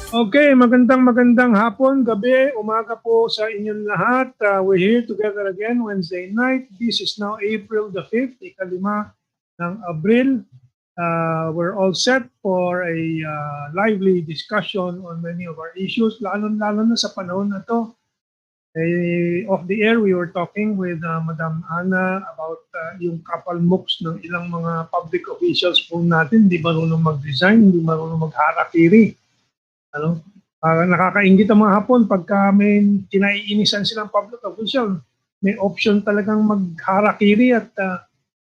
Okay, magandang hapon, gabi, umaga po sa inyong lahat. We're here together again Wednesday night. This is now April the 5th, ikalima ng Abril. We're all set for a lively discussion on many of our issues, lalo na sa panahon na to. Off the air, we were talking with Madam Ana about yung kapal mooks ng ilang mga public officials po natin, hindi marunong mag-resign, hindi marunong mag-harakiri. Ano? Nakakaingit ang mga Hapon pagka may kinaiinisan silang public official. May option talagang magharakiri at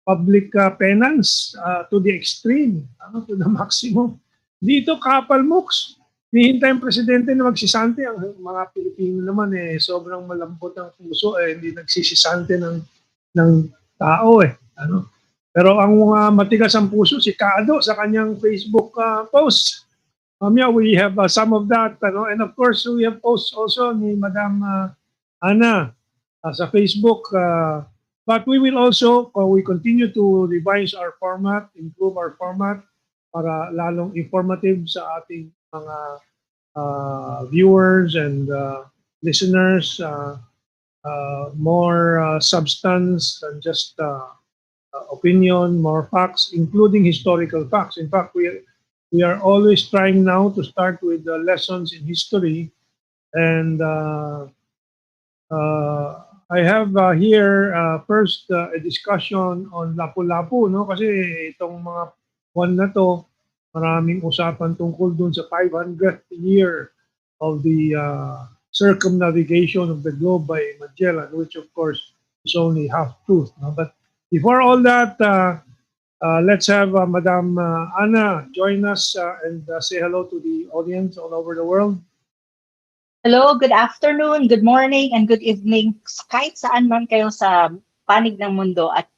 public penance to the extreme, to the maximum. Dito, kapal mooks. Hihintay ang presidente na magsisante. Ang mga Pilipino naman sobrang malambot ang puso, hindi nagsisisante ng tao Ano? Pero ang matigas ang puso si Kado sa kanyang Facebook post. Yeah, we have some of that, and of course we have posts also ni Madam Ana sa Facebook. But we will also, we continue to revise our format, improve our format para lalong informative sa ating mga viewers and listeners, more substance than just opinion, more facts, including historical facts. In fact, we are always trying now to start with the lessons in history, and I have here first a discussion on Lapu-Lapu, no? Kasi itong mga buwan na to, maraming usapan tungkol dun sa 500th year of the circumnavigation of the globe by Magellan, which of course is only half truth. No? But before all that, let's have Madam Ana join us and say hello to the audience all over the world. Hello, good afternoon, good morning, and good evening. Kahit saan man kayo sa panig ng mundo. At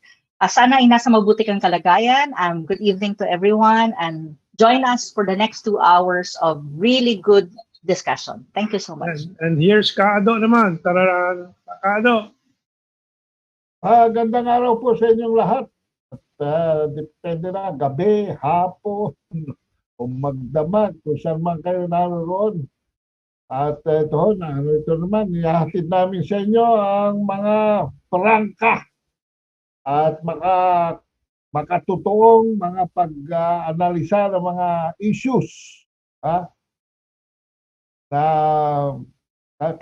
sana ay nasa mabuti kang kalagayan. Good evening to everyone. And join us for the next 2 hours of really good discussion. Thank you so much. And here's Kado naman. Tararan, Kado. Gandang araw po sa inyong lahat. Depende na, gabi, hapon, o magdamag, kung saan man kayo naroon. At ito naman, ihahatid namin sa inyo ang mga prangka at makatotoong mga pag-analisa ng mga issues na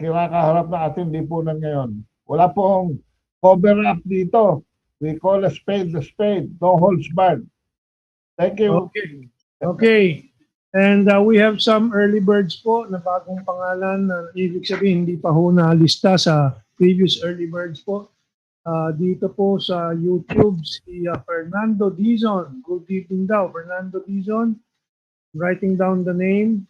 kinakaharap na ating lipunan ngayon. Wala pong cover up dito. We call a spade, no holds barred. Thank you. Okay. And we have some early birds po na bagong pangalan na ibig sabihin hindi pa ho nalista sa previous early birds po. Dito po sa YouTube si Fernando Dizon. Good evening daw, Fernando Dizon. Writing down the name.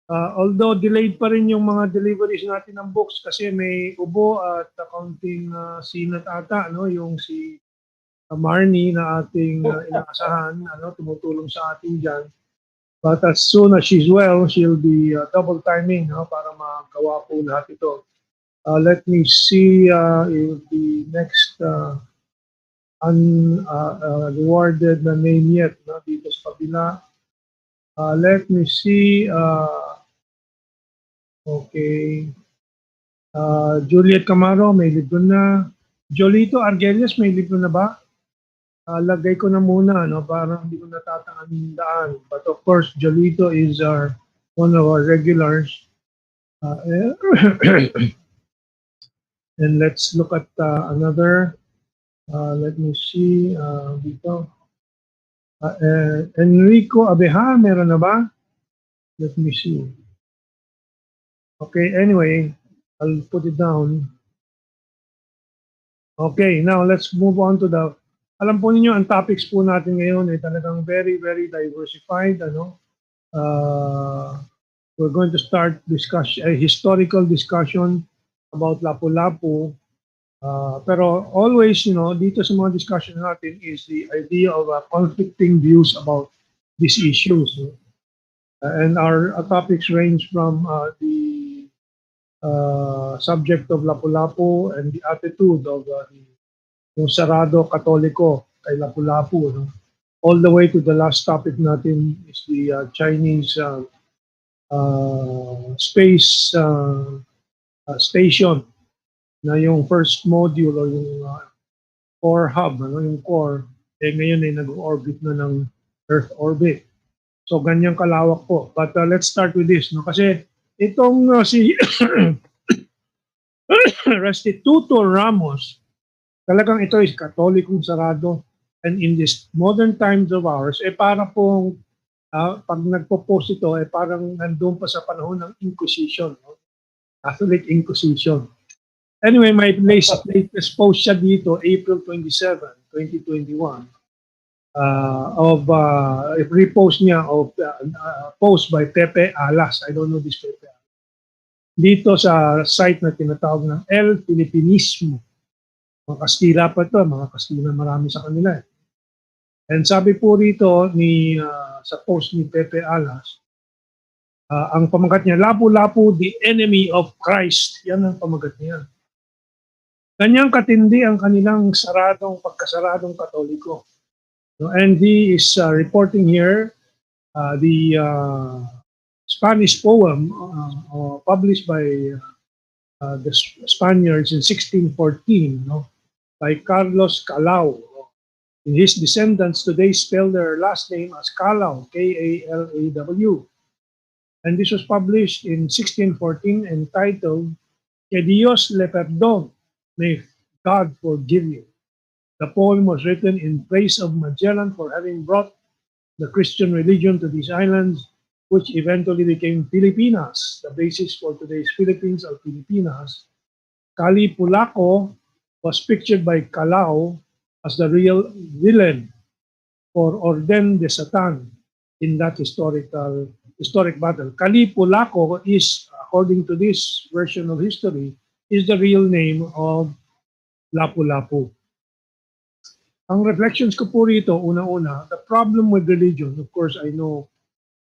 Although delayed pa rin yung mga deliveries natin ng books kasi may ubo at kaunting sinat ata, yung si Marnie na ating inaasahan, tumutulong sa atin dyan. But as soon as she's well, she'll be double timing para magawa po lahat ito. Let me see if the next unrewarded na name yet dito sa kabila. Let me see. Okay. Juliet Camaro, may libro na. Jolito Argelius, may libro na ba? Lagay ko na muna, parang hindi ko natatandaan. But of course, Jolito is one of our regulars. And let's look at another. Let me see dito. Enrico Abeja, meron na ba? Let me see. Okay, anyway, I'll put it down. Okay, now let's move on to the... Alam po ninyo, ang topics po natin ngayon ay talagang very, very diversified. We're going to start a historical discussion about Lapu-Lapu. Pero always, dito sa mga discussion natin is the idea of conflicting views about these issues. And our topics range from the subject of Lapu-Lapu and the attitude of yung Sarado Katoliko kay Lapu-Lapu. All the way to the last topic natin is the Chinese space station na yung first module o yung core hub, yung core, ngayon ay nag-orbit na ng Earth orbit. So ganyang kalawak po. But let's start with this, no? Kasi itong si Restituto Ramos, talagang ito is katolikong sarado. And in this modern times of ours, para pong pag nagpo-post ito, parang nandun pa sa panahon ng Inquisition, no? Catholic Inquisition. Anyway, my latest post siya dito, April 27, 2021, of repost niya of post by Pepe Alas. I don't know this Pepe Alas. Dito sa site na tinatawag ng El Filipinismo. Mga Kastila pa ito, mga Kastila marami sa kanila. And sabi po rito sa post ni Pepe Alas, ang pamagat niya, Lapu-Lapu, the enemy of Christ. Yan ang pamagat niya. Kanyang katindi ang kanilang pagkasaradong Katoliko. And he is reporting here the Spanish poem published by the Spaniards in 1614, by Carlos Calao. And his descendants today spell their last name as Calao, K-A-L-A-W. And this was published in 1614 entitled Que Dios le perdone, may God forgive you. The poem was written in praise of Magellan for having brought the Christian religion to these islands, which eventually became Filipinas, the basis for today's Philippines or Filipinas. Kali-Pulaco was pictured by Calao as the real villain for Orden de Satan in that historic battle. Kali-Pulaco is, according to this version of history, is the real name of Lapu-Lapu. Ang reflections ko po rito, una-una, the problem with religion, of course, I know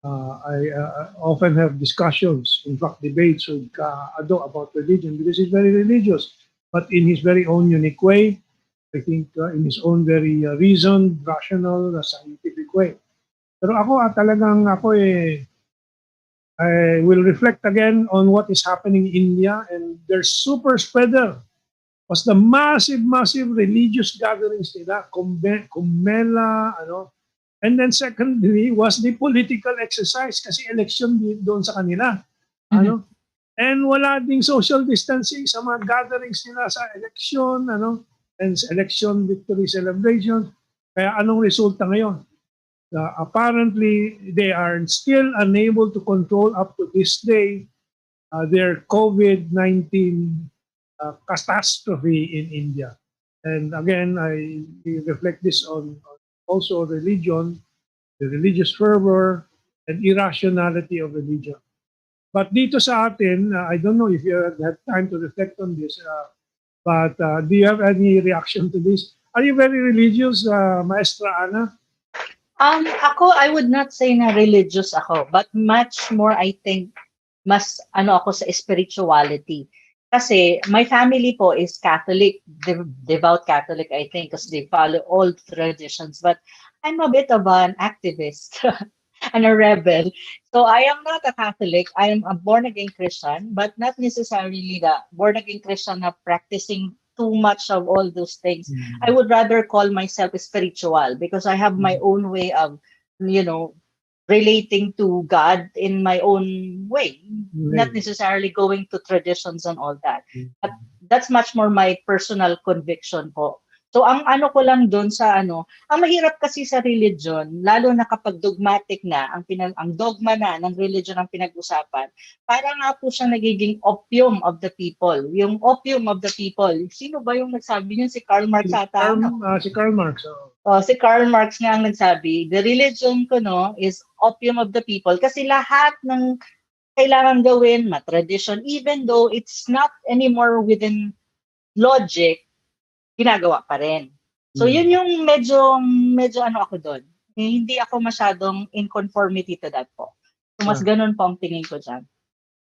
I often have discussions, in fact, debates with Ado about religion because he's very religious, but in his very own unique way, I think in his own very reasoned, rational, scientific way. Pero ako, I will reflect again on what is happening in India, and their super spreader was the massive religious gatherings nila, kumbela, and then secondly was the political exercise kasi election doon sa kanila. And wala ding social distancing sa mga gatherings nila sa election, and election victory celebrations. Kaya anong resulta ngayon? Apparently, they are still unable to control up to this day their COVID-19 catastrophe in India. And again, I reflect this on also religion, the religious fervor, and irrationality of religion. But dito sa atin, I don't know if you have time to reflect on this, but do you have any reaction to this? Are you very religious, Maestra Ana? Ako, I would not say na religious ako, but much more, I think, mas ako sa spirituality. Kasi my family po is Catholic, devout Catholic, I think, because they follow all traditions. But I'm a bit of an activist and a rebel. So I am not a Catholic. I am a born-again Christian, but not necessarily the born-again Christian na practicing too much of all those things. I would rather call myself spiritual because I have my own way of, relating to God in my own way, not necessarily going to traditions and all that. But that's much more my personal conviction po. So ang ko lang doon sa ang mahirap kasi sa religion, lalo na kapag dogmatic na, ang dogma na ng religion ang pinag-usapan, parang nga po siya nagiging opium of the people. Yung opium of the people, sino ba yung nagsabi niyan? Si Karl Marx ata? Si Karl Marx. Si Karl Marx nga ang nagsabi, the religion ko is opium of the people kasi lahat ng kailangan gawin, tradition, even though it's not anymore within logic, ginagawa pa rin. So yun yung medyo ako doon. Hindi ako masyadong in conformity to that po. So mas ganun po ang tingin ko dyan.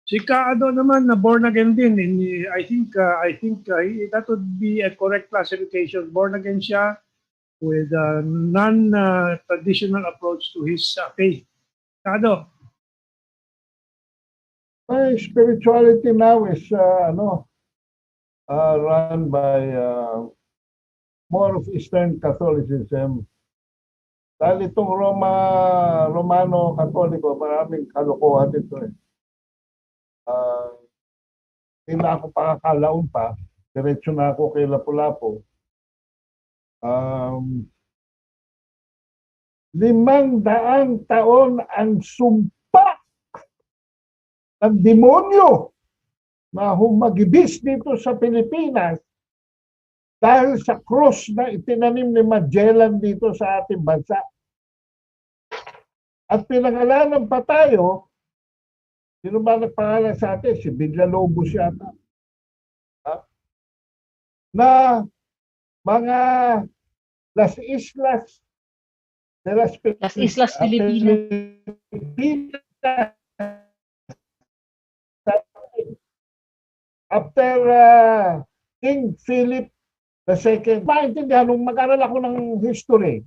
Si Kaado naman na born again din. I think that would be a correct classification. Born again siya with a non-traditional approach to his faith. Kaado? My spirituality now is run by more of Eastern Catholicism. Dahil itong Romano Katoliko, maraming kalokohan dito eh. Hindi na ako pakakalaon pa. Diretso na ako kay Lapu-Lapu. 500 taon ang sumpa ng demonyo na humagibis dito sa Pilipinas dahil sa cross na itinanim ni Magellan dito sa ating bansa. At pinangalanan pa tayo, sino ba nagpangalan sa atin? Si Villalobos yata. Na mga Las Islas Pilipinas. After King Philip II, maintindihan nung mag-aral ako ng history,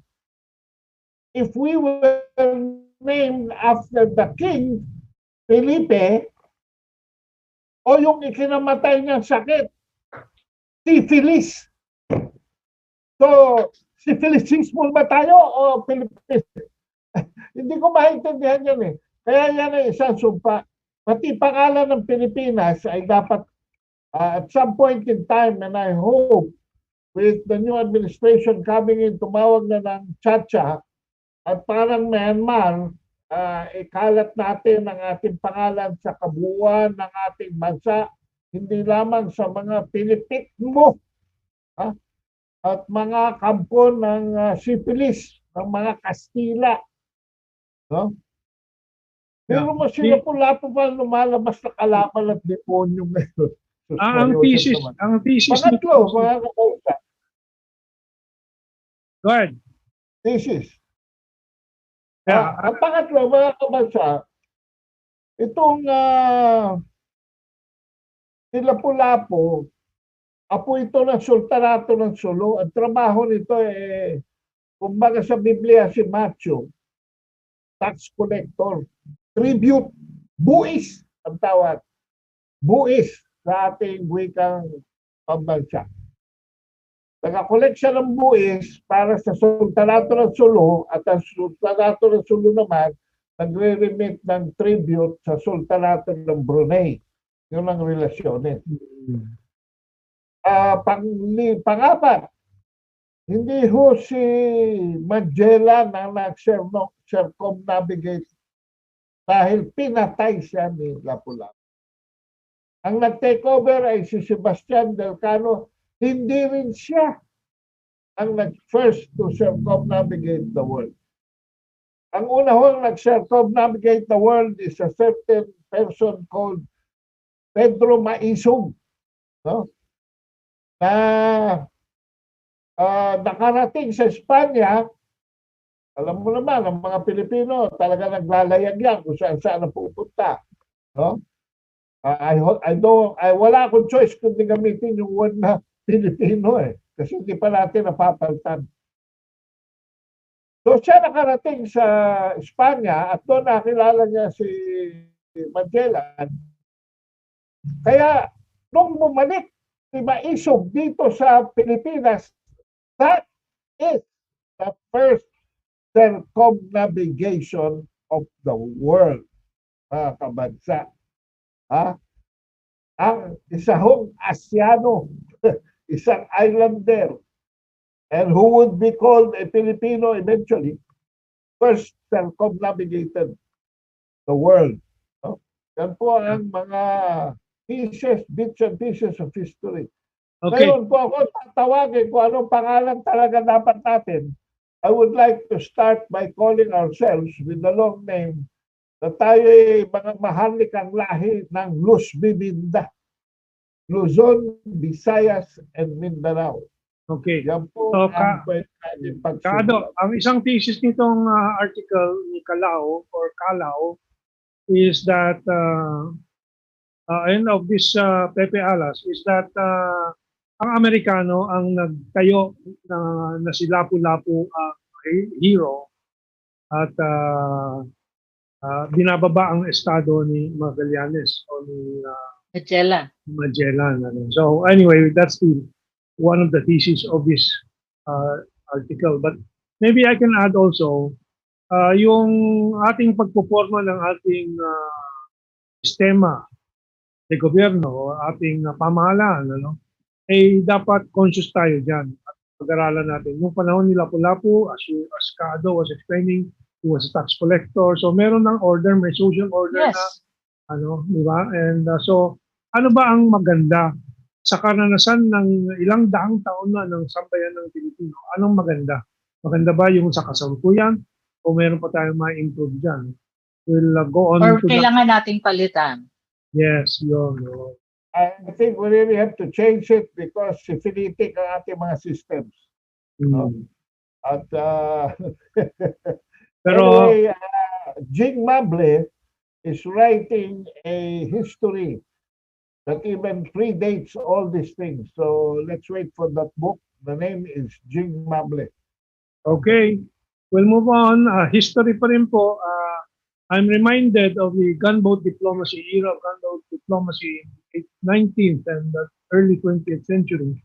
if we were named after the King Felipe o yung ikinamatay niyang sakit, syphilis. So, syphilisismo ba tayo o Philippines? Hindi ko maintindihan yan eh. Kaya yan ay isang sumpa. Pati pangalan ng Pilipinas ay dapat at some point in time, and I hope with the new administration coming in, tumawag na ng Chacha at parang Myanmar, ikalat natin ang ating pangalan sa kabuuan ng ating bansa, hindi lamang sa mga Pilipino at mga kampo ng syphilis, ng mga Kastila. No? Pero mo sila Lapu pa lumalabas na kalaban at demonyo ngayon. Ang thesis pangatlo, mga kapusa. Go ahead. Thesis. Ang pangatlo, mga kabansa, itong Lapu-Lapu, apo ito ng Sultanato ng Sulu. Ang trabaho nito kumbaga sa Biblia si Macho, tax collector, tribute, buwis ang tawag. Buwis sa ating wikang pambansa. Nag-collect siya ng buwis para sa Sultanato ng Sulu at ang Sultanato ng Sulu naman nagre-remit ng tribute sa Sultanato ng Brunei. Yun ang relasyonin. Pangapat, hindi ho si Magellan ang nag-circumnavigate dahil pinatay siya ni Lapu-Lapu. Ang nag-take over ay si Sebastian del Cano, hindi rin siya ang nag-first to circumnavigate the world. Ang una hong nag-circumnavigate the world is a certain person called Pedro Maisog. No? Na nakarating sa Espanya, alam mo naman, ang mga Pilipino talaga naglalayag yan kung saan napupunta. No? Wala akong choice kundi gamitin yung word na Pilipino kasi hindi pa natin napapalitan. So siya nakarating sa Espanya at doon nakilala niya si Magellan. Kaya nung bumalik si Maisog dito sa Pilipinas, that is the first circumnavigation of the world, mga kabansa. Ang isang Asiano, isang islander, and who would be called a Filipino eventually, first circumnavigated the world. Yan po ang mga bits and pieces of history. Okay. Ngayon po ako tatawagin kung anong pangalan talaga dapat natin. I would like to start by calling ourselves with the long name na tayo ay mga maharlikang lahi ng Luz Bibinda, Luzon, Visayas, and Mindanao. Okay. Yan po So, ang pwede natin Kado, ang isang thesis nitong article ni Calao or Calao is that end of this Pepe Alas is that ang Amerikano ang nagtayo na si Lapu-Lapu hero at binababa ang estado ni Magallanes o ni Magellan. So anyway, that's one of the theses of this article. But maybe I can add also, yung ating pagpuporma ng ating sistema de gobyerno, ating pamahalaan, dapat conscious tayo dyan at pag-aralan natin. Yung panahon ni Lapu-Lapu, as Kado was explaining, he was a tax collector. So meron ng order, may social order na, di ba? And so, ano ba ang maganda sa karanasan ng ilang daang taon na ng sambayan ng Pilipino? Anong maganda? Maganda ba yung sa kasalukuyan o meron pa tayong ma-improve dyan? We'll go on or kailangan nating palitan. Yes, yun. I think we really have to change it because finitik ang ating mga systems. At pero anyway, Jing Mable is writing a history that even predates all these things. So let's wait for that book. The name is Jing Mable. Okay, we'll move on. History pa rin po. I'm reminded of the gunboat diplomacy, era of gunboat diplomacy in the 19th and the early 20th century,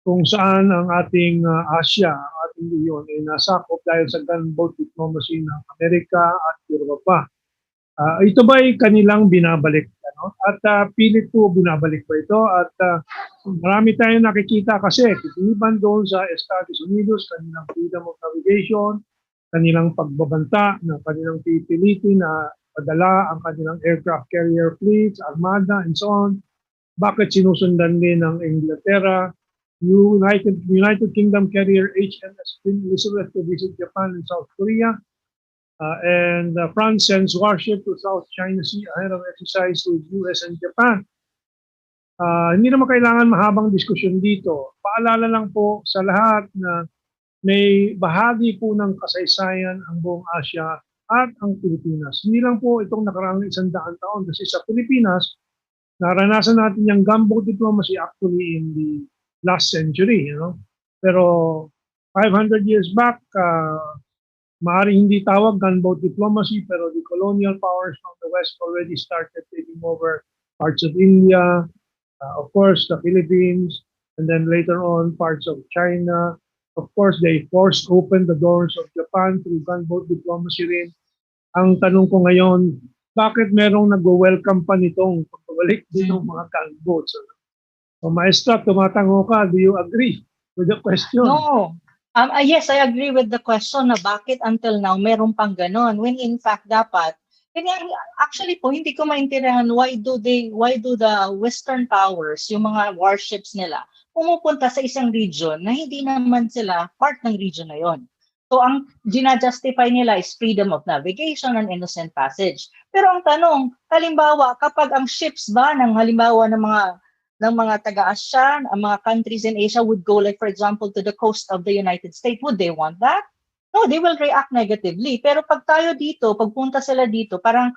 kung saan ang ating Asia, ang ating rehiyon ay nasakop dahil sa gunboat diplomacy ng Amerika at Europa. Ito ba ay kanilang binabalik? At pilit po binabalik ba ito? At marami tayong nakikita kasi, titiniban doon sa Estados Unidos, kanilang freedom of navigation, kanilang pagbabanta na kanilang pipilitin na padala ang kanilang aircraft carrier fleets, armada, and so on. Bakit sinusundan din ng Inglaterra, United Kingdom carrier HMS Queen Elizabeth to visit Japan and South Korea, and France sends warship to South China Sea ahead of exercise with US and Japan. Hindi naman kailangan mahabang diskusyon dito. Paalala lang po sa lahat na may bahagi po ng kasaysayan ang buong Asia at ang Pilipinas. Hindi lang po itong nakaraang 100 taon kasi sa Pilipinas, naranasan natin yung gunboat diplomacy actually in the last century. Pero 500 years back, maaaring hindi tawag gunboat diplomacy, pero the colonial powers from the West already started taking over parts of India, of course the Philippines, and then later on parts of China. Of course, they forced open the doors of Japan through gunboat diplomacy rin. Ang tanong ko ngayon, bakit merong nag-welcome pa nitong pagbalik din ng mga gunboats? Maestra, tumatango ka. Do you agree with the question? No. Yes, I agree with the question na bakit until now meron pang ganon when in fact dapat. Actually po, hindi ko maintindihan why do the Western powers, yung mga warships nila, pumupunta sa isang region na hindi naman sila part ng region na yon. So ang ginajustify nila is freedom of navigation and innocent passage. Pero ang tanong, halimbawa kapag ang ships ba ng halimbawa ng mga taga-Asia, ang mga countries in Asia would go like for example to the coast of the United States, would they want that? No, they will react negatively. Pero pag tayo dito, pagpunta sila dito, parang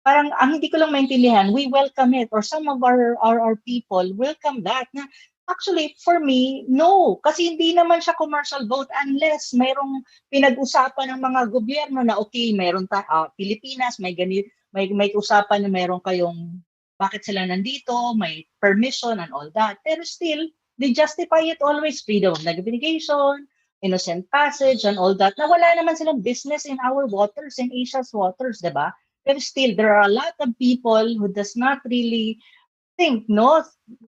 ang hindi ko lang maintindihan, we welcome it or some of our people welcome that. Na actually, for me, no. Kasi hindi naman siya commercial boat unless mayroong pinag-usapan ng mga gobyerno na okay, mayroon Pilipinas, may usapan na mayroon kayong bakit sila nandito, may permission and all that. Pero still, they justify it always, freedom of navigation, innocent passage and all that. Na wala naman silang business in our waters, in Asia's waters, diba? Pero still, there are a lot of people who does not really think,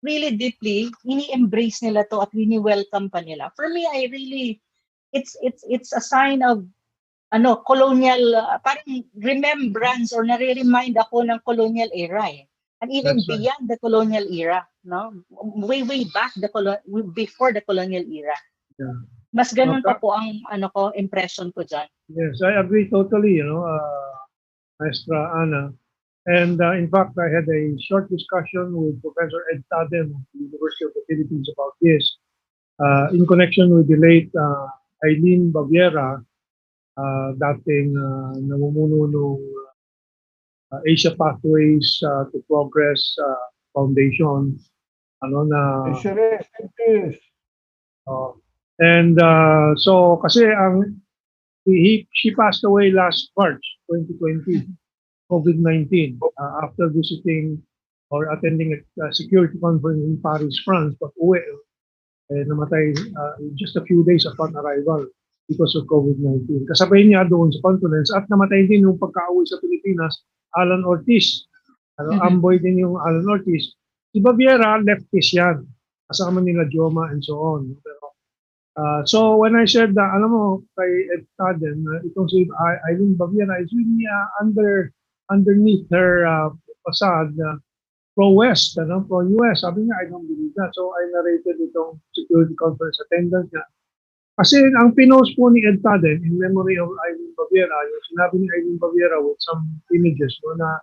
really deeply, ini-embrace nila to at ini-welcome pa nila. For me, it's a sign of colonial, parang remembrance or nare-remind ako ng colonial era eh. And even beyond the colonial era, way back before the colonial era. Yeah. Mas ganun pa po ang impression ko dyan. Yes, I agree totally, Maestra Ana. And in fact, I had a short discussion with Professor Ed Tadem of the University of the Philippines about this in connection with the late Eileen Baviera, dating namumuno ng Asia Pathways to Progress Foundation. And so kasi she passed away last March 2020. COVID-19 after visiting or attending a security conference in Paris, France. Pag-uwi, namatay just a few days upon arrival because of COVID-19. Kasabay niya doon sa conference at namatay din nung pagka-uwi sa Pilipinas, Alan Ortiz. Amboy din yung Alan Ortiz. Si Baviera, leftist yan. Kasama nila Joma and so on. Pero, so when I said that, alam mo, kay Ed Taden, itong si Eileen Baviera is really underneath her facade, pro-West, pro-US. Sabi niya, I don't believe that. So I narrated itong security conference attendance niya. Kasi ang pinost po ni Ed Taden in memory of Eileen Baviera, yung sinabi ni Eileen Baviera with some images na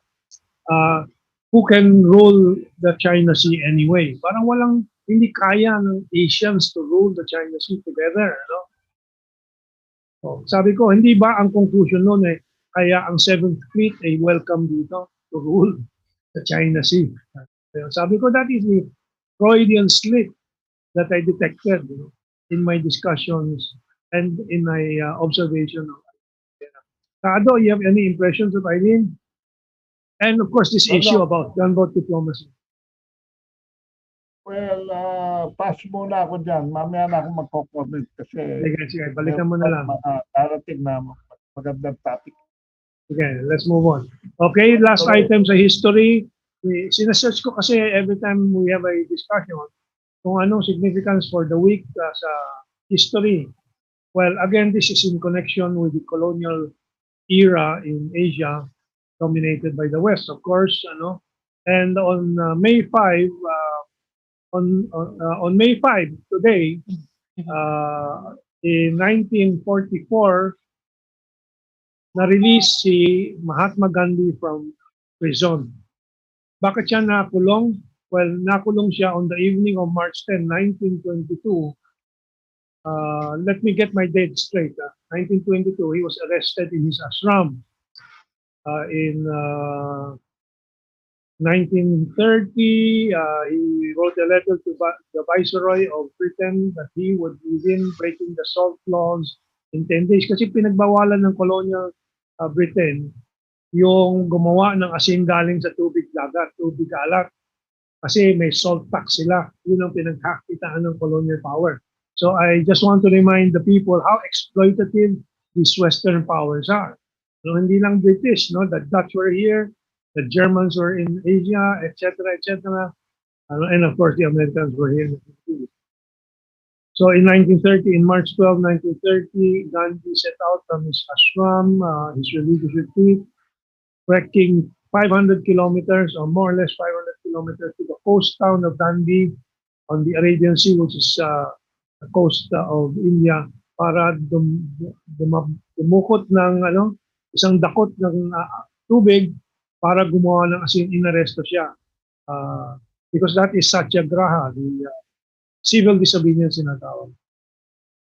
who can rule the China Sea anyway. Parang hindi kaya ng Asians to rule the China Sea together. No? So, sabi ko, hindi ba ang conclusion noon kaya ang 7th Fleet ay welcome dito to rule the China Sea. Sabi ko, that is the Freudian slip that I detected in my discussions and in my observation. Ado, you have any impressions of Eileen? And of course, this issue about gunboat diplomacy. Well, pass muna ako dyan. Mamaya na ako magko-comment kasi sige, balikan mo na lang. Darating na magandang topic. Okay, let's move on. Okay, last item sa history. Sinesearch ko kasi every time we have a discussion kung anong significance for the week sa history. Well, again, this is in connection with the colonial era in Asia dominated by the West, of course, and on May 5, on May 5 today, in 1944, na-release si Mahatma Gandhi from prison. Bakit siya nakulong? Well, nakulong siya on the evening of March 10, 1922. Let me get my date straight. 1922, he was arrested in his ashram. In 1930, he wrote a letter to the Viceroy of Britain that he would begin breaking the salt laws in 10 days. Kasi pinagbawalan ng colonial Britain yung gumawa ng asin galing sa tubig dagat, tubig alat. Kasi may salt tax sila. Yun ang pinagkakitaan ng colonial power. So I just want to remind the people how exploitative these Western powers are. So, hindi lang British, the Dutch were here, the Germans were in Asia, etc., etc., and of course the Americans were here. So in 1930, in March 12, 1930, Gandhi set out from his ashram, his religious retreat, trekking 500 kilometers or more or less 500 kilometers to the coast town of Dundee on the Arabian Sea, which is the coast of India, para dumukot ng isang dakot ng tubig para gumawa ng asin. Inaresto siya because that is satyagraha, the civil disobedience sinatawag.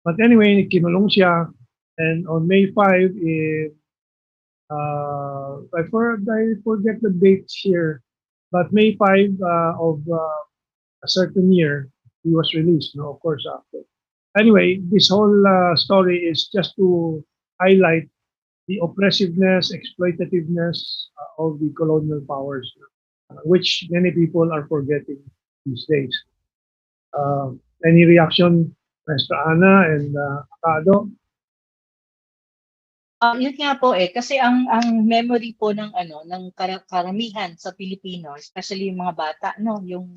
But anyway, kinulong siya, and on May 5, I forget the dates here, but May 5 of a certain year, he was released, of course, after. Anyway, this whole story is just to highlight the oppressiveness, exploitativeness of the colonial powers, which many people are forgetting these days. Any reaction, Mr. Ana and Akado? Yun nga po kasi ang memory po ng karamihan sa Pilipino, especially yung mga bata, yung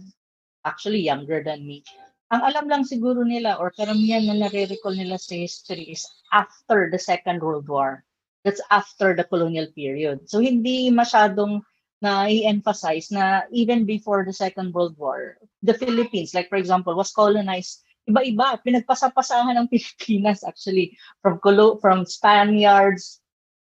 actually younger than me. Ang alam lang siguro nila or karamihan na nare-recall nila sa history is after the Second World War. That's after the colonial period. So hindi masyadong na-emphasize na even before the Second World War, the Philippines, like for example, was colonized. Iba-iba, pinagpasapasahan ng Pilipinas actually from Spaniards,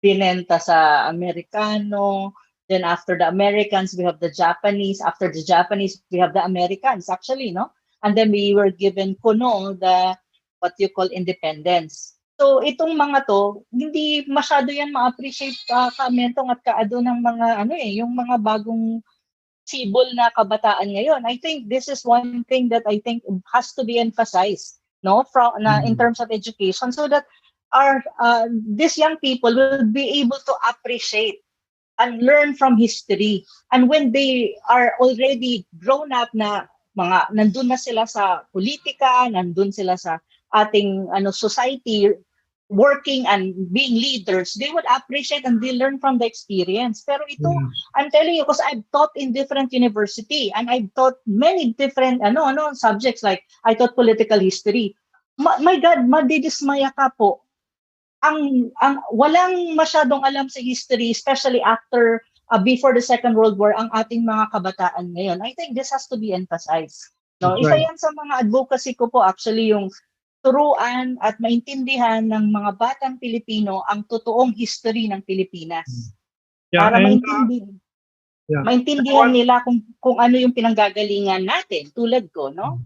pinenta sa Amerikano. Then after the Americans, we have the Japanese. After the Japanese, we have the Americans actually, And then we were given what you call independence. So itong mga to, hindi masyado yan ma-appreciate Mentong at Kaado ng mga yung mga bagong sibol na kabataan ngayon. I think this is one thing that I think has to be emphasized, in terms of education, so that our these young people will be able to appreciate and learn from history. And when they are already grown up na nandun na sila sa politika, nandun sila sa ating society, working and being leaders, they would appreciate and they learn from the experience. Pero ito, I'm telling you, because I've taught in different university and I've taught many different subjects, like I taught political history. My God, madidismaya ka po. Ang walang masyadong alam sa history, especially after before the Second World War, ang ating mga kabataan ngayon. I think this has to be emphasized. No, isa yan sa mga advocacy ko po, actually, yung turuan at maintindihan ng mga batang Pilipino ang totoong history ng Pilipinas. Para maintindihan nila kung ano yung pinanggagalingan natin, tulad ko, no?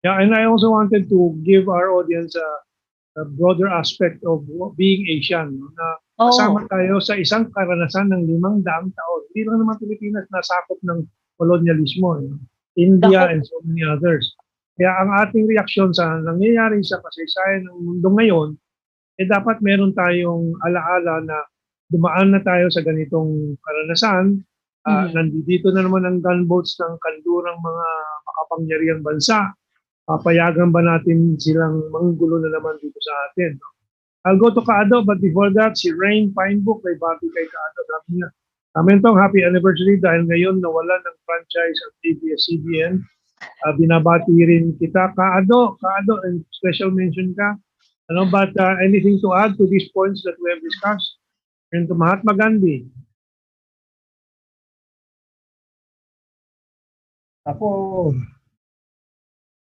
Yeah, and I also wanted to give our audience a broader aspect of being Asian, no? Na kasama tayo sa isang karanasan ng 500 taon. Hindi lang naman Pilipinas nasakop ng kolonyalismo, India and so many others. Kaya ang ating reaksyon sa nangyayari sa kasaysayan ng mundo ngayon, dapat meron tayong alaala na dumaan na tayo sa ganitong karanasan. Nandito na naman ang gunboats ng kandurang mga makapangyarihang bansa. Papayagan ba natin silang manggulo na naman dito sa atin? No? I'll go to Kaado, but before that, si Rain Pinebook, may bati kay Kaado. Sabi niya, Mentong, happy anniversary dahil ngayon nawalan ng franchise ang ABS-CBN. Binabati rin kita, Kaado, and special mention ka. But anything to add to these points that we have discussed? And to Mahatma Gandhi. Ako,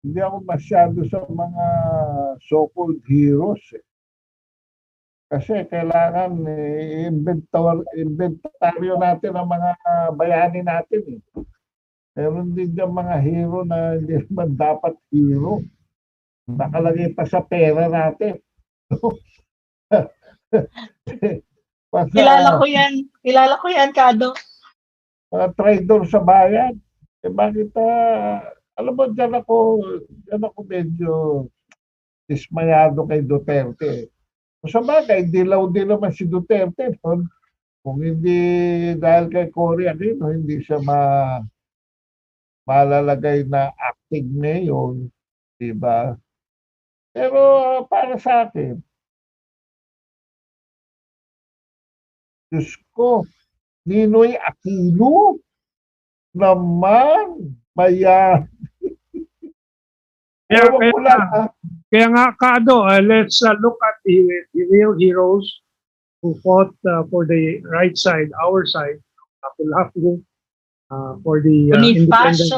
hindi ako masyado sa mga so-called heroes. Kasi kailangan inventaryo natin ang mga bayani natin. Meron din yung mga hero na hindi naman dapat hero. Nakalagay pa sa pera natin. Kilala ko yan, Kado. Mga trader sa bayan. Bakit, alam mo, dyan ako medyo dismayado kay Duterte. Sa bagay, dilaw din naman si Duterte. Kung hindi dahil kay Cory Aquino, hindi siya malalagay na acting mayor, diba? Pero para sa akin, Diyos ko, Ninoy Aquino naman, maya. Kaya nga, Kaado, let's look at the real heroes who fought for the right side, our side, for the independence.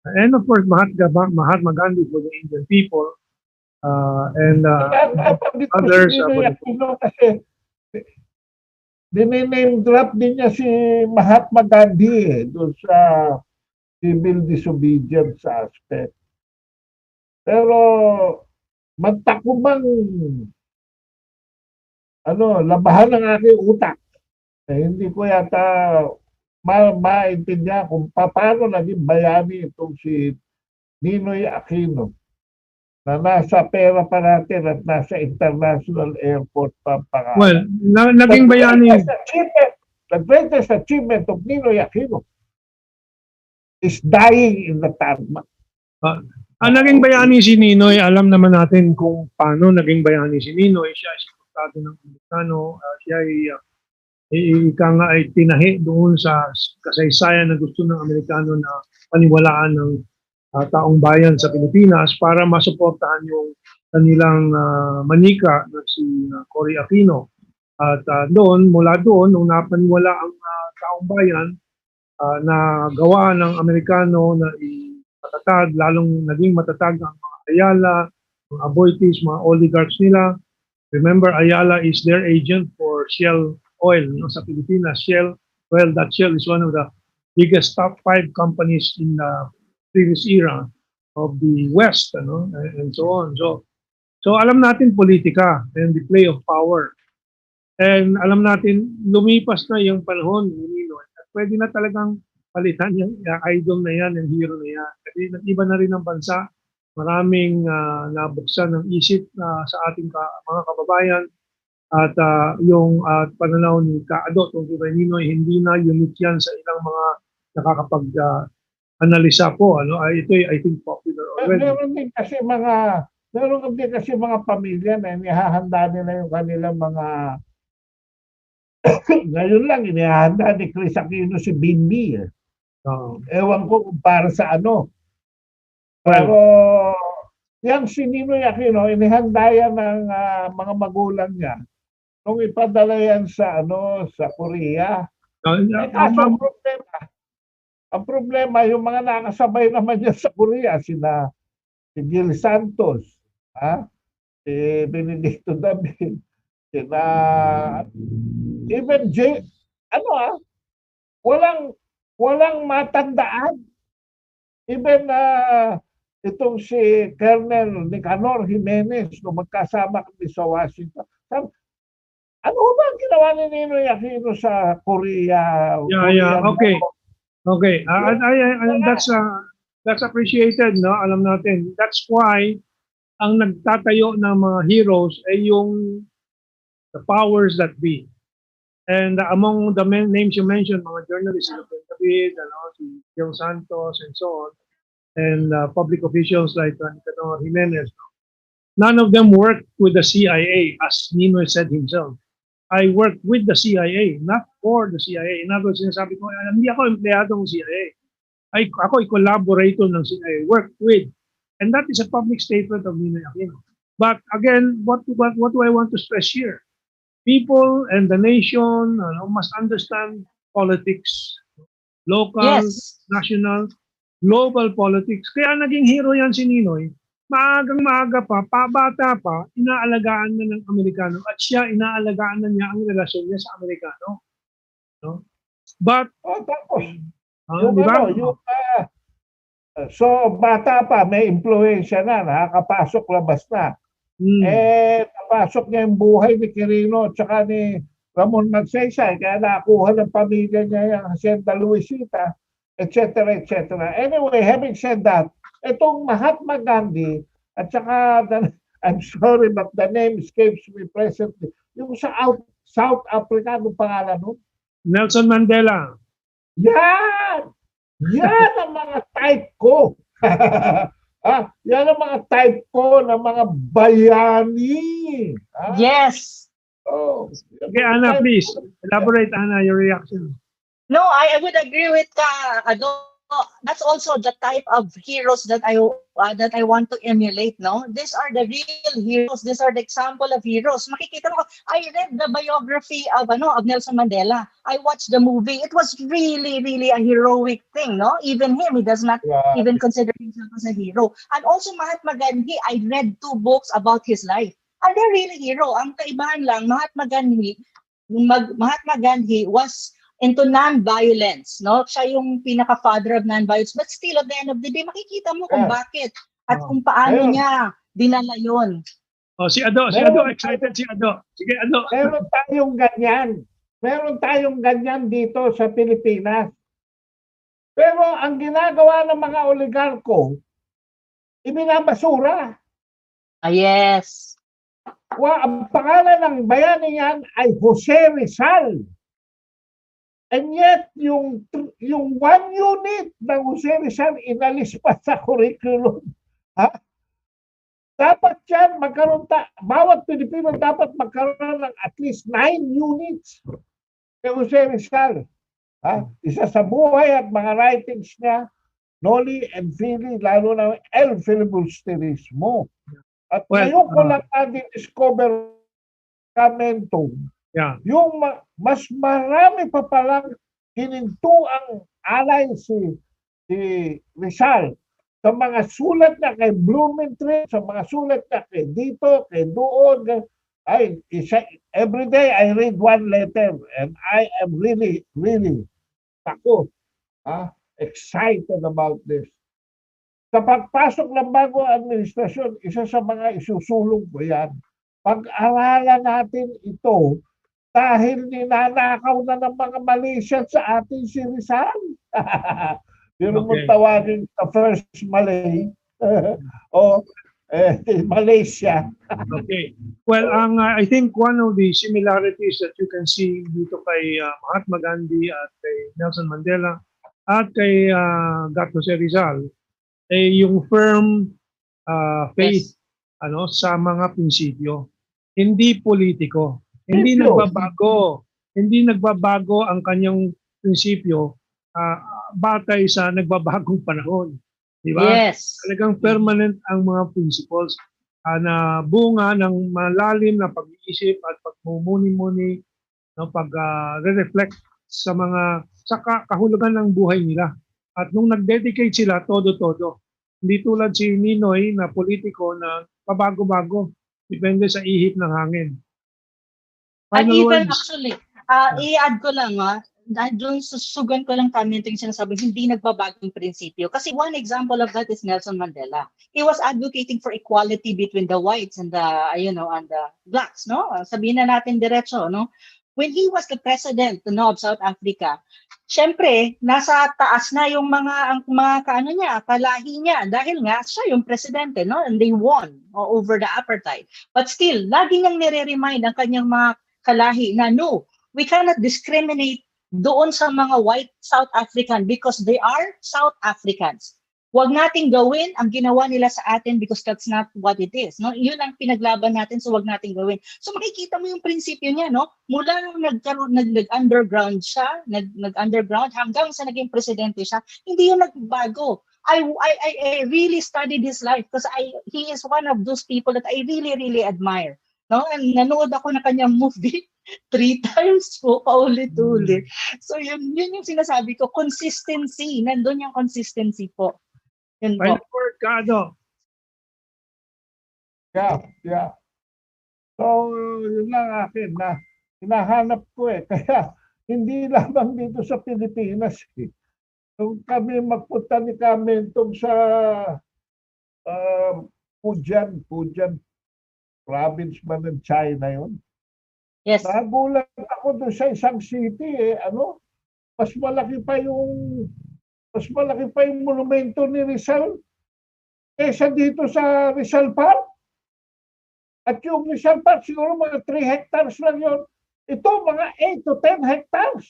And of course, Mahatma Gandhi for the Indian people, and others. Dinename drop din niya si Mahatma Gandhi doon sa civil disobedience aspect. Pero magtakubang labahan ng aking utak. Hindi ko yata maintindihan kung paano naging bayani itong si Ninoy Aquino na nasa pera pa natin at nasa international airport pa. Well, naging bayani. The greatest achievement of Ninoy Aquino is dying in the tarmac. Ang naging bayani si Ninoy, alam naman natin kung paano naging bayani si Ninoy. Siya ay suportado ng Amerikano. Siya ay tinahi doon sa kasaysayan na gusto ng Amerikano na paniwalaan ng taong bayan sa Pilipinas para masuportahan yung kanilang manika na si Cory Aquino. At mula doon, nung napaniwala ang taong bayan na gawa ng Amerikano na matatag, lalong naging matatag ang mga Ayala, mga Aboitiz, mga oligarchs nila. Remember, Ayala is their agent for Shell Oil sa Pilipinas. Shell, well, that Shell is one of the biggest top 5 companies in the previous era of the West, and so on. So alam natin politika and the play of power. And alam natin, lumipas na yung panahon ni Ninoy. At pwede na talagang palitan yung idol na yan, yung hero na yan. Kasi nag-iba na rin ang bansa. Maraming nabuksan ng isip sa ating mga kababayan. At yung pananaw ni Kaado tungkol kay Ninoy, hindi na unique yan sa ilang mga nakakapag-analisa po. Ano? Ito I think popular already. Meron din kasi mga pamilya na inihahanda nila yung kanilang mga ngayon lang inihahanda ni Chris Aquino si Bimbi. Ewan ko kung para sa ano. Pero yan si Ninoy Aquino, inihanda yan ng mga magulang niya nung ipadala yan sa sa Korea. Ang problema, yung mga nakasabay naman niya sa Korea, si Gil Santos, si Benedicto David, even walang matandaan. Even itong si Colonel Nicanor Jimenez, nung magkasama kami sa Washington, ano ba ang ginawa ni Ninoy Aquino sa Korea? Okay. Okay. That's appreciated, no? Alam natin. That's why ang nagtatayo ng mga heroes ay yung the powers that be. And among the names you mentioned, mga journalists, David, si Gil Santos, and so on, and public officials like Nicanor Jimenez, none of them worked with the CIA, as Ninoy said himself. I worked with the CIA, not for the CIA. In other words, sinasabi ko, hindi ako empleyado ng CIA. Ako collaborator ng CIA, worked with. And that is a public statement of Ninoy Aquino. But again, what do I want to stress here? People and the nation must understand politics, local, national, global politics. Kaya naging hero yan si Ninoy. Maagang-maaga pa, pabata pa, inaalagaan na ng Amerikano at siya inaalagaan na niya ang relasyon niya sa Amerikano. No? But, so bata pa, may influensya na, nakakapasok labas na. Napasok niya yung buhay ni Quirino at saka ni Ramon Magsaysay, kaya nakuha ng pamilya niya yung Hacienda Luisita, etc. etc. Anyway, having said that, itong Mahatma Gandhi at saka I'm sorry but the name escapes me presently. Yung sa South Africa, anong pangalan nun? Nelson Mandela. Yan! Yan ang mga type ko. Yan ang mga type ko ng mga bayani. Yes. Okay, Ana, please. Elaborate, Ana, your reaction. No, I would agree with that's also the type of heroes that I want to emulate. No, these are the real heroes. These are the example of heroes. Makikita mo, I read the biography of Nelson Mandela. I watched the movie. It was really, really a heroic thing. No, even him, he does not even consider himself as a hero. And also Mahatma Gandhi, I read 2 books about his life. And they're really hero. Ang kaibahan lang, Mahatma Gandhi was into non-violence, no? Siya yung pinaka-father of non-violence. But still, at the end of the day, makikita mo kung bakit at kung paano niya dinala yun. Si Ado, excited si Ado. Sige, Ado. Meron tayong ganyan dito sa Pilipinas. Pero ang ginagawa ng mga oligarko, ibinabasura. Yes. Ang pangalan ng bayani yan ay Jose Rizal. And yet, yung 1 unit ng Jose Rizal inalis pa sa curriculum. Dapat yan, bawat Pilipino dapat magkaroon ng at least 9 units kay Jose Rizal. Isa sa buhay at mga writings niya, Noli and Fili, lalo na El Filibusterismo. At ngayon ko lang na-discover Mentong. Yung mas marami pa palang hinintuang alay si Rizal sa mga sulat na kay Blumentritt, sa mga sulat na kay dito, kay doon. Every day I read 1 letter and I am really, really excited about this. Sa pagpasok ng bagong administrasyon, isa sa mga isusulong ko yan. Pag-aralan natin ito dahil ninanakaw na ng mga Malaysian sa atin si Rizal. Yun mo tawagin sa first Malay. Malaysia. Okay. Well, I think one of the similarities that you can see dito kay Mahatma Gandhi at kay Nelson Mandela at kay Dr. Rizal ay yung firm faith Yes. sa mga prinsipyo. Hindi politiko. Hindi Prinsipyo. hindi nagbabago ang kanyang prinsipyo batay sa nagbabagong panahon. Di ba? Yes. Talagang permanent ang mga principles na bunga ng malalim na pag-iisip at pagmumuni-muni, pag-reflect sa kahulugan ng buhay nila. At nung nag-dedicate sila, todo-todo. Hindi tulad si Ninoy na politiko na pabago-bago. Depende sa ihip ng hangin. And Final even words. actually, i-add ko lang doon susugan ko lang kami yung sinasabi, hindi nagbabagong prinsipyo. Kasi one example of that is Nelson Mandela. He was advocating for equality between the whites and the, and the blacks, no? Sabihin na natin diretso, no? When he was the president, of South Africa, syempre, nasa taas na yung mga kalahi niya. Dahil nga, siya yung presidente, no? And they won over the apartheid. But still, lagi niyang nire-remind ang kanyang mga kalahi na no, we cannot discriminate doon sa mga white South African because they are South Africans. Huwag nating gawin ang ginawa nila sa atin because that's not what it is. No? Yun ang pinaglaban natin, so huwag nating gawin. So makikita mo yung prinsipyo niya, no? Mula nung nag-underground siya, nag-underground hanggang sa naging presidente siya, hindi yun nagbago. I really studied his life because he is one of those people that I really, really admire. No? And nanood ako na kanyang movie 3 times po, paulit-ulit. So yun yung sinasabi ko, consistency. Nandun yung consistency po. Yun po. Final word, Kado. Yeah. So, yun lang akin na hinahanap ko Kaya, hindi lamang dito sa Pilipinas Nung kami magpunta ni Mentong sa Fujian province ba ng China yun? Yes. Nagulat ako doon sa isang city mas malaki pa yung monumento ni Rizal kaysa dito sa Rizal Park. At yung Rizal Park siguro mga 3 hectares lang yun. Ito mga 8 to 10 hectares.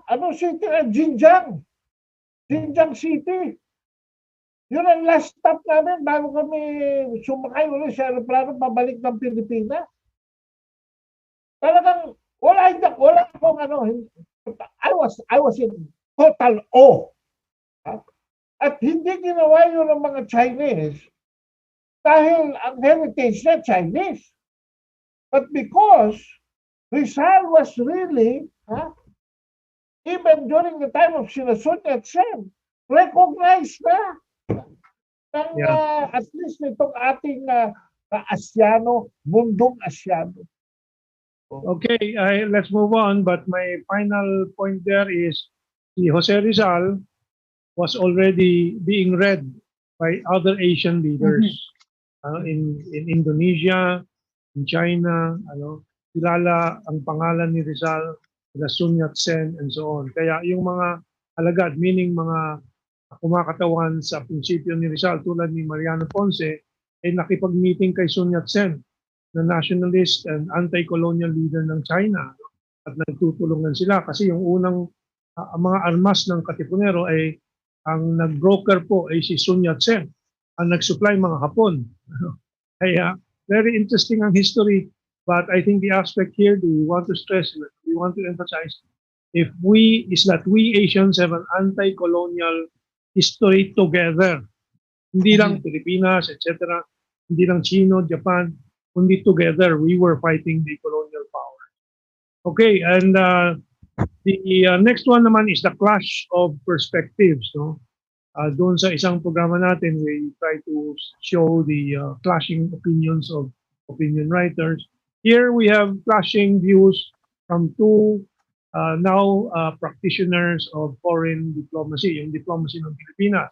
Anong city? Xinjiang City. Yun ang last stop namin bago kami sumakay ulit sa aeroplano pabalik ng Pilipinas. Talagang wala akong I was in total awe. At hindi ginawa yun ng mga Chinese dahil ang heritage na Chinese. But because Rizal was really, even during the time of Sun Yat-sen, recognized na ng at least nitong ating mundong Asyano. Okay, let's move on. But my final point there is si Jose Rizal was already being read by other Asian leaders in Indonesia, in China. Kilala ang pangalan ni Rizal, Sun Yat-sen, and so on. Kaya yung mga alagad, meaning mga kumakatawan sa prinsipyo ni Rizal tulad ni Mariano Ponce, ay nakipag-meeting kay Sun Yat-sen, na nationalist and anti-colonial leader ng China. At nagtutulungan sila kasi yung unang mga armas ng Katipunero ay ang nag-broker po ay si Sun Yat-sen, ang nag-supply mga Hapon. Kaya very interesting ang history, but I think the aspect here we want to stress, we want to emphasize, is that we Asians have an anti-colonial history together. Hindi lang Pilipinas, etc. Hindi lang Chino, Japan, kundi together we were fighting the colonial power. Okay, and the next one naman is the clash of perspectives. Doon sa isang programa natin, we try to show the clashing opinions of opinion writers. Here we have clashing views from two now practitioners of foreign diplomacy, yung diplomacy ng Pilipinas.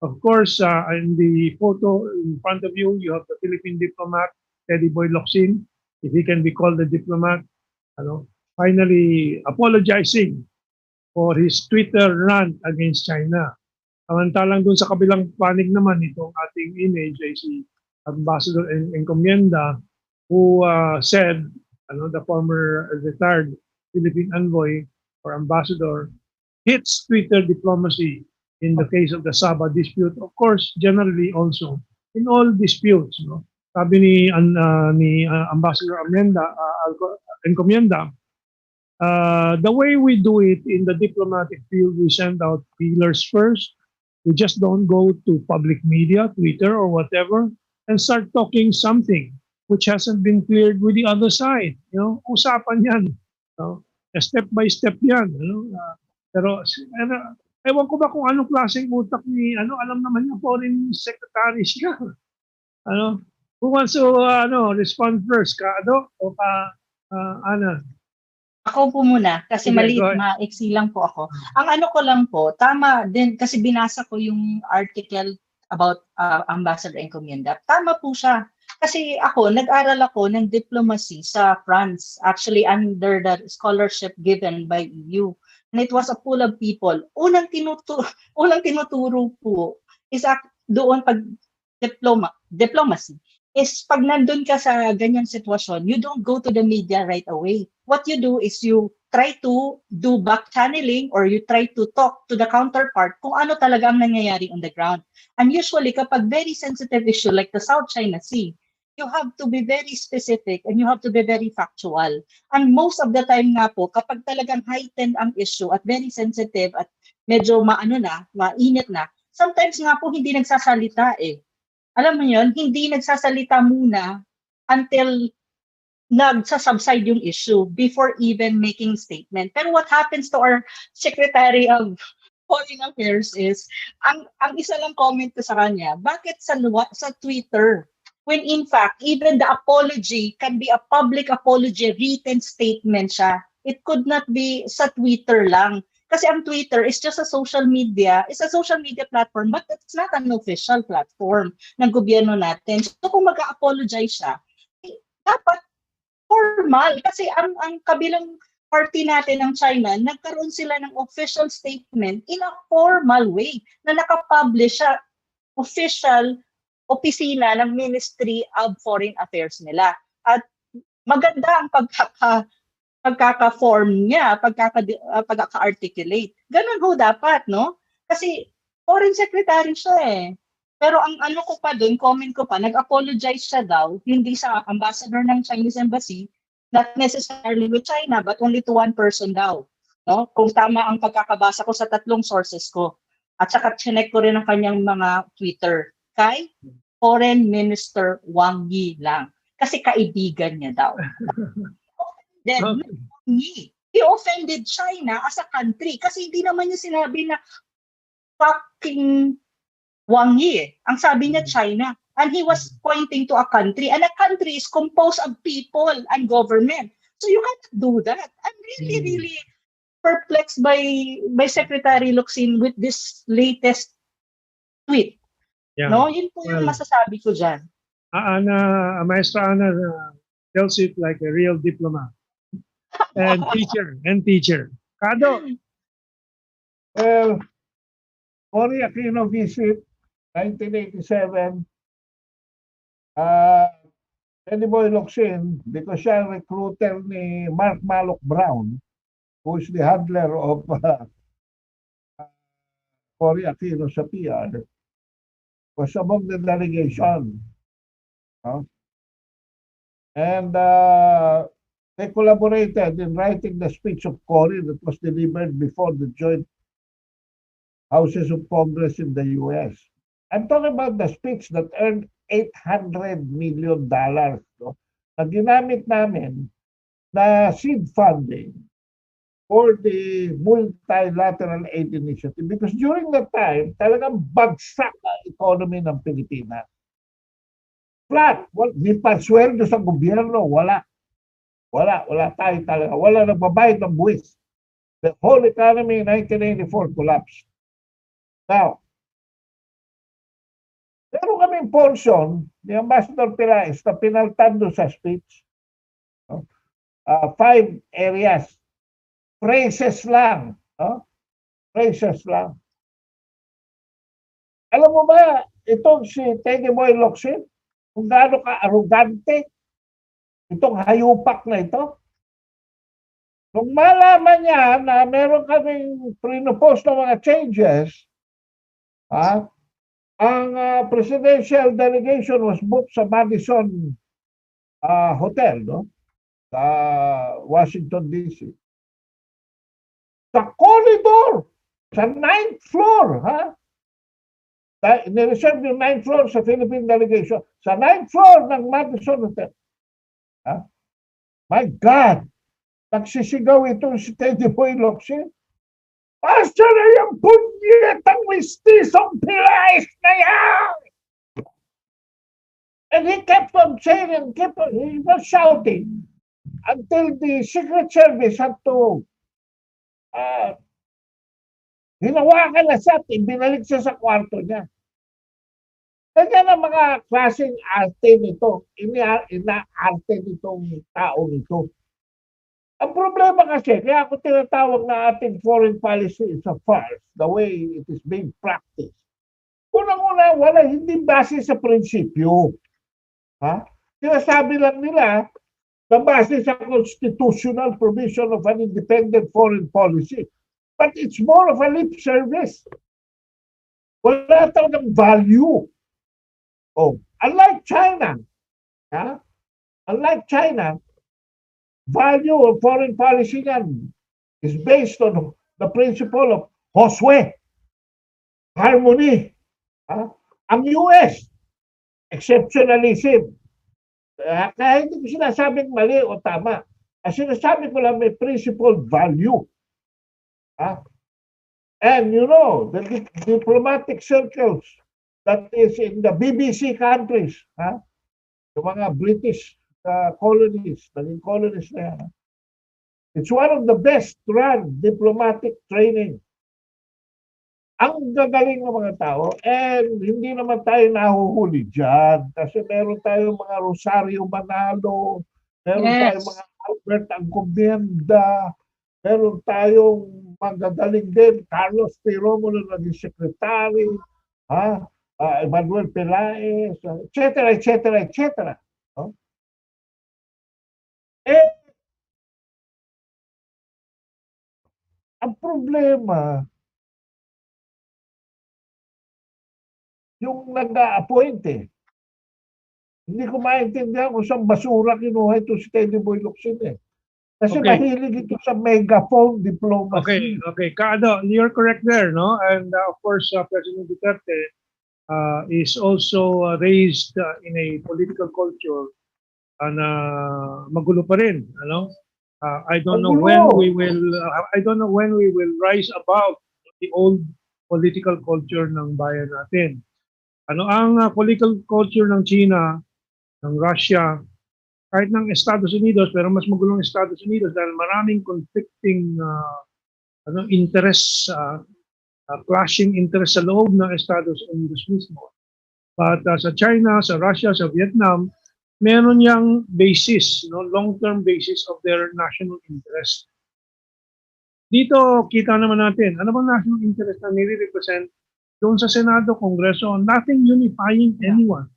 Of course, in the photo in front of you, you have the Philippine diplomat, Teddy Boy Locsin, if he can be called a diplomat, finally apologizing for his Twitter rant against China. Samantalang dun sa kabilang panig naman itong ating image ay si Ambassador Encomienda who said, the former retired Philippine envoy or ambassador, hits Twitter diplomacy in the case of the Sabah dispute. Of course, generally also in all disputes. Sabi ni Ambassador Encomienda, the way we do it in the diplomatic field, we send out feelers first. We just don't go to public media, Twitter or whatever, and start talking something which hasn't been cleared with the other side. Usapan yan. Step by step yan. Pero ewan ko ba kung anong klaseng utak ni, alam naman niya foreign secretary siya. Who wants to respond first? O Ana? Ako po muna, kasi Sige, go ahead. maiksi lang po ako. Ang ano ko lang po, tama din, kasi binasa ko yung article about Ambassador Encomienda. Tama po siya. Kasi nag-aral ako ng diplomacy sa France, actually under the scholarship given by EU. And it was a pool of people. Unang tinuturo po is doon pag diplomacy is pag nandun ka sa ganyang sitwasyon, you don't go to the media right away. What you do is you try to do back channeling or you try to talk to the counterpart kung ano talaga ang nangyayari on the ground. And usually, kapag very sensitive issue like the South China Sea, you have to be very specific and you have to be very factual. And most of the time nga po, kapag talagang heightened ang issue at very sensitive at medyo mainit na, sometimes nga po hindi nagsasalita eh. Alam mo yun, hindi nagsasalita muna until nagsasubside yung issue before even making statement. Pero what happens to our Secretary of Foreign Affairs is, ang isa lang comment ko sa kanya, bakit sa Twitter? When in fact, even the apology can be a public apology, written statement siya. It could not be sa Twitter lang. Kasi ang Twitter is just a social media platform, but it's not an official platform ng gobyerno natin. So kung mag-apologize siya, dapat formal. Kasi ang kabilang party natin ng China, nagkaroon sila ng official statement in a formal way na nakapublish siya, official opisina ng Ministry of Foreign Affairs nila. At maganda ang pagkaka-form niya, pagkaka-articulate. Ganun ho dapat, no? Kasi foreign secretary siya eh. Pero ang ano ko pa doon, comment ko pa, nag-apologize siya daw, hindi sa ambassador ng Chinese Embassy, not necessarily with China, but only to one person daw. No? Kung tama ang pagkakabasa ko sa tatlong sources ko. At saka chinek ko rin ang kanyang mga Twitter. Kay Foreign Minister Wang Yi lang. Kasi kaibigan niya daw. Then, he offended China as a country kasi hindi naman niya sinabi na fucking Wang Yi. Ang sabi niya China. And he was pointing to a country. And a country is composed of people and government. So you cannot do that. I'm really perplexed by Secretary Locsin with this latest tweet. Yeah. No? Yun po yung masasabi ko dyan. Maestra Ana tells it like a real diplomat. And teacher. Kado. Well, Cory Aquino visit 1987. Eddie Boy Locsin, because siya ang recruiter ni Mark Malloch Brown, who is the handler of Cory Aquino sa PR, was among the delegation. And they collaborated in writing the speech of Cory that was delivered before the joint houses of Congress in the US. I'm talking about the speech that earned $800 million na ginamit namin na seed funding for the multilateral aid initiative because during that time, talagang bagsak ang economy ng Pilipinas. Flat. Di pa sweldo sa gobyerno, wala tayo talaga. Wala nagbabayad ng buwis. The whole economy in 1984 collapsed. Now, meron kaming portion ni Ambassador Piraes na pinaltan doon sa speech. 5 areas. Phrases lang. Phrases lang. Alam mo ba, itong si Teddy Boy Locsin, kung gaano ka arrogante, itong hayupak na ito. Nung malaman niya na meron kaming pre-post ng mga changes, ang presidential delegation was booked sa Madison Hotel, no? Sa Washington, D.C. Sa corridor, sa 9th floor, nireserve yung 9th floor sa Philippine delegation. Sa 9th floor ng Madison Hotel. My God! Nagsisigaw itong si Teddy Boy Locsin. Asa na yung punyetang mistisong Pilays na yan? And he kept on saying and he was shouting until the Secret Service had to hinawakan na siya at ibinalik siya sa kwarto niya. Ganyan ang mga klaseng arte nito. Ina-arte nitong tao nito. Ang problema kasi, kaya ako tinatawag na ating foreign policy is a farce, the way it is being practiced. Unang-una, hindi base sa prinsipyo. Sinasabi lang nila na base sa constitutional provision of an independent foreign policy. But it's more of a lip service. Wala talagang value. Unlike China, value of foreign policy yan is based on the principle of Josue, harmony. Ang US, exceptionalism. Kaya hindi ko sinasabing mali o tama. Ang sinasabi ko lang may principle value. And you know, the diplomatic circles that is in the BBC countries, yung mga British colonies, naging colonies na yan. It's one of the best run diplomatic training. Ang gagaling ng mga tao, and hindi naman tayo nahuhuli dyan kasi meron tayong mga Rosario Manalo, meron tayong mga Albert Angcomienda, meron tayong magagaling din, Carlos P. Romulo naging secretary, Emmanuel Pelaez, etc., etc., etc. Ang problema, yung nag-a-appoint Hindi ko maintindihan kung saan basura kinuha ito si Teddy Boy Locsin Kasi mahilig ito sa megaphone diplomacy. Okay. Kado, you're correct there, no? And of course, President Duterte is also raised in a political culture na magulo pa rin, ano? I don't know when we will rise above the old political culture ng bayan natin. Ano ang political culture ng China, ng Russia, kahit ng Estados Unidos, pero mas magulong Estados Unidos dahil maraming conflicting interests, clashing interests sa loob ng Estados Unidos mismo. But sa China, sa Russia, sa Vietnam, meron yang basis, long-term basis of their national interest. Dito, kita naman natin, ano bang national interest na nire-represent doon sa Senado, Kongreso? Nothing unifying anyone.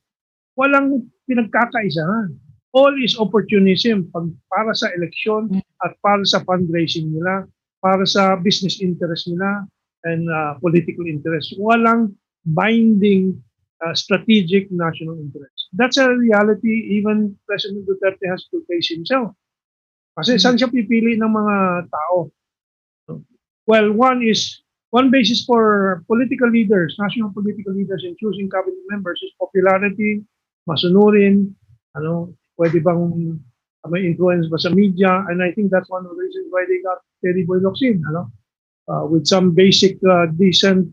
Walang pinagkakaisahan. All is opportunism para sa eleksyon at para sa fundraising nila, para sa business interest nila and political interest. Walang binding strategic national interest. That's a reality even President Duterte has to face himself. Kasi saan siya pipili ng mga tao? Well, one basis for political leaders, national political leaders in choosing cabinet members is popularity, masunurin, pwede bang may influence ba sa media, and I think that's one of the reasons why they got Teddy Boy Locsin, with some basic decent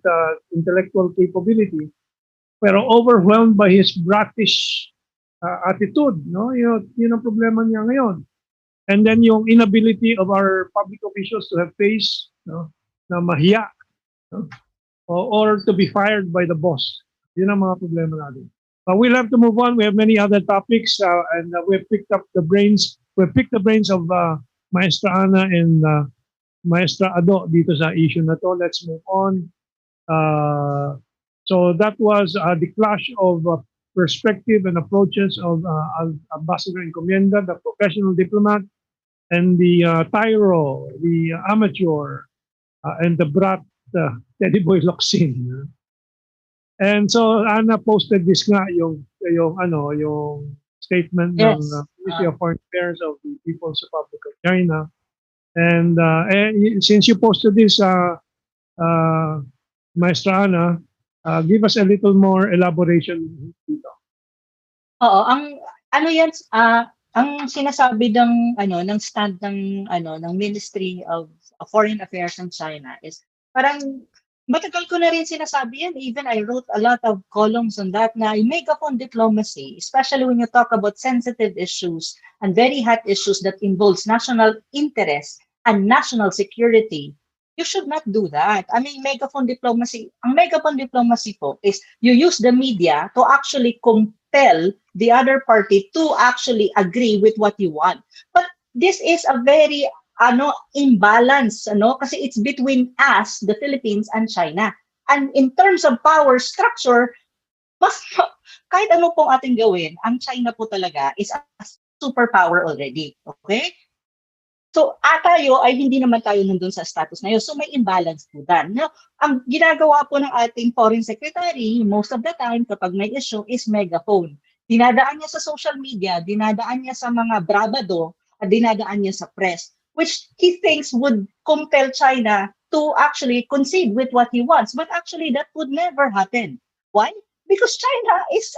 intellectual capability, pero overwhelmed by his bratish attitude, yun ang problema niya ngayon. And then yung inability of our public officials to have face, na mahiya, or to be fired by the boss. Yun ang mga problema natin. We'll have to move on. We have many other topics, and we've picked up the brains. We've picked the brains of Maestra Ana and Maestra Ado dito sa issue na to. Let's move on. So that was the clash of perspective and approaches of Ambassador Encomienda, the professional diplomat, and the tyro, the amateur, and the brat, Teddy Boy Locsin. And so Anna posted this nga yung statement ng Yes. Ministry of Foreign Affairs of the People's Republic of China. And since you posted this, Maestra Ana, give us a little more elaboration dito. Oo, ang ano yan, ang sinasabi ng stand ng Ministry of Foreign Affairs ng China is parang matagal ko na rin sinasabi yan. Even I wrote a lot of columns on that na megaphone diplomacy, especially when you talk about sensitive issues and very hot issues that involves national interest and national security. You should not do that. I mean, megaphone diplomacy po is you use the media to actually compel the other party to actually agree with what you want. But this is a very imbalance, kasi it's between us, the Philippines, and China. And in terms of power structure, kahit ano pong ating gawin, ang China po talaga is a superpower already. Okay? So, tayo ay hindi naman tayo nandun sa status na yun. So, may imbalance po dan. No? Ang ginagawa po ng ating foreign secretary, most of the time, kapag may issue, is megaphone. Dinadaan niya sa social media, dinadaan niya sa mga bravado, at dinadaan niya sa press, which he thinks would compel China to actually concede with what he wants. But actually, that would never happen. Why? Because China is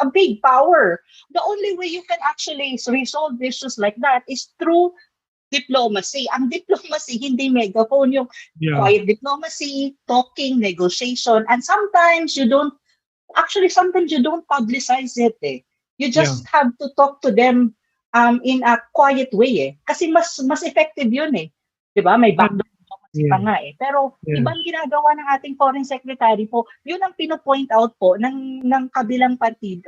a big power. The only way you can actually resolve issues like that is through diplomacy. Ang diplomacy, hindi megaphone, yung quiet diplomacy, talking, negotiation, and sometimes you don't publicize it. You just have to talk to them in a quiet way. Kasi mas effective yun . Diba? May backdoor diplomacy pa nga . Pero ibang ginagawa ng ating foreign secretary po, yun ang pino-point out po ng kabilang party,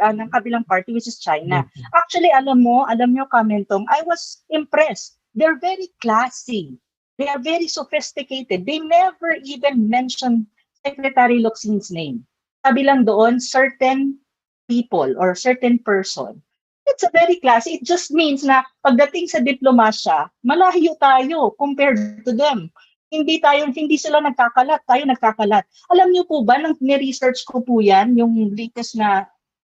which is China. Actually, alam nyo, Mentong, I was impressed. They're very classy. They are very sophisticated. They never even mentioned Secretary Locsin's name. Sabi lang doon, certain people or certain person. It's a very classy. It just means na pagdating sa diplomasya, malayo tayo compared to them. Hindi sila nagkakalat, tayo nagkakalat. Alam niyo po ba, nang ni-research ko po yan, yung latest na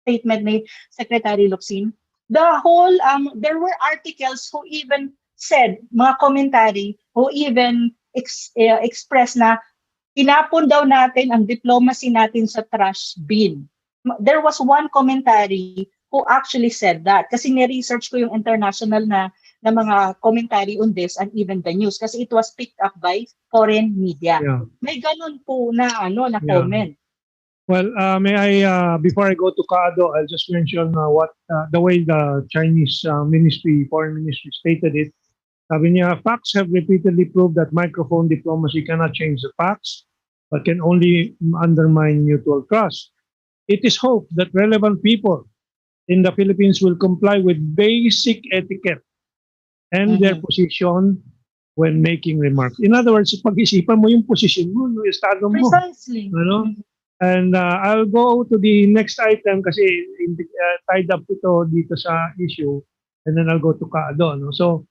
statement ni Secretary Locsin, there were articles who even said, mga commentary, who even expressed na tinapon daw natin ang diplomacy natin sa trash bin. There was one commentary who actually said that. Kasi ni-research ko yung international na mga commentary on this and even the news. Kasi it was picked up by foreign media. May ganun po na comment. Well, may I, before I go to Kaado, I'll just mention the way the Chinese Foreign Ministry stated it. Sabi niya, facts have repeatedly proved that microphone diplomacy cannot change the facts, but can only undermine mutual trust. It is hoped that relevant people in the Philippines will comply with basic etiquette and their position when making remarks. In other words, pag-isipan mo yung position mo, yung estado mo. Precisely. And I'll go to the next item kasi tied up ito dito sa issue, and then I'll go to Kaado. So,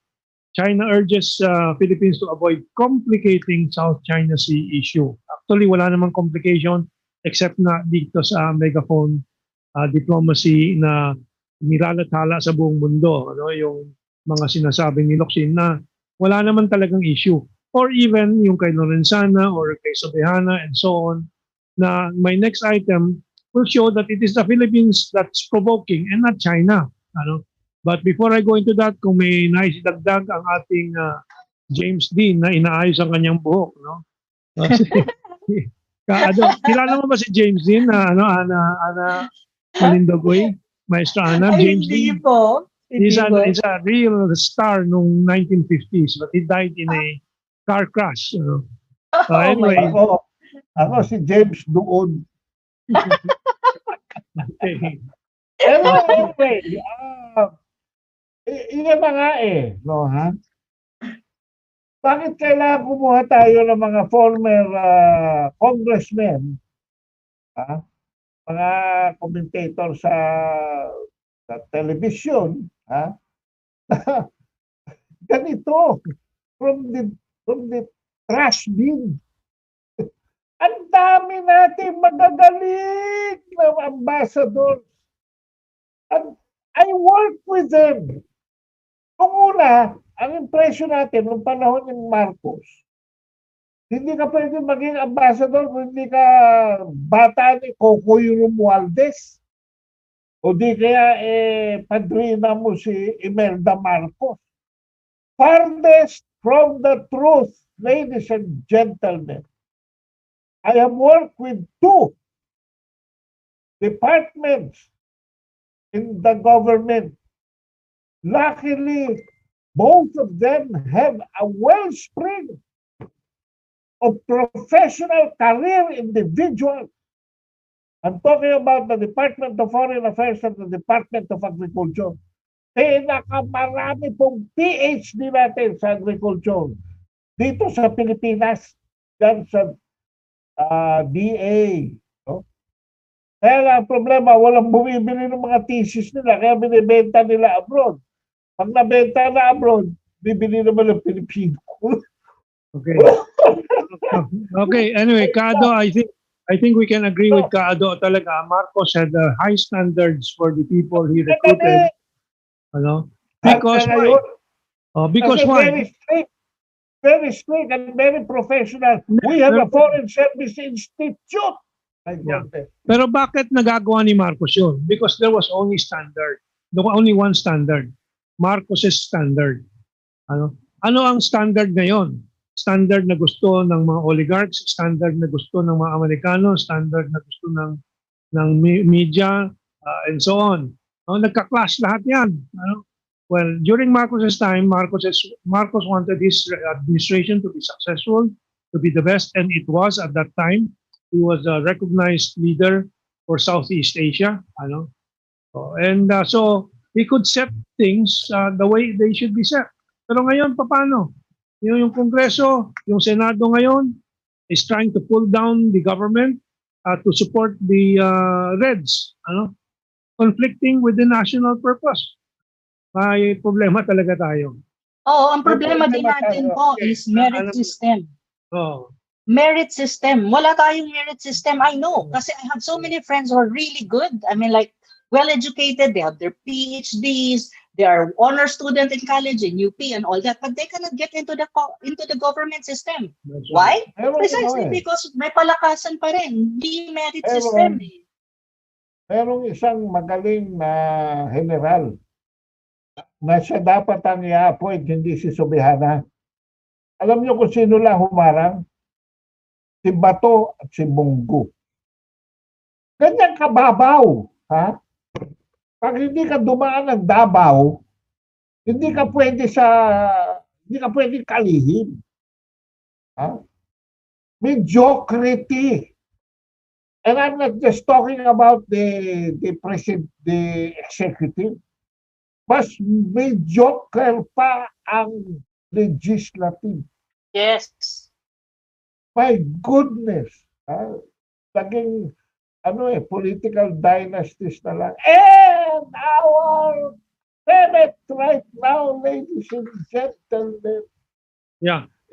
China urges Philippines to avoid complicating South China Sea issue. Actually, wala namang complication except na dito sa megaphone diplomacy na nilalathala sa buong mundo. Yung mga sinasabi ni Locsin na wala naman talagang issue. Or even yung kay Lorenzana or kay Sobehana and so on, na my next item will show that it is the Philippines that's provoking and not China. But before I go into that, kung may naisidagdag ang ating James Dean na inaayos ang kanyang buhok, kilala mo ba si James Dean na Ana Malindogoy, Maestra Ana? James Dean. He's a real star nung 1950s, but he died in a car crash. Anyway, ako si James doon. Okay. Anyway, iyan na nga no ha? Bakit kailangan kumuha tayo ng mga former congressmen mga commentator sa television, ha? Ganito, from the trash bin. Ang dami natin magagaling na ambassador. And I work with them. Nung una, ang impression natin nung panahon ng Marcos, hindi ka pwede maging ambassador kung hindi ka bata ni Cocoy Romualdez. O di kaya padrina mo si Imelda Marcos. Farthest from the truth, ladies and gentlemen. I have worked with 2 departments in the government. Luckily, both of them have a wellspring of professional career individuals. I'm talking about the Department of Foreign Affairs and the Department of Agriculture. Pinakamarami pong PhD natin sa agriculture. Dito sa Pilipinas, dyan sa DA. No? Kaya ang problema, walang bumibili ng mga thesis nila, kaya binibenta nila abroad. Pag nabenta na abroad, bibili naman ng Pilipino. Okay. Okay, anyway, Kado, I think we can agree with Kado talaga. Marcos had high standards for the people he recruited. Ano? Because why? Because why? Very strict and very professional. We have a Foreign Service Institute. Yeah. Pero bakit nagagawa ni Marcos yun? Because there was only standard. There was only one standard. Marcos's standard. Ano ang standard ngayon? Standard na gusto ng mga oligarchs, standard na gusto ng mga Amerikano, standard na gusto ng media, and so on. Nagka-clash lahat yan. Well, during Marcos's time, Marcos wanted his administration to be successful, to be the best, and it was at that time. He was a recognized leader for Southeast Asia. So he could set things the way they should be set. Pero ngayon, paano? Yung Kongreso, yung Senado ngayon is trying to pull down the government to support the Reds. Conflicting with the national purpose. May problema talaga tayo. Oo, ang problema din natin po is merit system. Oh. Merit system. Wala tayong merit system. I know. Kasi I have so many friends who are really good. I mean, like, well-educated. They have their PhDs. They are honor student in college, in UP, and all that. But they cannot get into the government system. That's Why? right. Precisely because may palakasan pa rin. Hindi merit system. Merong isang magaling na general na siya dapat ang i-appoint, hindi si Subihana. Alam niyo kung sino lang humarang? Si Bato at si Munggo. Ganyan kababaw. Ha? Pag hindi ka dumaan ng Davao, hindi ka pwede kalihim. Ha? Mediocrity. And I'm not just talking about the executive. Mas mediocre pa ang legislative. Yes. My goodness. Naging political dynasties na lang. And our Senate right now, ladies and gentlemen,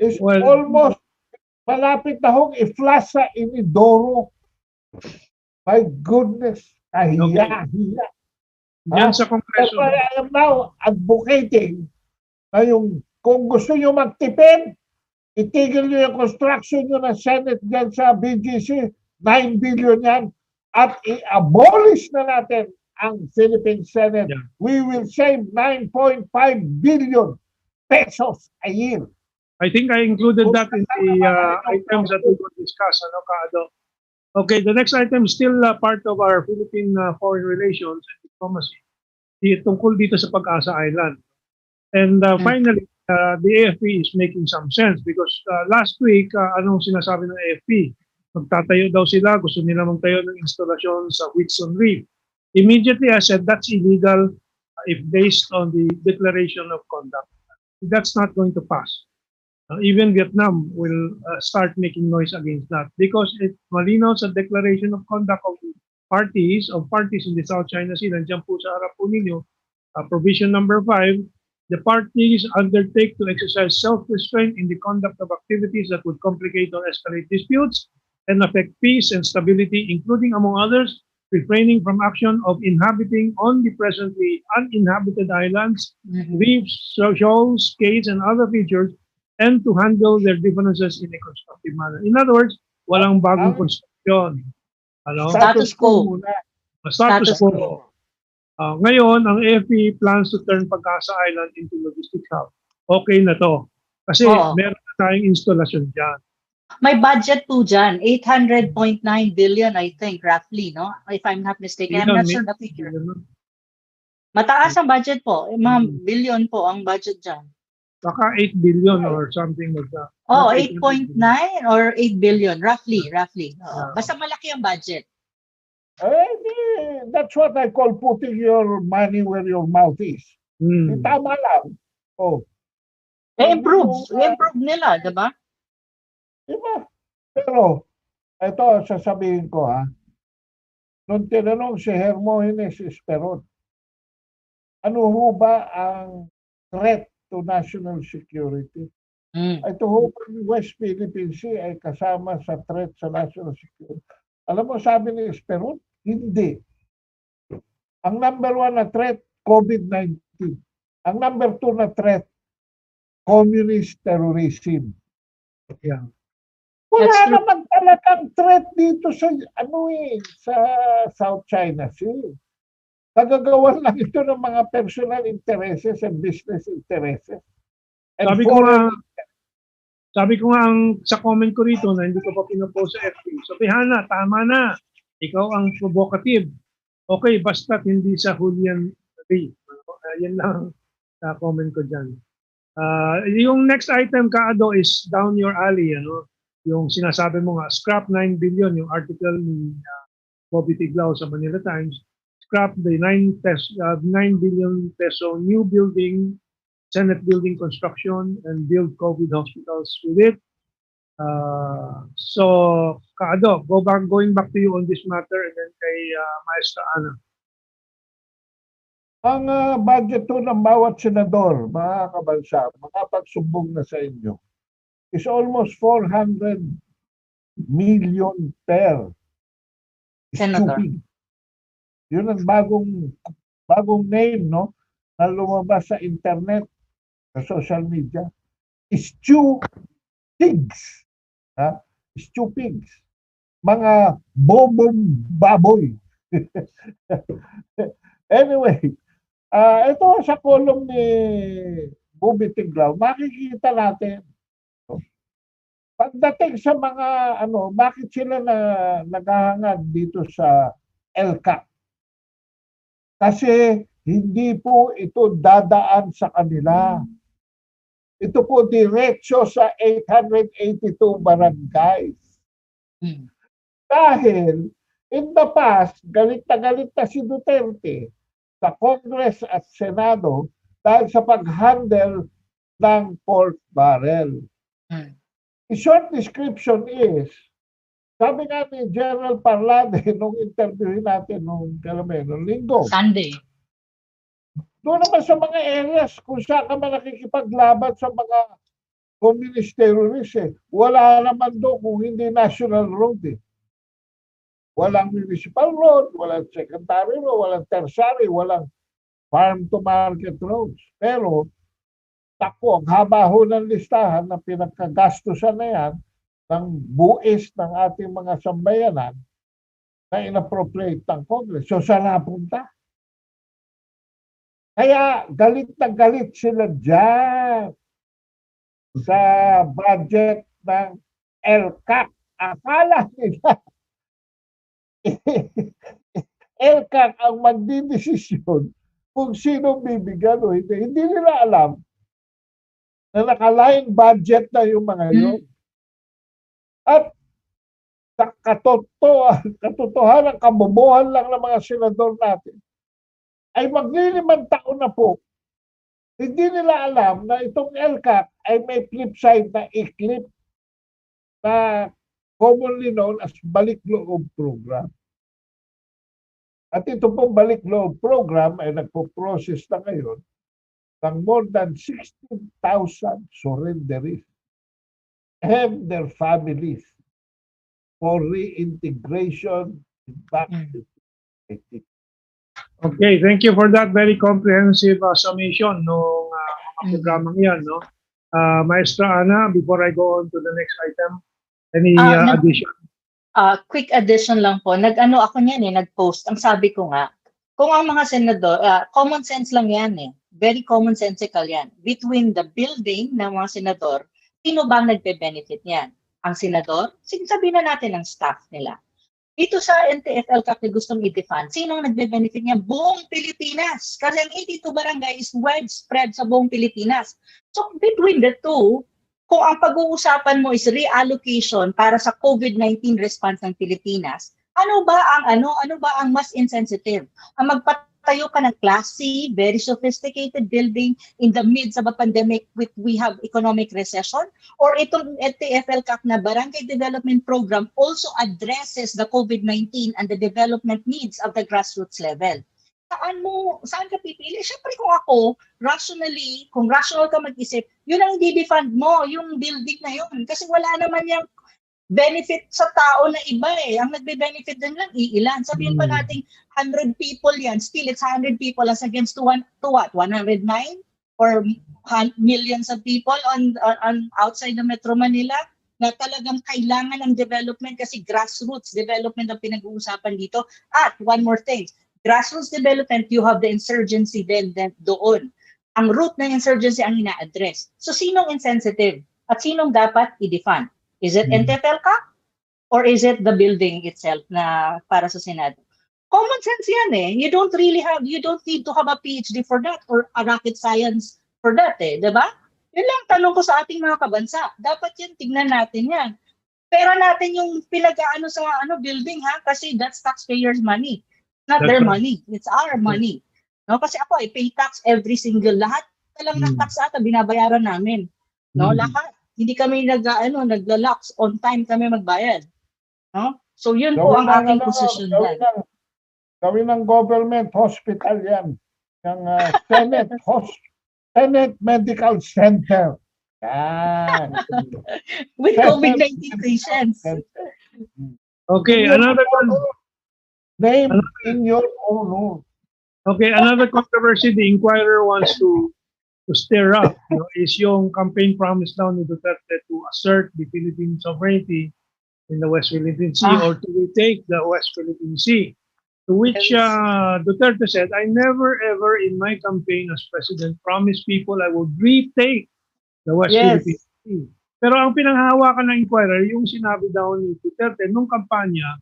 is almost malapit na hong i-flush sa inidoro. My goodness. Kahiya-hiya. Yan sa Kongreso. I am now advocating na kung gusto nyo magtipid, itigil nyo yung construction nyo ng Senate dyan sa BGC, 9 billion yan, at i-abolish na natin ang Philippine Senate. Yeah. We will save 9.5 billion pesos a year. I think I included that in the items that we will discuss, Kaado. Okay, the next item is still part of our Philippine foreign relations and diplomacy. Tungkol dito sa Pag-asa Island. And finally, the AFP is making some sense because last week, anong sinasabi ng AFP? Magtatayo daw sila, gusto nila magtayo ng instalasyon sa Whitsun Reef. Immediately, I said that's illegal if based on the Declaration of Conduct. That's not going to pass. Even Vietnam will start making noise against that because it malinaw sa Declaration of Conduct of the parties in the South China Sea. Nandiyan po sa harap po ninyo. Provision number 5, the parties undertake to exercise self-restraint in the conduct of activities that would complicate or escalate disputes and affect peace and stability, including, among others, refraining from action of inhabiting on the presently uninhabited islands, reefs, shoals, cays, and other features, and to handle their differences in a constructive manner. In other words, walang bagong construction. Ano? Status quo. muna. Status quo. Ngayon, ang AFP plans to turn Pag-asa Island into logistics hub. Okay na to. Kasi meron na tayong instalasyon dyan. May budget po dyan, 800.9 billion, I think, roughly, no? If I'm not mistaken. I'm not sure the figure. Mataas ang budget po. Mga billion po ang budget dyan. Baka 8 billion or something like that. 8.9 or 8 billion, roughly. Basta malaki ang budget. That's what I call putting your money where your mouth is. Tama lang. I-improve nila, diba? Diba? Pero, ito, sasabihin ko nung tinanong si Herman Esperon, ano ho ba ang threat to national security? Ito ho, West Philippine Sea ay kasama sa threat sa national security. Alam mo, sabi ni Esperon, hindi. Ang number 1 na threat, COVID-19. Ang number 2 na threat, communist terrorism. Yeah. Wala naman talagang threat dito sa sa South China Sea. Nagagawan lang ito ng mga personal interests and business interests. And sabi ko nga sa comment ko rito na hindi ko pa pinopost sa FB. So, Pihana, tama na. Ikaw ang provocative. Okay, basta't hindi sa Julian Day. Yan lang sa comment ko dyan. Yung next item, Kaado, is down your alley. Yung sinasabi mo nga, scrap 9 billion, yung article ni Bobby Tiglao sa Manila Times. Scrap the 9 billion peso new building, Senate building construction, and build COVID hospitals with it. So, Kaado, going back to you on this matter and then kay Maestra Ana. Ang budget to ng bawat senador, mga kabansa, makapagsumbong na sa inyo, is almost 400 million per senator. Yun ang bagong name, no? Na lumabas sa internet, sa social media. Stew pigs. Stew pigs. Mga bobong baboy. Anyway, ito sa kolong ni Bobby Tiglao, makikita natin pagdating sa mga bakit sila naghahangad dito sa LCAC. Kasi hindi po ito dadaan sa kanila. Ito po diretso sa 882 barangays. Dahil in the past, galit na si Duterte sa Congress at Senado dahil sa pag-handle ng pork barrel. The short description is, sabi nga ni General Parlade nung interviewin natin nung linggo. Sunday. Doon naman sa mga areas kung saan ka man nakikipaglaban sa mga communist terrorists wala naman doon kung hindi national road Walang municipal road, walang secondary road, walang tertiary, walang farm to market roads. Pero, ang haba ho ng listahan na pinagkagastusan na yan ng buwis ng ating mga sambayanan na inappropriate ng Congress. So, saan napunta? Kaya galit na galit sila dyan sa budget ng LCAC. Akala nila LCAC ang magdidesisyon kung sino bibigyan o hindi. Hindi nila alam na nakalaing budget na yung mga yun. At sa katotohanan, kabobohan lang ng mga senador natin, ay magliliman taon na po. Hindi nila alam na itong LCAC ay may flip side na i-clip na commonly known as balik loob program. At ito pong balik loob program ay nagpo-process na ngayon ng more than 16,000 surrenderies and their families for reintegration back to society. Okay, thank you for that very comprehensive summation ng mga programang yan, no? Maestra Ana, before I go on to the next item, any addition? Quick addition lang po. Nag-ano ako niyan nag-post. Ang sabi ko nga, kung ang mga senador, common sense lang yan Very commonsensical yan. Between the building ng mga senador, sino ba nagbe-benefit niyan? Ang senador? Sabihin na natin ang staff nila. Dito sa NTFL-CAC na gustong i-defund, sino ang nagbe-benefit niya? Buong Pilipinas. Kasi ang 82 barangay is widespread sa buong Pilipinas. So between the two, kung ang pag-uusapan mo is reallocation para sa COVID-19 response ng Pilipinas, ano ba ang mas insensitive? Ang magpatayo ka ng classy, very sophisticated building in the midst of a pandemic we have economic recession, or itong NTFL-CAC na Barangay Development Program also addresses the COVID-19 and the development needs of the grassroots level. Saan ka pipili? Siyempre kung ako, kung rational ka mag-isip, yun ang i-defund mo, yung building na yun. Kasi wala naman yung benefit sa tao na iba Ang nagbe-benefit din lang, iilan. Sabihin pa natin 100 people yan, still it's 100 people as against to what? 109? Or millions of people on outside the Metro Manila na talagang kailangan ng development kasi grassroots development ang pinag-uusapan dito. At one more thing, grassroots development, you have the insurgency then doon. Ang root ng insurgency ang ina-address. So, sinong insensitive? At sinong dapat i-defund? Is it NTFL-CAC? Or is it the building itself na para sa Senado? Common sense yan You don't need to have a PhD for that or a rocket science for that diba? Yun lang tanong ko sa ating mga kabansa. Dapat yan, tignan natin yan. Pera natin yung pinag-aano sa building kasi that's taxpayers' money. Not their money. It's our money. No, kasi ako pay tax every single lahat ng tax ata binabayaran namin. No, lahat. Hindi kami nagla-lax on time kami magbayad. No? So yun po ang aking position diyan. Gawin ng government hospital yan. Yung Senate Medical Center. With COVID-19 patients. Okay, another one. Name in your own home. Okay, another controversy the Inquirer wants to stir up is yung campaign promise daw ni Duterte to assert the Philippine sovereignty in the West Philippine Sea or to retake the West Philippine Sea. To which Duterte said, I never ever in my campaign as president promised people I would retake the West Philippine Sea. Pero ang pinanghahawakan ng Inquirer, yung sinabi daw ni Duterte nung kampanya,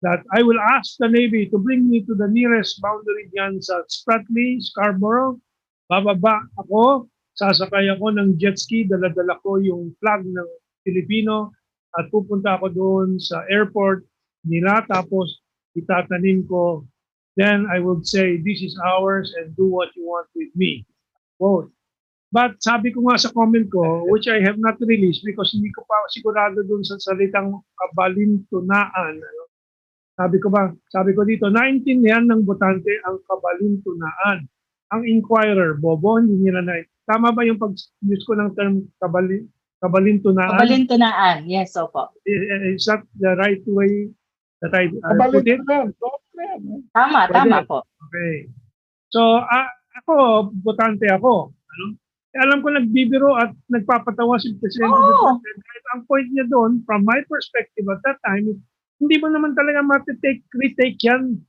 that I will ask the Navy to bring me to the nearest boundary dyan sa Spratley, Scarborough. Bababa ako, sasakay ako ng jet ski, dala-dala ko yung flag ng Pilipino at pupunta ako doon sa airport nila tapos itatanim ko. Then I would say, this is ours and do what you want with me. Quote. But sabi ko nga sa comment ko, which I have not released because hindi ko pa sigurado doon sa salitang kabalintunaan. Sabi ko dito, naintindihan ng botante ang kabalintunaan. Ang Inquirer, bobo, hindi nila tama ba yung pag-use ko ng term kabalintunaan? Kabalintunaan, yes, opo. Is that the right way that I put it? Tama po. Okay. So, ako, botante ako. Alam ko nagbibiro at nagpapatawa si Presidente Duterte. Ang point niya doon, from my perspective at that time, hindi mo naman talaga retake yan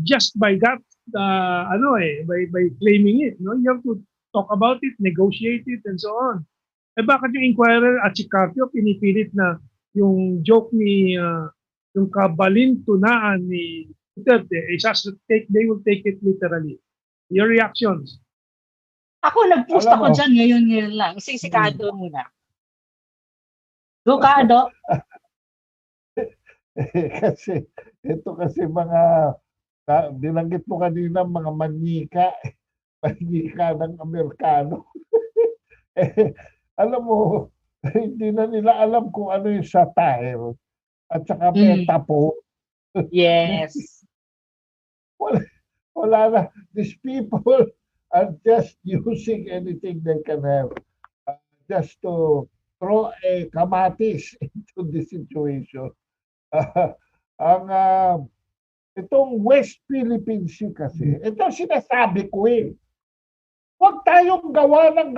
just by that, by claiming it. No? You have to talk about it, negotiate it, and so on. Bakit yung Inquirer at si Carpio pinipilit na yung joke ni, yung kabalintunaan ni Duterte, they will take it literally. Your reactions? Ako, nag-post ako dyan ngayon lang. Sikado muna. Dukado. Kasi mga binanggit mo kanina mga manyika ng Amerikano. Alam mo, hindi na nila alam kung ano yung satire at saka metaphor. Yes. Wala na. These people are just using anything they can have just to throw a kamatis into this situation. Ang itong West Philippine Sea kasi, ito sinasabi ko eh. Huwag tayong gawa ng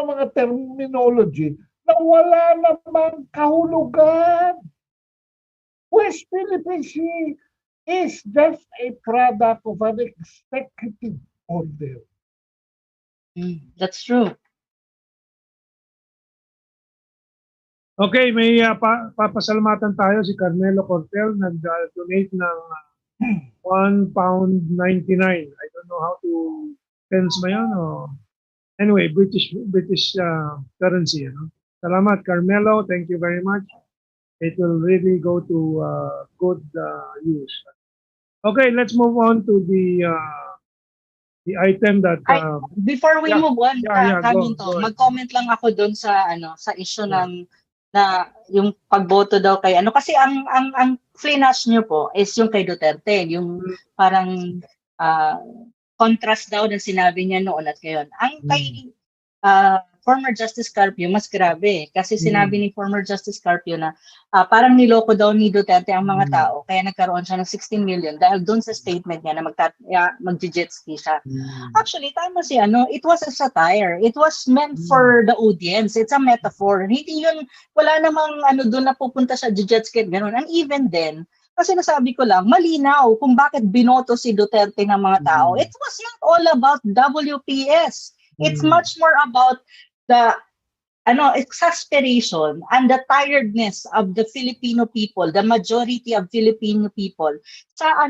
mga terminology na wala namang kahulugan. West Philippine Sea is just a product of an executive order. That's true. Okay, may papasalamatan tayo si Carmelo Cortel, nag-donate ng £1.99. I don't know how to pence ba yan o anyway, British currency. Salamat Carmelo, thank you very much. It will really go to good use. Okay, let's move on to the item that before we move on, go. mag-comment lang ako doon sa sa issue ng na yung pagboto daw kay kasi ang flash niyo po is yung kay Duterte, yung parang contrast daw ng sinabi niya noon at ngayon. Ang kay former Justice Carpio, mas grabe. Kasi sinabi ni former Justice Carpio na parang niloko daw ni Duterte ang mga tao. Kaya nagkaroon siya ng 16 million dahil doon sa statement niya na mag-jet ski siya. Actually, tama si it was a satire. It was meant for the audience. It's a metaphor. Hindi yun, wala namang doon na pupunta siya jet ski, gano'n. And even then, kasi nasabi ko lang, malinaw kung bakit binoto si Duterte ng mga tao. It was not all about WPS. It's much more about the exasperation and the tiredness of the Filipino people, the majority of Filipino people, sa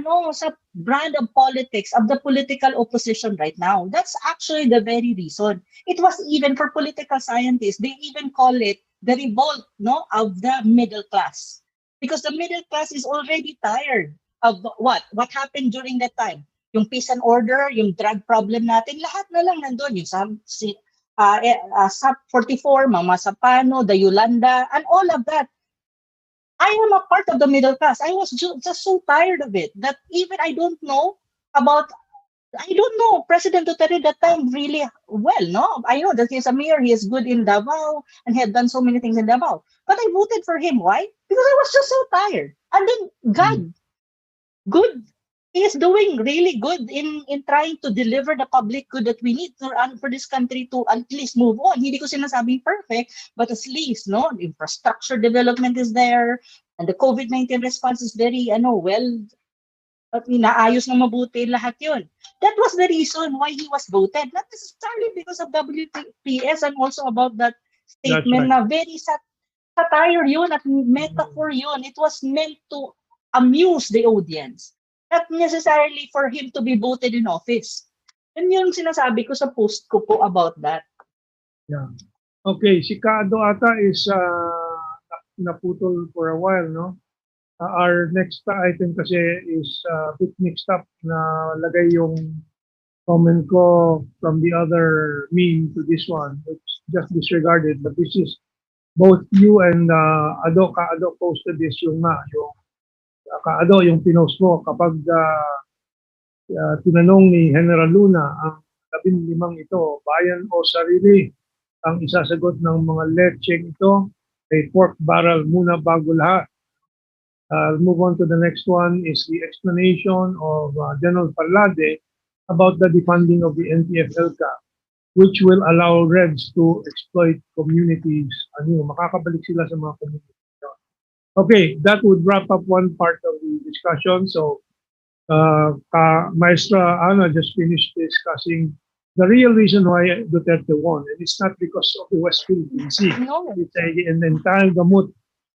brand of politics of the political opposition right now. That's actually the very reason. It was even for political scientists, they even call it the revolt, of the middle class. Because the middle class is already tired of what happened during that time. Yung peace and order, yung drug problem natin, lahat na lang nandun. Yung SAP 44, Mama Sapano, the Yolanda, and all of that. I am a part of the middle class. I was just so tired of it that even I don't know President Duterte that time really well, no? I know that he's a mayor, he is good in Davao, and he had done so many things in Davao. But I voted for him. Why? Because I was just so tired. And then, God, good. He is doing really good in trying to deliver the public good that we need for this country to at least move on. Hindi ko sinasabing perfect, but at least, infrastructure development is there, and the COVID-19 response is very, at inaayos na mabuti lahat yun. That was the reason why he was voted. Not necessarily because of WPS and also about that statement na very satire yun at metaphor yun. It was meant to amuse the audience. Not necessarily for him to be voted in office. Yun yung sinasabi ko sa post ko po about that. Yeah. Okay, si Kaado ata is naputol for a while, no? Our next item kasi is a bit mixed up na lagay yung comment ko from the other meme to this one, which just disregarded. But this is both you and Kaado posted this yung Kaado yung pinost mo kapag tinanong ni General Luna ang 15 ito, bayan o sarili, ang isasagot ng mga lecheng ito ay pork barrel muna bago lahat. I'll move on to the next one is the explanation of General Parlade about the defunding of the NTF-ELCA, which will allow Reds to exploit communities. Makakabalik sila sa mga communities. Okay, that would wrap up one part of the discussion. So, Maestra Ana just finished discussing the real reason why Duterte won. And it's not because of the West Philippine Sea. No. It's an entire gamut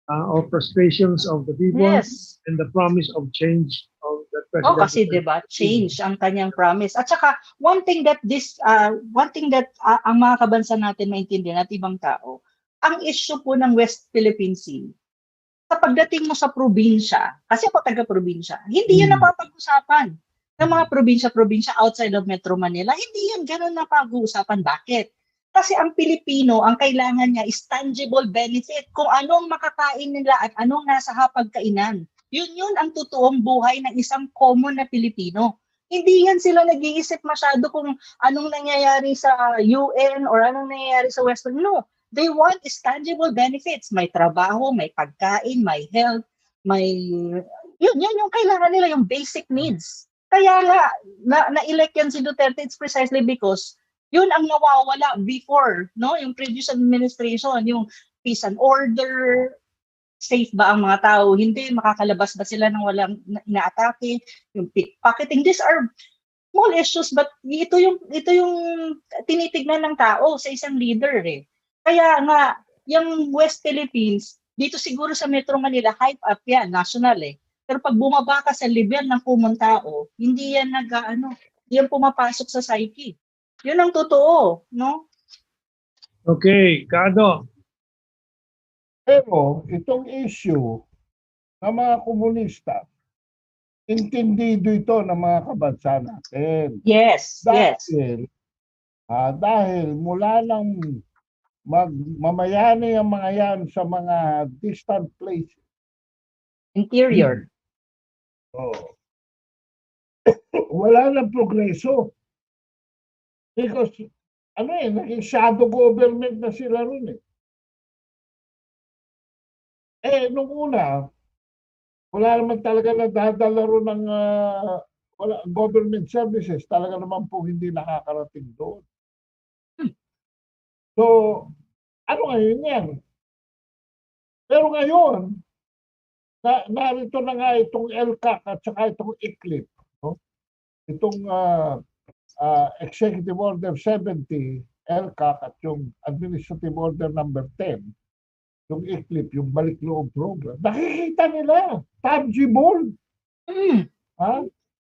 of frustrations of the people and the promise of change of the president. Kasi diba, change ang kanyang promise. At saka, one thing that ang mga kabansa natin maintindihan at ibang tao, ang issue po ng West Philippine Sea, sa pagdating mo sa probinsya, kasi ako taga-probinsya, hindi yun napapag-usapan ng mga probinsya-probinsya outside of Metro Manila. Hindi yun ganun napag-uusapan. Bakit? Kasi ang Pilipino, ang kailangan niya is tangible benefit. Kung anong makakain nila at anong nasa hapagkainan. Yun ang totoong buhay ng isang common na Pilipino. Hindi yan sila nag-iisip masyado kung anong nangyayari sa UN or anong nangyayari sa Western. No, they want is tangible benefits. May trabaho, may pagkain, may health, may... Yun yung kailangan nila, yung basic needs. Kaya nga, na-elect yan si Duterte, it's precisely because yun ang nawawala before, no? Yung previous administration, yung peace and order, safe ba ang mga tao? Hindi, makakalabas ba sila ng walang inaatake? Yung pickpocketing, these are small issues but ito yung tinitignan ng tao sa isang leader eh. Kaya nga, yung West Philippines, dito siguro sa Metro Manila, hype up yan, national eh. Pero pag bumaba ka sa level ng common tao, hindi yan hindi yan pumapasok sa psyche. Yun ang totoo, no? Okay, Kado. Pero itong issue ng mga komunista, intindido ito ng mga kabansa natin. Yes, Dahil mula nang mamayani ang mga yan sa mga distant places. Interior. Wala nang progreso. Because, naging shadow government na sila rin eh. Nung una, wala naman talaga nadadala ron ng government services. Talaga naman po hindi nakakarating doon. So, ano ngayon yan? Pero ngayon, narito na nga itong LCAC at saka itong ICLIP. No? Itong Executive Order 70, LCAC at yung Administrative Order number 10, yung ICLIP, yung balik loob program, nakikita nila, tangible.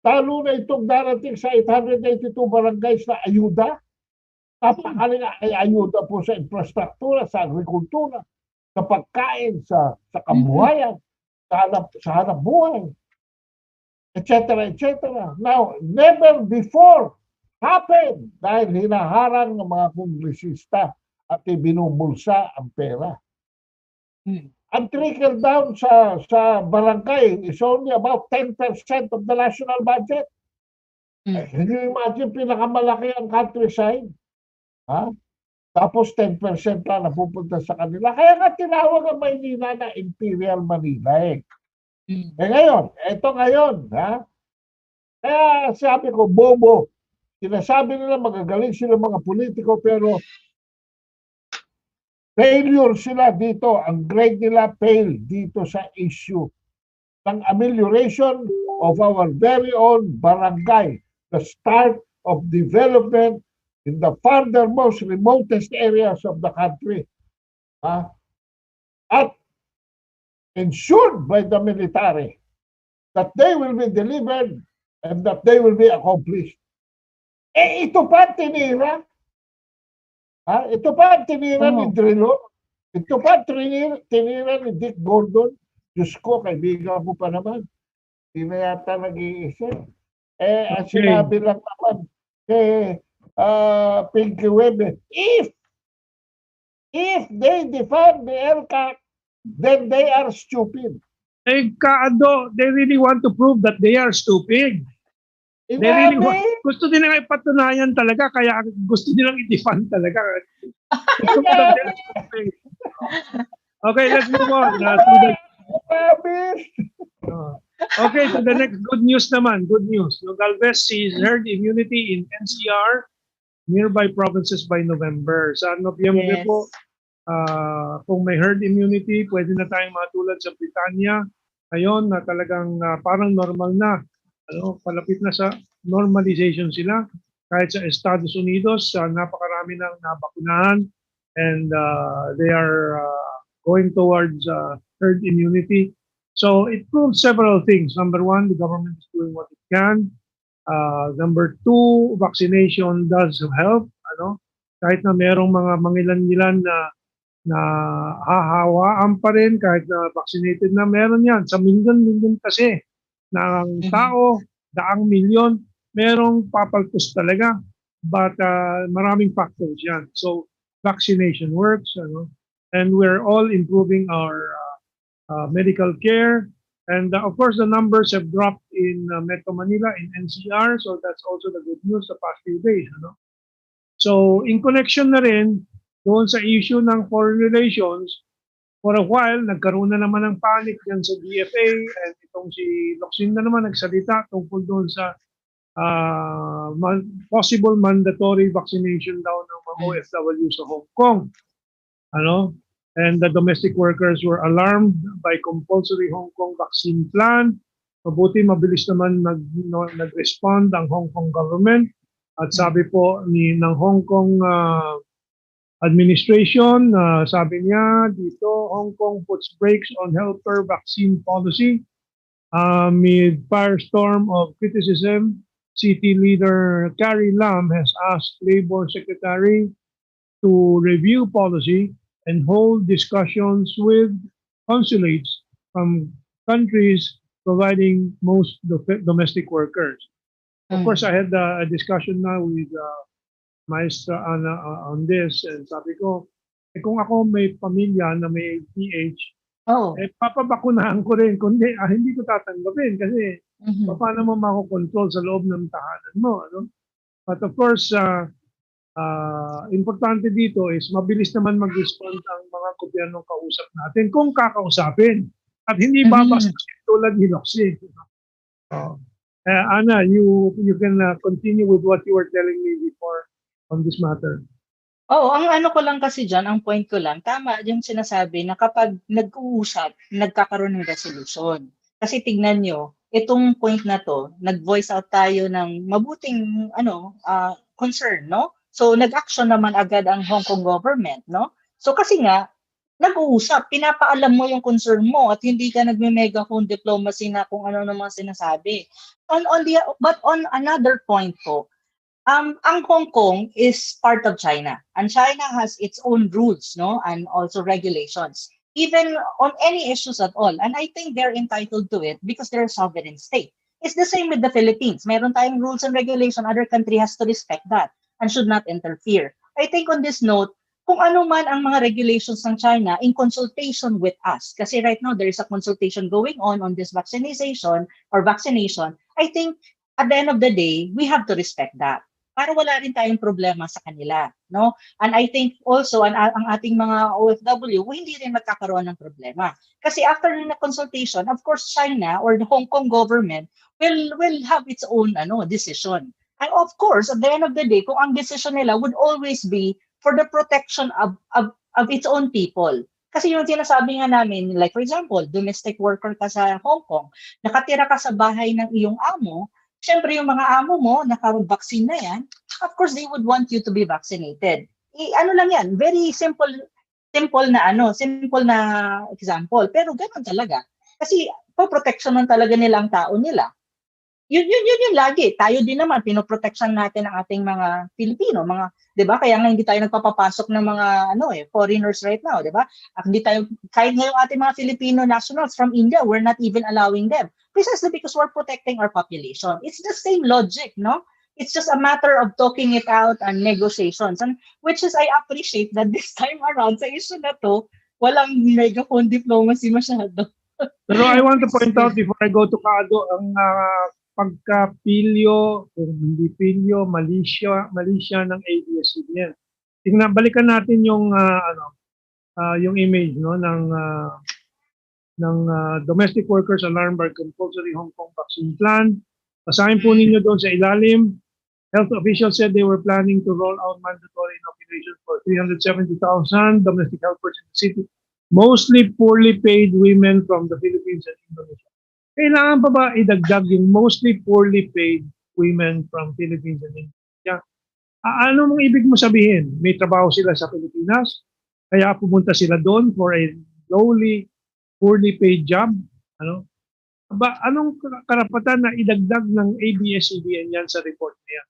Talo na itong darating sa 882 barangays na ayuda. Napakaling ayuda po sa infrastruktura, sa agrikultura, sa pagkain, sa kabuhayan, sa hanap buhay, etc. Now, never before happened dahil hinaharang ng mga kongresista at ibinubulsa ang pera. Ang trickle down sa barangay is only about 10% of the national budget. Can you imagine, pinakamalaki ang countryside? Tapos 10% lang napupunta sa kanila. Kaya nga tinawag ang Maynila na Imperial Manila eh. Ngayon, eto ngayon. Kaya sabi ko, bobo. Sinasabi nila magagaling sila mga politiko pero failure sila dito. Ang grade nila fail dito sa issue ng amelioration of our very own barangay. The start of development in the farthermost, remotest areas of the country. At ensured by the military that they will be delivered and that they will be accomplished. Ito pa tinira. Ito pa tinira ni Drillo. Ito pa tinira ni Dick Gordon. Diyos ko, kaibigan ko pa naman. Hindi na yata nag-iisip. Ang sinabi lang naman kay Pinky Webe, if they defend the LCAC, then they are stupid. Kado, they really want to prove that they are stupid. Gusto nilang ipatunayan talaga, kaya gusto nilang i-defend talaga. Okay, let's move on. Okay, so the next good news naman. Good news. Galvez sees herd immunity in NCR, nearby provinces by November. Sa Nobyembre po, kung may herd immunity, pwede na tayong matulad sa Britanya. Ngayon, na talagang parang normal na. Palapit na sa normalization sila. Kahit sa Estados Unidos, napakarami nang nabakunahan and they are going towards herd immunity. So it proves several things. Number one, the government is doing what it can. Number two, vaccination does help. Kahit na merong mga mangilan-ngilan na hahawaan pa rin kahit na vaccinated na, meron yan. Sa milyon-milyon kasi ng tao, daang milyon, merong papaltos talaga. But maraming factors yan. So vaccination works, and we're all improving our medical care And of course, the numbers have dropped in Metro Manila, in NCR, so that's also the good news the past few days. Ano? So, in connection na rin doon sa issue ng foreign relations, for a while, nagkaroon na naman ng panic dyan sa DFA, and itong si Locsin na naman nagsalita tungkol doon sa possible mandatory vaccination daw ng mga OFW sa Hong Kong. Ano? And the domestic workers were alarmed by compulsory Hong Kong vaccine plan. Mabuti mabilis naman nag-respond ang Hong Kong government. At sabi po ng Hong Kong administration, sabi niya dito, Hong Kong puts brakes on helper vaccine policy. Amid firestorm of criticism, City Leader Carrie Lam has asked Labor Secretary to review policy and hold discussions with consulates from countries providing most domestic workers. Of course, I had a discussion now with Maestra Ana on this, and sabi ko, kung ako may pamilya na may PH, papabakunahan ko rin, kundi hindi ko tatanggapin kasi paano mo makokontrol sa loob ng tahanan mo. Ano? But of course, importante dito is mabilis naman mag-respond ang mga gobyernong kausap natin kung kakausapin at hindi babastos tulad ni Loxie. Ana, you can continue with what you were telling me before on this matter. Ang ano ko lang kasi dyan, ang point ko lang, tama yung sinasabi na kapag nag-uusap, nagkakaroon ng resolution. Kasi tignan nyo, itong point na to, nag-voice out tayo ng mabuting concern, no? So, nag-action naman agad ang Hong Kong government, no? So, kasi nga, nag-uusap, pinapaalam mo yung concern mo at hindi ka nagme-megaphone diplomacy na kung ano naman sinasabi. But on another point po, ang Hong Kong is part of China, and China has its own rules, no, and also regulations, even on any issues at all. And I think they're entitled to it because they're a sovereign state. It's the same with the Philippines. Meron tayong rules and regulation. Other country has to respect that and should not interfere. I think on this note, kung ano man ang mga regulations ng China in consultation with us, kasi right now there is a consultation going on this vaccination or vaccination, I think at the end of the day, we have to respect that. Para wala rin tayong problema sa kanila, no? And I think also ang ating mga OFW, hindi rin magkakaroon ng problema. Kasi after the consultation, of course China or the Hong Kong government will have its own decision. And of course, at the end of the day, kung ang decision nila would always be for the protection of its own people. Kasi yung sinasabi nga namin, like for example, domestic worker ka sa Hong Kong, nakatira ka sa bahay ng iyong amo, syempre yung mga amo mo, naka-vaccine na yan, of course they would want you to be vaccinated. Ano lang yan, very simple na example, pero ganoon talaga. Kasi po-protection ng talaga nila ang tao nila. Yun lagi. Tayo din naman, pinoprotection natin ang ating mga Pilipino, mga, di ba? Kaya nga hindi tayo nagpapapasok ng mga, foreigners right now, di ba? Hindi tayo, kahit ngayong ating mga Filipino nationals from India, we're not even allowing them. Precisely because we're protecting our population. It's the same logic, no? It's just a matter of talking it out and negotiations. And which is, I appreciate that this time around, sa issue na to, walang megaphone diplomacy masyado. Pero I want to point out before I go to Kado, ang pagka-pilyo, kung hindi pilyo, malisya ng ABS-CBN. Tingnan, balikan natin yung yung image ng domestic workers alarmed by compulsory Hong Kong vaccine plan. Basahin po ninyo doon sa ilalim. Health officials said they were planning to roll out mandatory inoculation for 370,000 domestic helpers in the city, mostly poorly paid women from the Philippines and Indonesia. Kailangan pa ba idagdag yung mostly poorly paid women from Philippines and Indonesia? Ano mong ibig mo sabihin? May trabaho sila sa Pilipinas, kaya pumunta sila doon for a lowly, poorly paid job? Anong karapatan na idagdag ng ABS-CBN yan sa report na yan?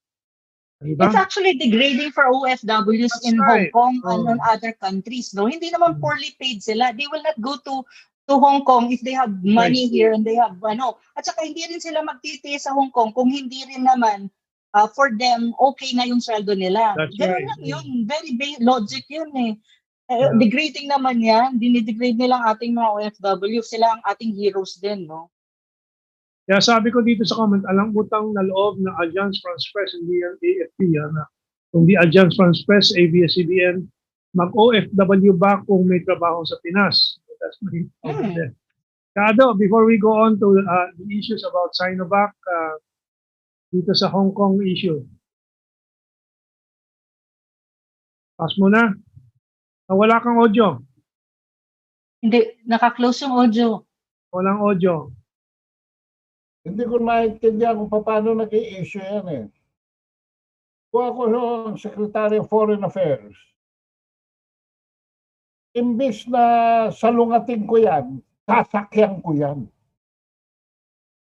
Diba? It's actually degrading for OFWs in Hong Kong and on other countries. No, hindi naman poorly paid sila. They will not go to Hong Kong if they have money here and they have At saka hindi rin sila magtitiis sa Hong Kong kung hindi rin naman for them okay na yung sweldo nila. Ganun lang yun. Very logic yun eh. Degrading naman yan. Dinidegrade nila ang ating mga OFW. Sila ang ating heroes din, no? Kaya sabi ko dito sa comment, alang utang na loob na Alliance France Press, hindi yan AFP yan. Kundi Alliance France Press, ABS-CBN, mag-OFW ba kung may trabaho sa Pinas? That's my comment there. Kado, before we go on to the issues about Sinovac, dito sa Hong Kong issue. Pass mo na. Wala kang audio. Hindi, naka-close yung audio. Walang audio. Hindi ko maintindihan kung paano nag-i-issue yan eh. Kung ako yung Secretary of Foreign Affairs, imbis na salungatin ko yan, sasakyan ko yan.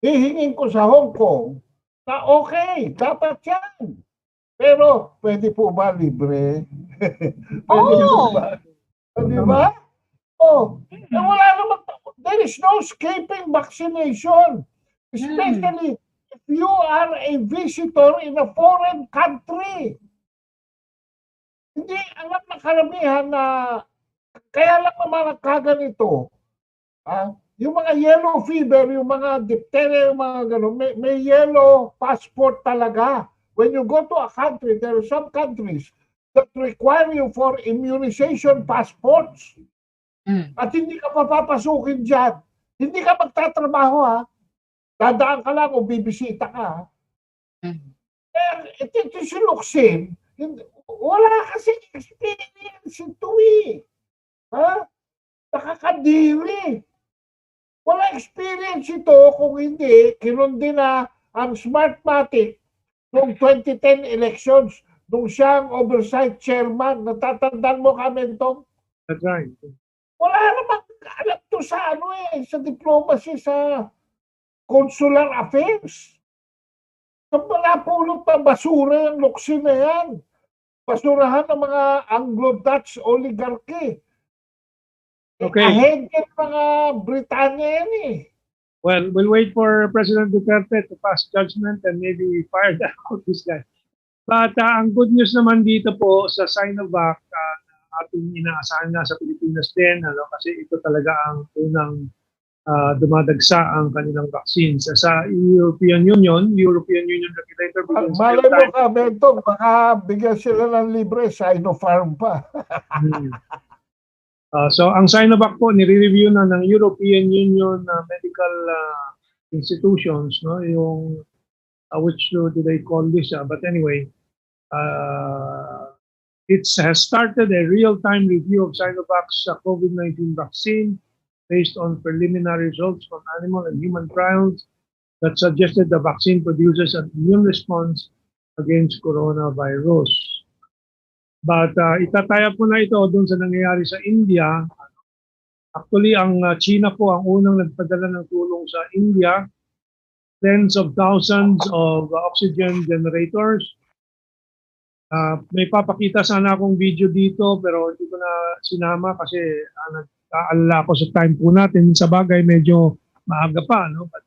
Hihingin ko sa Hong Kong na okay, dapat yan. Pero pwede po ba libre? Pwede po ba? Di ba? Wala naman. There is no escaping vaccination. Especially if you are a visitor in a foreign country. Hindi alam na karamihan na kaya lang naman nagkaganito. Yung mga yellow fever, yung mga diphtheria, yung mga gano'n, may yellow passport talaga. When you go to a country, there are some countries that require you for immunization passports. At hindi ka papapasukin dyan. Hindi ka magtatrabaho, ha? Dadaan ka lang o bibisita ka. Ito si Luxin, wala kasi experience ito eh. Nakakadiri. Wala experience ito kung hindi kinundi na ang Smartmatic noong 2010 elections nung siyang oversight chairman. Natatandaan mo ka, Mentong? That's right. Wala namang alam to sa sa diplomacy, sa consular affairs. Sa mga pulot na basura yung Luxin na yan. Basurahan ng mga Anglo-Dutch oligarchy. Okay. Ahead yung mga Britanya yan eh. Well, we'll wait for President Duterte to pass judgment and maybe fire out this guy. But ang good news naman dito po sa Sinovac, ating inaasahan nga sa Pilipinas din, kasi ito talaga ang unang dumadagsa ang kanilang vaccines. Sa European Union regulator. Malay mo ka, Mentong, baka bigyan sila ng libre, Sinopharm pa. So ang Sinovac po, nire-review na ng European Union medical institutions, no? Yung which do they call this? But anyway, it has started a real-time review of Sinovac's COVID-19 vaccine based on preliminary results from animal and human trials that suggested the vaccine produces an immune response against coronavirus. But itataya po na ito doon sa nangyayari sa India. Actually, ang China po ang unang nagpadala ng tulong sa India. Tens of thousands of oxygen generators. May papakita sana akong video dito pero hindi ko na sinama kasi nag-aalala ako sa time po natin. Sa bagay, medyo maaga pa. No? But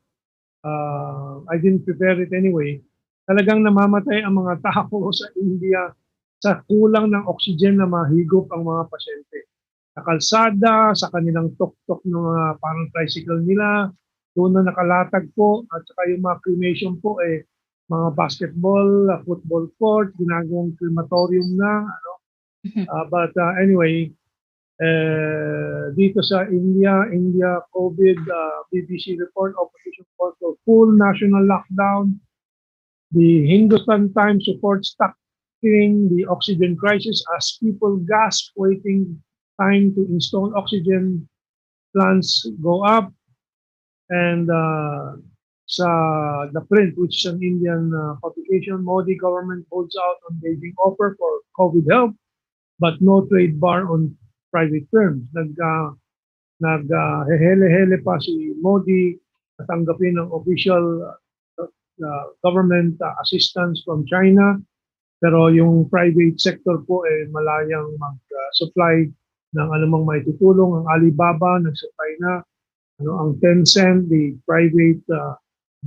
I didn't prepare it anyway. Talagang namamatay ang mga tao sa India sa kulang ng oxygen na mahigop ang mga pasyente. Sa kalsada, sa kanilang tok-tok ng mga parang tricycle nila, doon na nakalatag po, at saka yung mga cremation po, mga basketball, football court, ginagawang crematorium na. But anyway, dito sa India COVID, BBC report, opposition call for full national lockdown. The Hindustan Times reports tackling the oxygen crisis as people gasp, waiting time to install oxygen plants go up. And sa The Print, which is an Indian publication, Modi government holds out on Beijing offer for COVID help, but no trade bar on private firms. Nag-hele-hele pa si Modi na tanggapin ng official government assistance from China. Pero yung private sector po malayang mag-supply ng anumang maitutulong. Ang Alibaba nag-supply na, ang Tencent, the private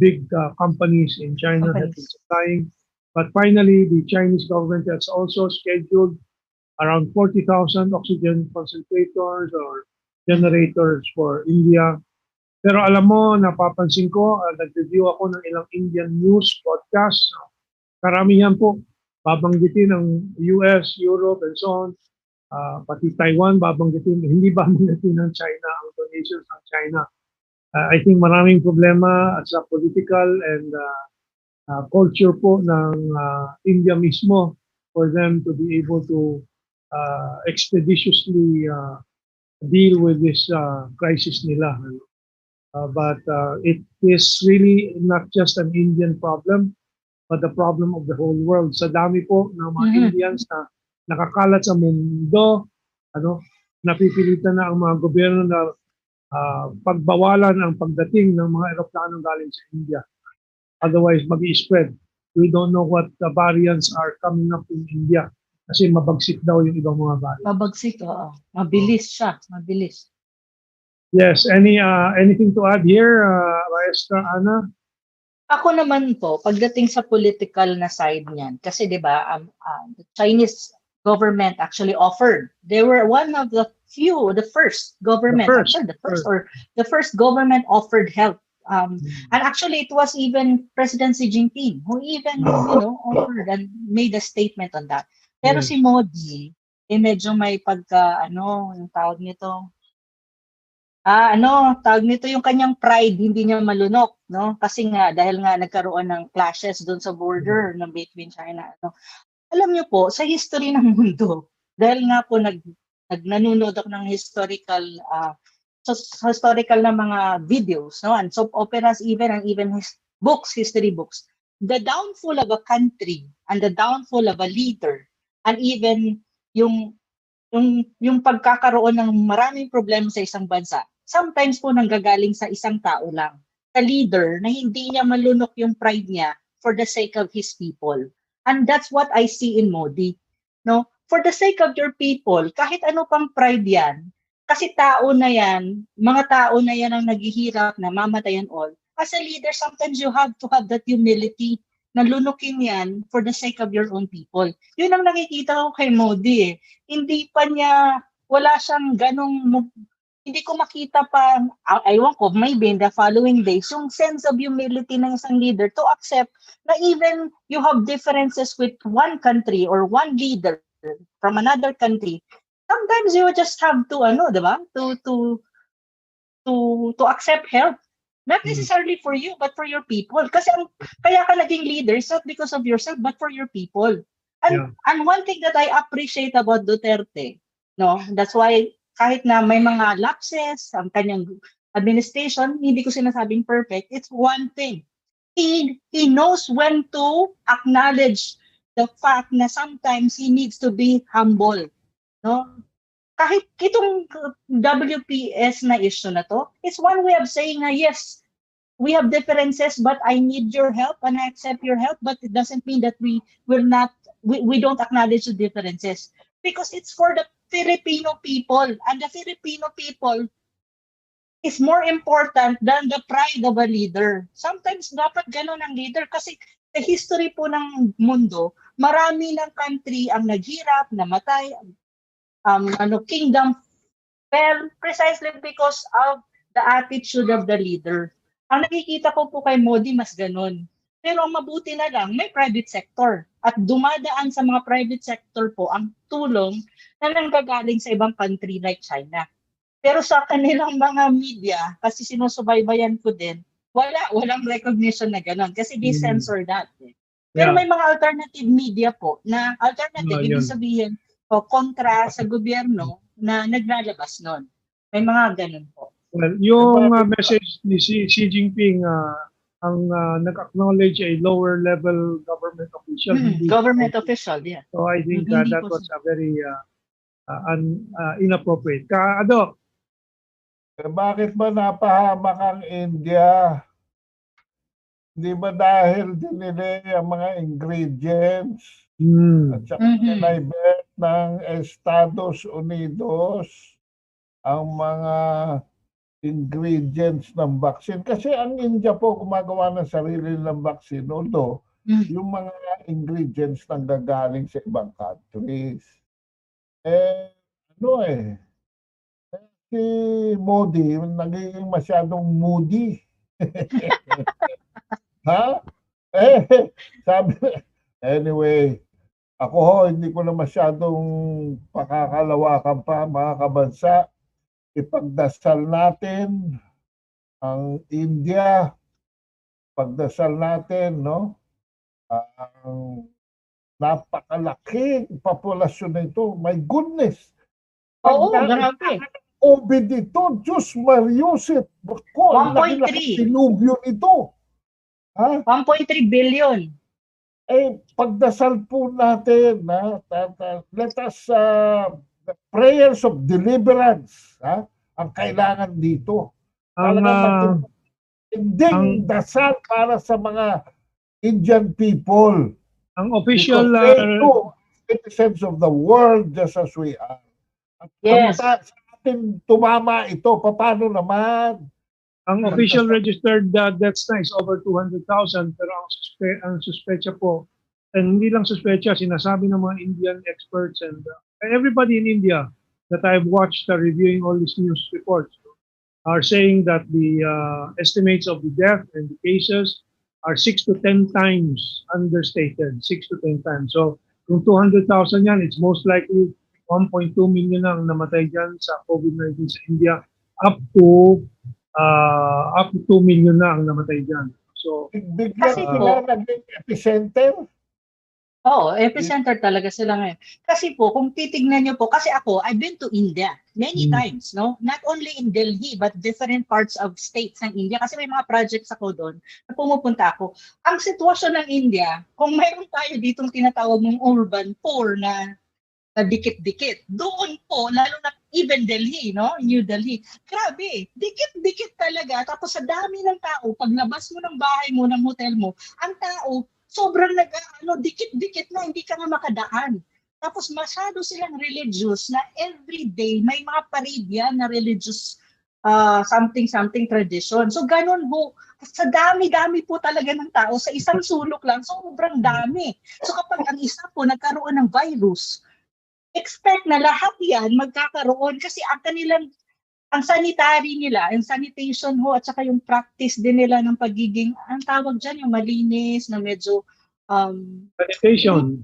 big companies in China have been supplying. But finally, the Chinese government has also scheduled around 40,000 oxygen concentrators or generators for India. Pero alam mo, napapansin ko, nag-review ako ng ilang Indian news podcast. Karamihan po, babanggitin ng US, Europe, and so on. Pati Taiwan, babanggitin, hindi babanggitin ng China, ang donations ng China. I think maraming problema sa political and culture po ng India mismo for them to be able to expeditiously deal with this crisis nila. But it is really not just an Indian problem, but the problem of the whole world. Sa dami po ng mga Indians na nakakalat sa mundo, napipilitan na ang mga gobyerno na pagbawalan ang pagdating ng mga eroplano galing sa India. Otherwise, mag-i-spread. We don't know what the variants are coming up in India kasi mabagsik daw yung ibang mga variants. Mabagsik, oo. Mabilis siya, mabilis. Yes, anything to add here, Maestra Ana? Ako naman po, pagdating sa political na side niyan, kasi 'di ba, the Chinese government actually offered. They were one of the few, the first government, the first government offered help. And actually, it was even President Xi Jinping who even, offered and made a statement on that. Pero si Modi, medyo may yung tawag nito, yung kanyang pride, hindi niya malunok, no? Kasi nga, dahil nga nagkaroon ng clashes doon sa border ng between China, Alam niyo po, sa history ng mundo, dahil nga po nanonood ako ng historical na mga videos, no? And soap operas even, and even books, history books. The downfall of a country and the downfall of a leader, and even yung pagkakaroon ng maraming problema sa isang bansa, sometimes po nanggagaling sa isang tao lang, sa leader na hindi niya malunok yung pride niya for the sake of his people. And that's what I see in Modi. No? For the sake of your people, kahit ano pang pride yan, kasi mga tao na yan ang naghihirap, namamatayan all. As a leader, sometimes you have to have that humility na lunukin yan for the sake of your own people. Yun ang nakikita ko kay Modi. Wala siyang hindi ko makita pa, aywan ko, maybe in the following days, yung sense of humility ng isang leader to accept na even you have differences with one country or one leader from another country, sometimes you just have to, diba? To accept help. Not necessarily for you, but for your people. Kasi kaya ka naging leader, it's not because of yourself, but for your people. And one thing that I appreciate about Duterte, that's why kahit na may mga lapses ang kanyang administration, hindi ko sinasabing perfect, it's one thing. He knows when to acknowledge the fact na sometimes he needs to be humble. No? Kahit itong WPS na issue na to, it's one way of saying na yes, we have differences, but I need your help and I accept your help, but it doesn't mean that we don't acknowledge the differences. Because it's for the Filipino people, and the Filipino people is more important than the pride of a leader. Sometimes dapat ganun ang leader kasi sa history po ng mundo, marami ng country ang naghirap, namatay, kingdom fell precisely because of the attitude of the leader. Ang nakikita ko po kay Modi mas ganun. Pero ang mabuti na lang, may private sector. At dumadaan sa mga private sector po ang tulong na nanggagaling sa ibang country like China. Pero sa kanilang mga media, kasi sinusubaybayan ko din, walang recognition na gano'n. Kasi they censor that. Pero may mga alternative media po na alternative, ibig sabihin, kontra sa gobyerno na naglalabas nun. May mga ganun po. Well, yung message ni Xi Jinping, ang nag-acknowledge a lower level government official. Government official, yeah. So I think that was a very inappropriate. Ado? Bakit ba napahamak ang India? Hindi ba dahil dinili ang mga ingredients at saka naibet ng Estados Unidos ang mga ingredients ng vaccine? Kasi ang India po gumagawa ng sarili ng vaccine, although yung mga ingredients nang gagaling sa ibang countries. si Modi nagiging masyadong moody. Ha? Sabi, anyway, ako ho, hindi ko na masyadong pakakalawakan pa, mga kabansa. Ipagdasal natin ang India, pagdasal natin, no? Ang napakalaking populasyon nito. My goodness! Oo, grabe. COVID ito, Diyos Mariusip. Bako, ang 1.3. laki-laki dilubyo nito. Ha? 1.3 billion. Pagdasal po natin, let us, the prayers of deliverance, ang kailangan dito. Talagang matinding dasal para sa mga Indian people. Ang official Because they too, citizens of the world just as we are. At Yes. sa atin tumama ito, paano naman? Ang official registered deaths na is over 200,000, pero ang suspecha po, and hindi lang suspecha, sinasabi ng mga Indian experts and everybody in India that I've watched reviewing all these news reports are saying that the estimates of the death and the cases are 6 to 10 times understated, 6 to 10 times. So kung 200,000 yan, it's most likely 1.2 million ang namatay dyan sa COVID-19 sa India, up to 2 million na ang namatay dyan. So, biglang sila naging epicenter. Oo, epicenter talaga sila ngayon. Kasi po, kung titignan nyo po, kasi ako, I've been to India many times, no? Not only in Delhi, but different parts of states ng India. Kasi may mga projects ako doon na pumupunta ako. Ang sitwasyon ng India, kung mayroon tayo ditong tinatawag mong urban poor na dikit-dikit, doon po, lalo na even Delhi, no? New Delhi. Grabe, dikit-dikit talaga. Tapos sa dami ng tao, paglabas mo ng bahay mo, ng hotel mo, ang tao, sobrang dikit-dikit na, hindi ka nga makadaan. Tapos masyado silang religious na everyday may mga parade yan na religious something tradition. So ganun ho, sa dami-dami po talaga ng tao, sa isang sulok lang, sobrang dami. So kapag ang isa po nagkaroon ng virus, expect na lahat yan magkakaroon kasi ang sanitary nila, ang sanitation ho, at saka yung practice din nila ng pagiging, ang tawag dyan, yung malinis, na medyo, sanitation.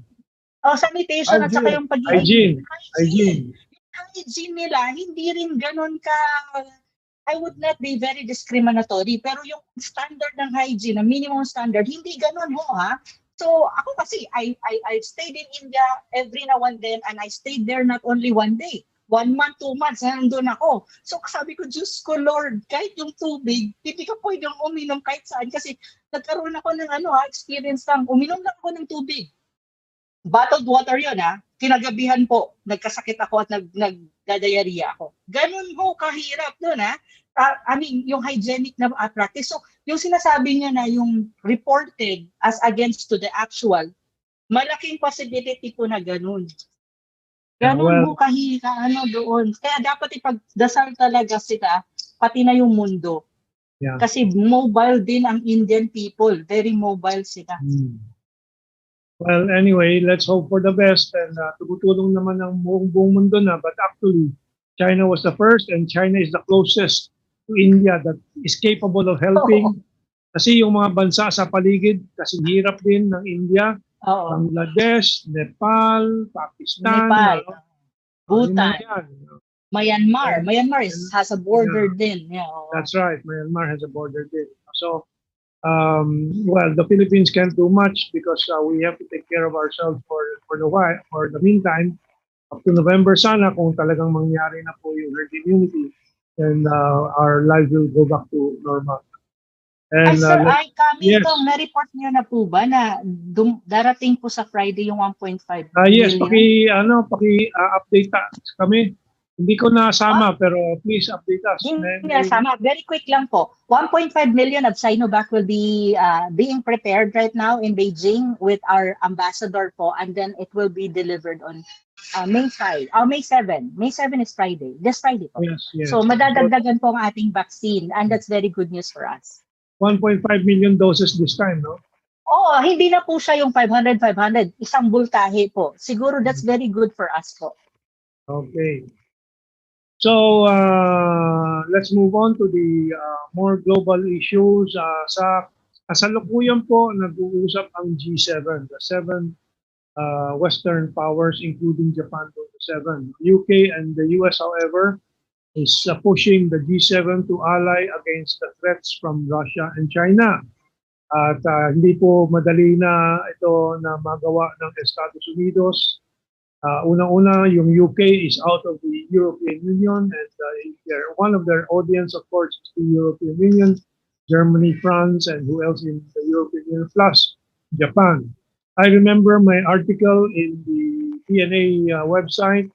Sanitation, at saka yung pagiging, Hygiene. Yung hygiene nila, hindi rin ganun ka, I would not be very discriminatory, pero yung standard ng hygiene, ang minimum standard, hindi ganun ho, ha? So, ako kasi, I stayed in India every now and then, and I stayed there not only one day. 1 month, 2 months, nandun ako. So, sabi ko, Diyos ko, Lord, kahit yung tubig, hindi ka pwedeng uminom kahit saan. Kasi nagkaroon ako ng experience lang. Uminom lang ako ng tubig. Bottled water yun, ha? Kinagabihan po, nagkasakit ako at nagdadiarrhea ako. Ganun ho, kahirap dun, ha? I mean, yung hygienic na practice. So, yung sinasabi niya na yung reported as against to the actual, malaking possibility po na ganun. Ganun po doon. Kaya dapat ipagdasal talaga sila, pati na yung mundo. Yeah. Kasi mobile din ang Indian people. Very mobile sila. Well, anyway, let's hope for the best. And tumutulong naman ang buong mundo na. But actually, China was the first and China is the closest to India that is capable of helping. Kasi yung mga bansa sa paligid, kasi hirap din ng India. Bangladesh, Nepal, Pakistan, Bhutan, Myanmar. Myanmar has a border din. Yeah, That's right. Myanmar has a border din. So, well, the Philippines can't do much because we have to take care of ourselves for the meantime. Up to November sana, kung talagang mangyari na po yung herd immunity, then our lives will go back to normal. And, sir, na-report niyo na po ba na darating po sa Friday yung 1.5 yes, million? paki-update kami. Hindi ko nasama, pero please update us. Hindi nasama. Very quick lang po. 1.5 million of Sinovac will be being prepared right now in Beijing with our ambassador po, and then it will be delivered on May 5. May 7. May 7 is Friday. This Friday po. Yes. So madadagdagan po ang ating vaccine, and that's very good news for us. 1.5 million doses this time, no? Hindi na po siya yung 500. Isang bultahe po. Siguro that's very good for us po. Okay. So let's move on to the more global issues. Sa kasalukuyan po, nag-uusap ang G7, the seven Western powers, including Japan, to the seven. UK and the US, however, is pushing the G7 to ally against the threats from Russia and China. At hindi po madali na ito na magawa ng Estados Unidos. Una-una, yung UK is out of the European Union, and one of their audience, of course, is the European Union, Germany, France, and who else in the European Union, plus Japan. I remember my article in the TNA website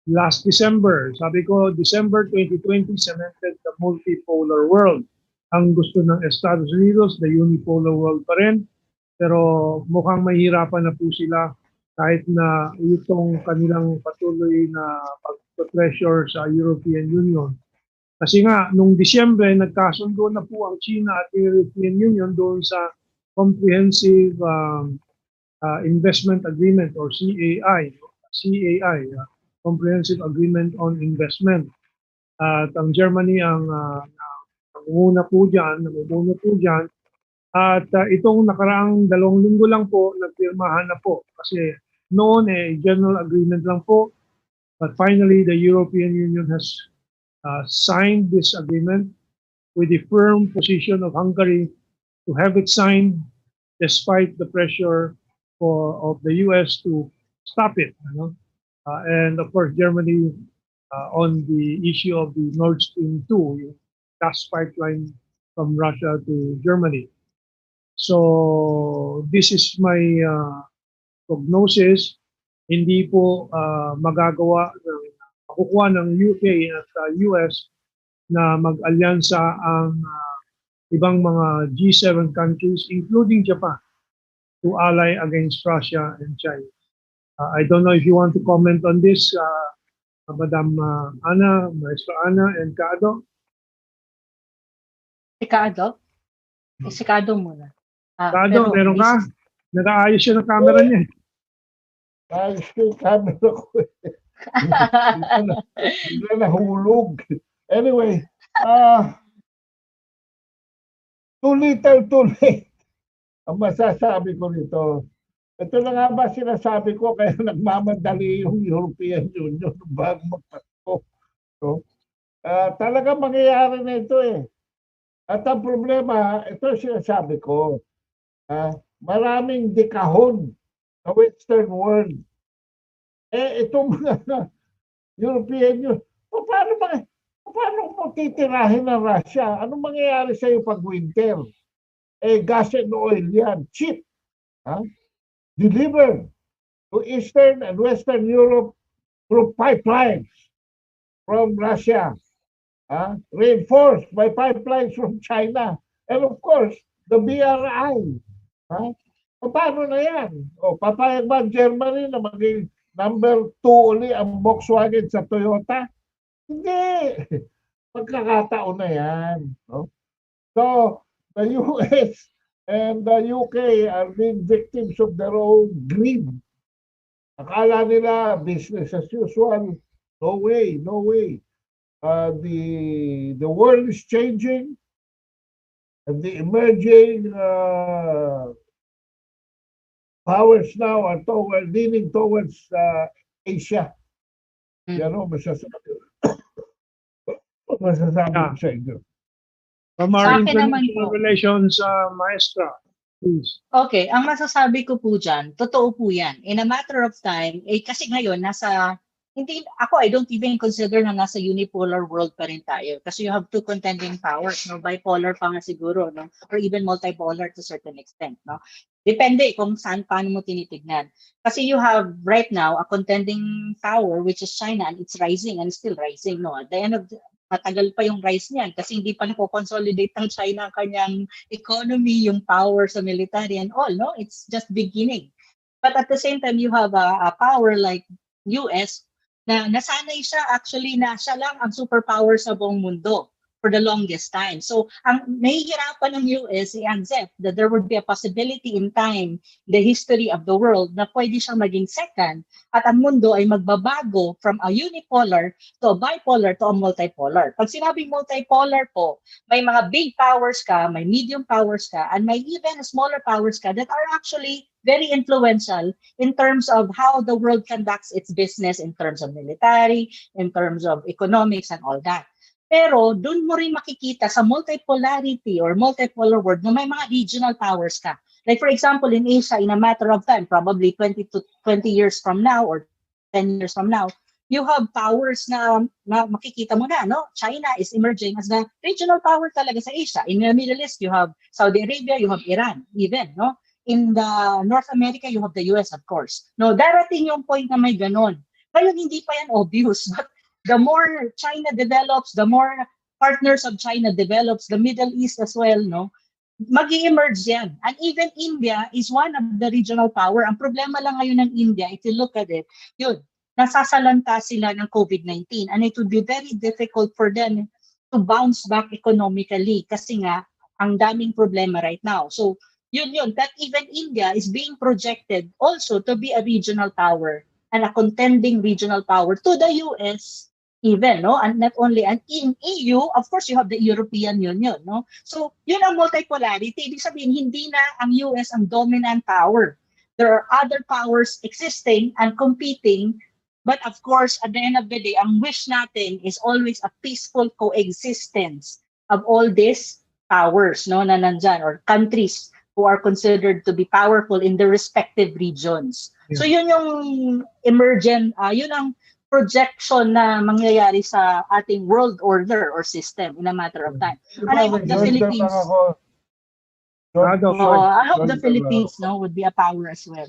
last December. Sabi ko, December 2020 cemented the multipolar world. Ang gusto ng Estados Unidos, the unipolar world pa rin. Pero mukhang mahirapan na po sila kahit na itong kanilang patuloy na pag-pressure sa European Union. Kasi nga, nung Disyembre, nagkasundo na po ang China at European Union doon sa Comprehensive Investment Agreement or CAI, Comprehensive Agreement on Investment. At ang Germany ang namumuno po dyan. At itong nakaraang 2 linggo lang po, nagpirmahan na po. Kasi noon general agreement lang po. But finally, the European Union has signed this agreement with the firm position of Hungary to have it signed despite the pressure of the US to stop it. And of course, Germany on the issue of the Nord Stream 2, yung gas pipeline from Russia to Germany. So this is my prognosis. Hindi po makukuha ng UK at US na mag-alyansa ang ibang mga G7 countries, including Japan, to ally against Russia and China. I don't know if you want to comment on this, Madam Ana, Maestro Ana, and Kaado. Si Kaado muna. Kaado, meron ka? Nag-aayos siya ng camera niya. Ayos ko yung camera ko. Hindi na nahulog. Anyway, too little, too late. Ang masasabi ko nito, ito na nga ba sinasabi ko kaya nagmamadali yung European Union bago magpasko. So, talaga mangyayari na ito eh. At ang problema, ito sinasabi ko, maraming dekahon sa Western world. Itong mga European Union, paano mo titirahin ng Russia? Anong mangyayari sa iyo pag winter? Gas and oil yan, cheap. Delivered to Eastern and Western Europe through pipelines from Russia. Reinforced by pipelines from China. And of course, the BRI. Paano na yan? Papayag ba ang Germany na maging number 2 uli ang Volkswagen sa Toyota? Hindi. Pagkakataon na yan. So, the US and the UK are being victims of their own greed. Akala nila business as usual. No way, no way. The world is changing, and the emerging powers now are leaning towards Asia. Yan o, masasabi sa inyo. From our international relations, Maestra, please. Okay, ang masasabi ko po dyan, totoo po yan. In a matter of time, kasi ngayon, I don't even consider na nasa unipolar world pa rin tayo. Kasi you have two contending powers, bipolar pa nga siguro, or even multipolar to a certain extent. Depende kung paano mo tinitignan. Kasi you have right now a contending power, which is China, and it's rising and still rising. At the end of matagal pa yung rise niyan kasi hindi pa napo-consolidate ng China ang kanyang economy, yung power sa military and all, It's just beginning. But at the same time, you have a power like US na nasanay siya actually na siya lang ang superpower sa buong mundo. for the longest time. So, ang nahihirapan ng US i-accept that there would be a possibility in time, the history of the world, na pwede siyang maging second at ang mundo ay magbabago from a unipolar to a bipolar to a multipolar. Pag sinabing multipolar po, may mga big powers ka, may medium powers ka, and may even smaller powers ka that are actually very influential in terms of how the world conducts its business in terms of military, in terms of economics and all that. Pero doon mo rin makikita sa multipolarity or multipolar world na may mga regional powers ka. Like for example, in Asia, in a matter of time, probably 20 to 20 years from now or 10 years from now, you have powers na makikita mo na, no? China is emerging as the regional power talaga sa Asia. In the Middle East, you have Saudi Arabia, you have Iran, even, no? In the North America, you have the US, of course. No, darating yung point na may ganon. Ngayon, hindi pa yan obvious, but the more China develops, the more partners of China develops, the Middle East as well, no? Mag-i-emerge yan. And even India is one of the regional power. Ang problema lang ngayon ng India, if you look at it, yun, nasasalanta sila ng COVID-19 and it would be very difficult for them to bounce back economically kasi nga, ang daming problema right now. So, yun, that even India is being projected also to be a regional power and a contending regional power to the US even, no? And not only, and in EU, of course, you have the European Union, no? So, yun ang multipolarity. Ibig sabihin, hindi na ang US ang dominant power. There are other powers existing and competing, but of course, at the end of the day, ang wish natin is always a peaceful coexistence of all these powers, no, na nandyan, or countries who are considered to be powerful in their respective regions. Yeah. So, yun yung emergent, yun ang projection na mangyayari sa ating world order or system in a matter of time. And I hope the Philippines, I hope the Philippines would be a power as well.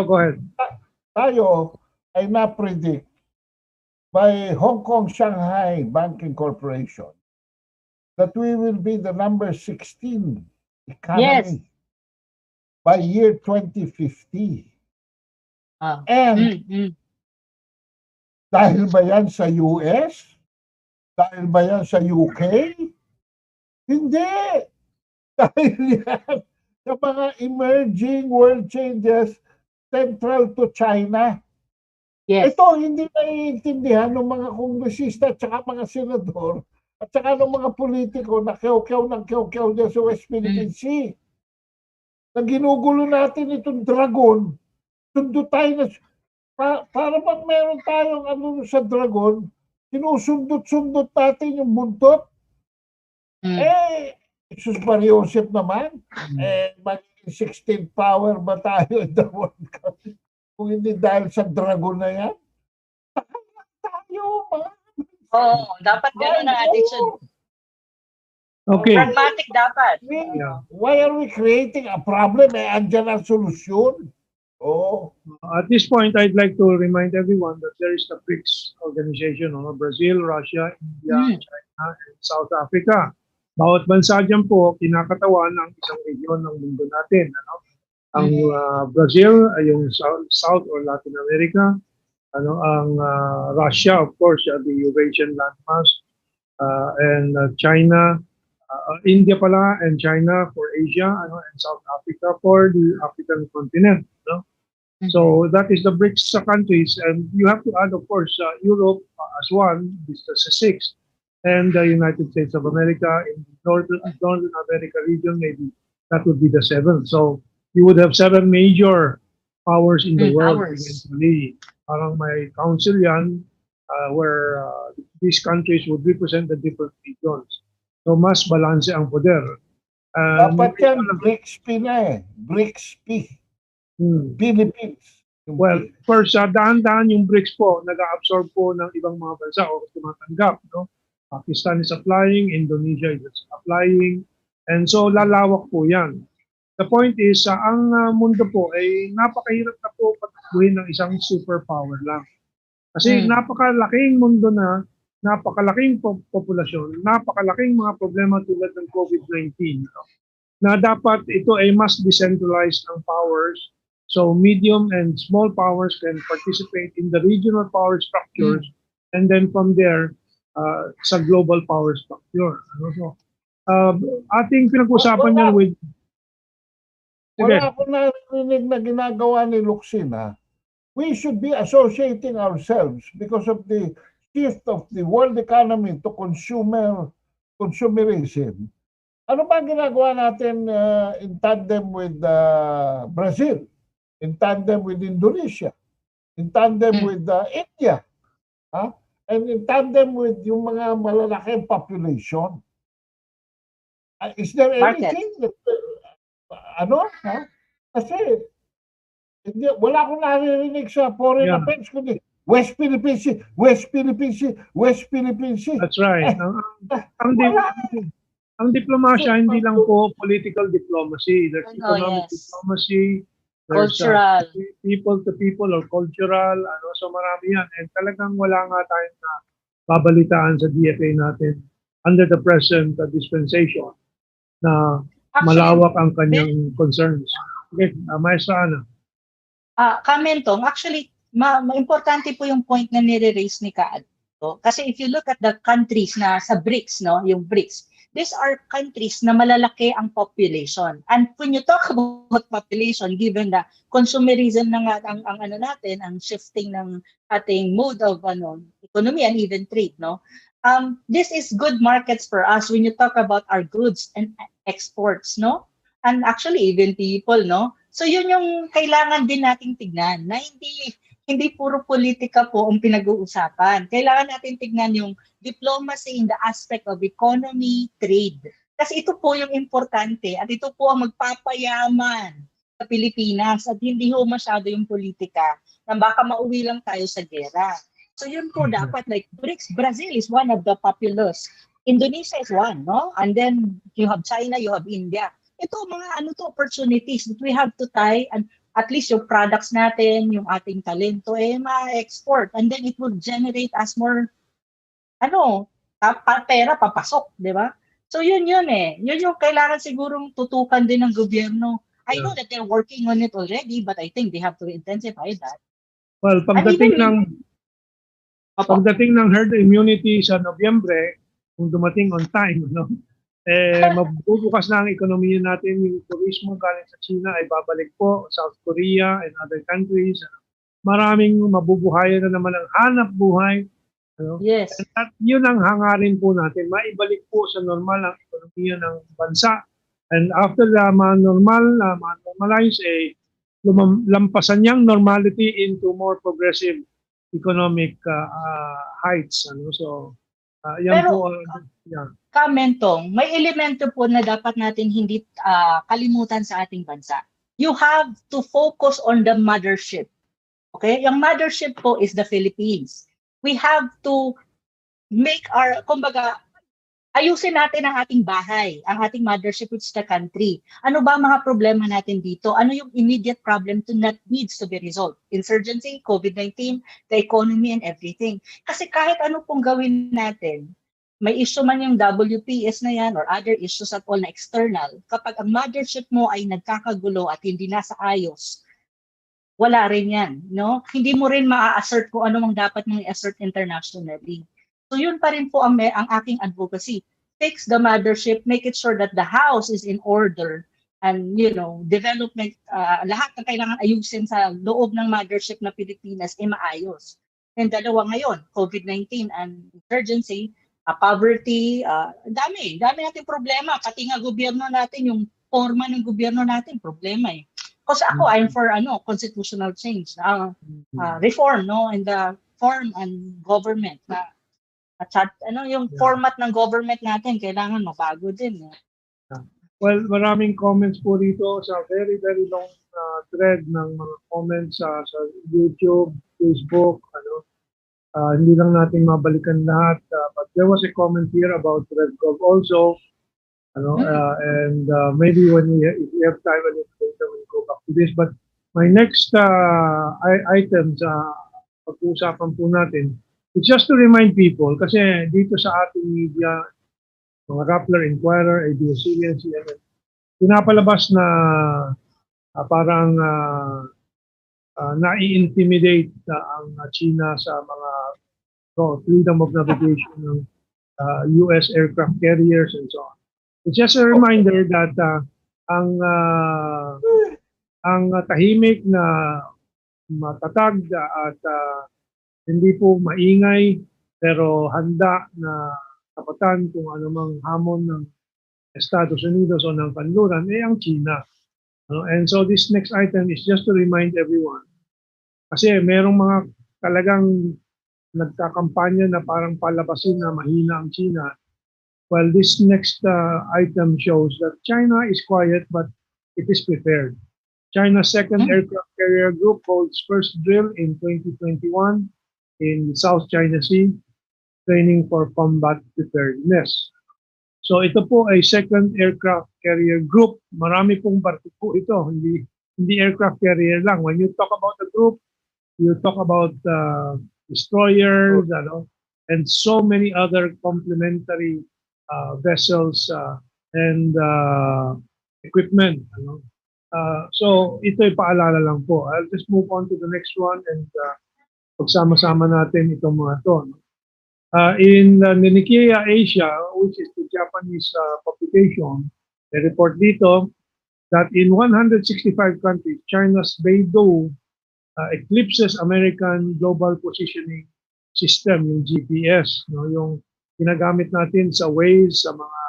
Go ahead. Tayo ay na-predict by Hong Kong Shanghai Banking Corporation that we will be the number 16 economy by year 2050. And dahil ba yan sa US? Dahil ba yan sa UK? Hindi. Dahil yan sa mga emerging world changes central to China. Yes. Ito hindi naiintindihan ng mga kongresista at saka mga senador at saka ng mga politiko na kyaw-kyaw dyan sa West Philippine Sea. Na ginugulo natin itong dragon, sundo tayo na para bang meron tayong sa dragon, sinusundot-sundot natin yung buntot. Jesus Mariosep naman, magiging 16th power ba tayo in the World Cup? Kung hindi dahil sa dragon na yan, tayo, dapat gano'n ang attitude. Okay. Pragmatic dapat. Why are we creating a problem? Andyan ang solusyon. At this point, I'd like to remind everyone that there is the BRICS organization, Brazil, Russia, India, China, and South Africa. Bawat bansa dyan po, kinakatawan ng isang region ng mundo natin. Ang Brazil ay yung South or Latin America. Ang Russia, of course, the Eurasian landmass. And China, India pala, and China for Asia, and South Africa for the African continent. So that is the BRICS countries, and you have to add, of course, Europe as one. This is the 6th, and the United States of America in the Northern America region, maybe that would be the 7th. So you would have 7 major powers in the world eventually. Parang may council yan, where these countries would represent the different regions. So mas balanse ang poder. Dapat yan BRICS-P na BRICS-P. Philippines. Well, first, daan-daan yung BRICS po, nag-absorb po ng ibang mga bansa o tumatanggap. Pakistan is applying, Indonesia is applying, and so lalawak po yan. The point is, ang mundo po ay napakahirap na po patakbuhin ng isang superpower lang. Kasi napakalaking mundo na, napakalaking populasyon, napakalaking mga problema tulad ng COVID-19, na dapat ito ay mas decentralized ng powers. So medium and small powers can participate in the regional power structures, and then from there, sa global power structure. Ano? So, ating pinag-usapan yan with... Wala akong narinig na ginagawa ni Luxina. We should be associating ourselves because of the shift of the world economy to consumerism. Ano ba ginagawa natin in tandem with Brazil, in tandem with Indonesia, in tandem with India, and in tandem with yung mga malalaking population? Is there anything that, Kasi hindi, wala akong naririnig sa foreign affairs kundi West Philippine Sea, West Philippine Sea, West Philippine Sea. That's right. Ang diplomasya, hindi lang po political diplomacy. There's economic diplomacy, there's cultural, people to people or cultural, so marami yan. And talagang wala nga tayong babalitaan sa DFA natin under the present dispensation na malawak ang kanyang concerns. Okay, Maestra Ana. Mentong, actually, importante po yung point na nire-raise ni Kaad. Kasi if you look at the countries na sa BRICS, no, yung BRICS, these are countries na malalaki ang population. And when you talk about population, given the consumerism na nga ang shifting ng ating mode of economy and even trade, no? This is good markets for us when you talk about our goods and exports, no? And actually even people, no? So yun yung kailangan din nating tignan na hindi puro politika po ang pinag-uusapan. Kailangan natin tignan yung diplomacy in the aspect of economy, trade. Kasi ito po yung importante at ito po ang magpapayaman sa Pilipinas at hindi ho masyado yung politika na baka mauwi lang tayo sa gera. So yun po dapat, like BRICS, Brazil is one of the populous. Indonesia is one, no? And then you have China, you have India. Ito mga opportunities that we have to tie and at least yung products natin, yung ating talento, ma-export. And then it will generate us more, pera papasok, di ba? So yun eh. Yun yung kailangan sigurong tutukan din ng gobyerno. I know that they're working on it already, but I think they have to intensify that. Well, pagdating ng herd immunity sa Nobyembre, kung dumating on time, mabubukas na ang ekonomiya natin, yung turismo galing sa China ay babalik po, South Korea and other countries. Maraming mabubuhayan na naman ang hanap buhay. Yes. At yun ang hangarin po natin, maibalik po sa normal ang ekonomiya ng bansa. And after ma-normalize, lampasan niyang normality into more progressive economic heights. So, yan po. Mentong, may elemento po na dapat natin hindi kalimutan sa ating bansa. You have to focus on the mothership. Okay? Yung mothership po is the Philippines. We have to make ayusin natin ang ating bahay, ang ating mothership, which is the country. Ano ba mga problema natin dito? Ano yung immediate problem that needs to be resolved? Insurgency, COVID-19, the economy, and everything. Kasi kahit ano pong gawin natin, may issue man yung WPS na yan or other issues at all na external, kapag ang mothership mo ay nagkakagulo at hindi nasa ayos, wala rin yan. No? Hindi mo rin maa-assert kung ano mang dapat mong i-assert internationally. So yun pa rin po ang aking advocacy. Fix the mothership, make it sure that the house is in order, and development, lahat na kailangan ayusin sa loob ng mothership na Pilipinas ay maayos. And dalawa ngayon, COVID-19 and insurgency, poverty, dami nating problema. Pati nga gobyerno natin, yung forma ng gobyerno natin, problema eh. Kasi ako, I'm for constitutional change, reform, in the form and government. Yung format ng government natin, kailangan mabago din. Well, maraming comments po dito sa very, very long thread ng mga comments sa YouTube, Facebook, hindi lang natin mabalikan lahat, but there was a comment here about RedGov also, and maybe if we have time a little later, we'll go back to this. But my next item sa pag-uusapan po natin, it's just to remind people, kasi dito sa ating media, mga Rappler, Inquirer, ABS-CBN, CNN, pinapalabas na parang nai-intimidate ang China sa mga So, freedom of navigation ng US aircraft carriers and so on. It's just a reminder that ang tahimik na matatag at hindi po maingay pero handa na tapatan kung anumang hamon ng Estados Unidos o ng kanluran ay ang China. And so this next item is just to remind everyone. Kasi merong mga talagang nagkakampanya na parang palabasin na mahina ang China. Well, this next item shows that China is quiet but it is prepared. China's second aircraft carrier group holds first drill in 2021 in the South China Sea, training for combat preparedness. So ito po ay second aircraft carrier group. Marami pong barko po ito, hindi aircraft carrier lang. When you talk about the group, you talk about destroyers, and so many other complementary vessels and equipment. So ito'y paalala lang po. I'll just move on to the next one and pagsama-sama natin itong mga to. In Ninichia Asia, which is the Japanese publication, they report dito that in 165 countries, China's Beidou eclipses American Global Positioning System, yung GPS, yung ginagamit natin sa Waze, sa mga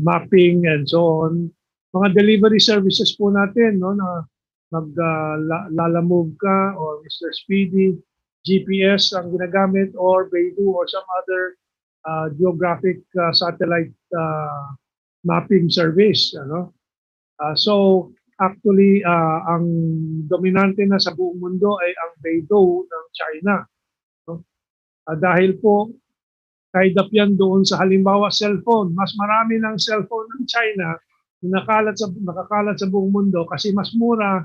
mapping and so on. Mga delivery services po natin, na mag-lalamove ka or Mr. Speedy, GPS ang ginagamit or Beidou or some other geographic satellite mapping service. So actually, ang dominante na sa buong mundo ay ang Beidou ng China. Dahil po, tied up yan doon sa halimbawa cellphone. Mas marami ng cellphone ng China nakakalat sa buong mundo kasi mas mura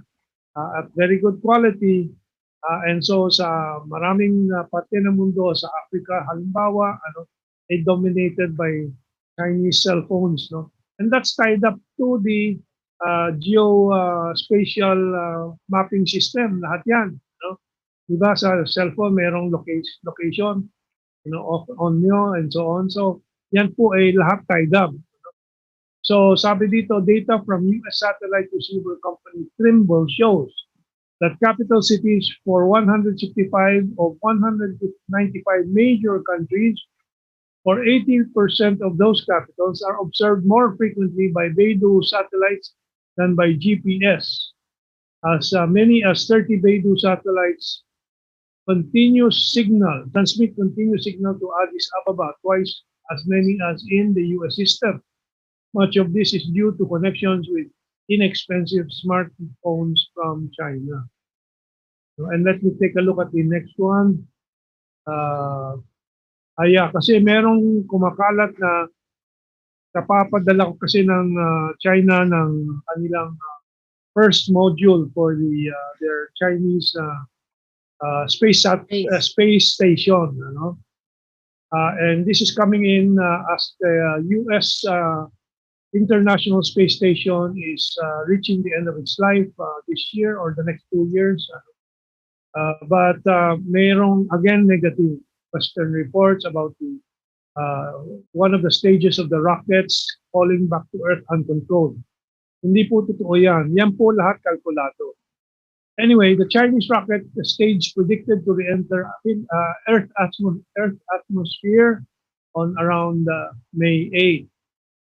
at very good quality. And so sa maraming parte ng mundo, sa Africa halimbawa, ay dominated by Chinese cell phones. And that's tied up to the geospatial mapping system. Lahat yan. Diba sa cellphone merong location, on nyo and so on. So yan po ay lahat tied up. So sabi dito, data from US satellite receiver company Trimble shows that capital cities for 165 of 195 major countries, or 80% of those capitals, are observed more frequently by Beidou satellites than by GPS. As many as 30 Beidou satellites transmit continuous signal to Addis Ababa, twice as many as in the US system. Much of this is due to connections with inexpensive smartphones from China. And let me take a look at the next one. Kasi merong kumakalat na kapapadala ko kasi ng China ng kanilang first module for their Chinese space station. And this is coming in as the US International Space Station is reaching the end of its life this year or the next 2 years. But mayroong, again, negative Western reports about the one of the stages of the rockets falling back to Earth uncontrolled. Hindi po totoo yan. Yan po lahat kalkulado. Anyway, the Chinese rocket, the stage predicted to re-enter Earth atmosphere on around May 8.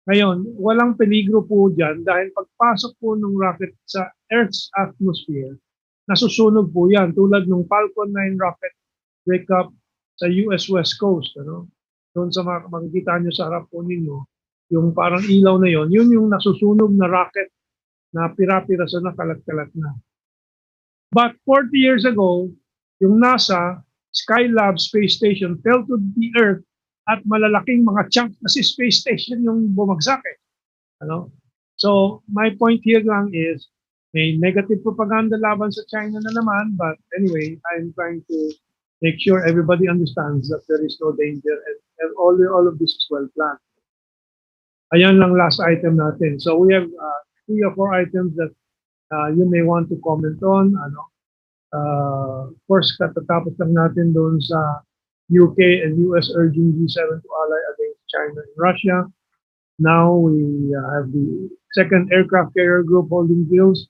Ngayon, walang peligro po dyan dahil pagpasok po ng rocket sa Earth's atmosphere, nasusunog po yan tulad ng Falcon 9 rocket breakup sa US West Coast. Doon sa makikita nyo sa harap po ninyo, yung parang ilaw na yon, yun yung nasusunog na rocket na pira-piraso na kalat-kalat na. But 40 years ago, yung NASA Skylab Space Station fell to the Earth at malalaking mga chunk kasi space station yung bumagsak . So my point here lang is may negative propaganda laban sa China na naman, but anyway, I'm trying to make sure everybody understands that there is no danger and all of this is well planned. Ayan lang last item natin. So we have 3 or 4 items that you may want to comment on. First, katatapos lang natin doon sa UK and US urging G7 to ally against China and Russia. Now we have the second aircraft carrier group holding deals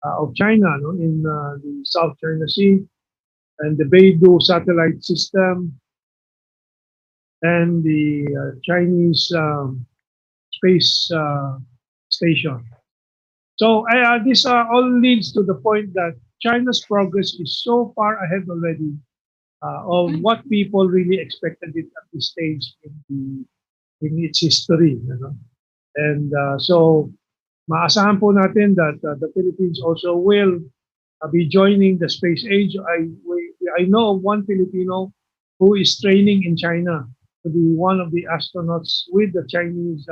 of China in the South China Sea, and the Beidou satellite system, and the Chinese space station. So this all leads to the point that China's progress is so far ahead already of what people really expected it at this stage in its history. And so maasahan po natin that the Philippines also will be joining the space age. I know of one Filipino who is training in China to be one of the astronauts with the Chinese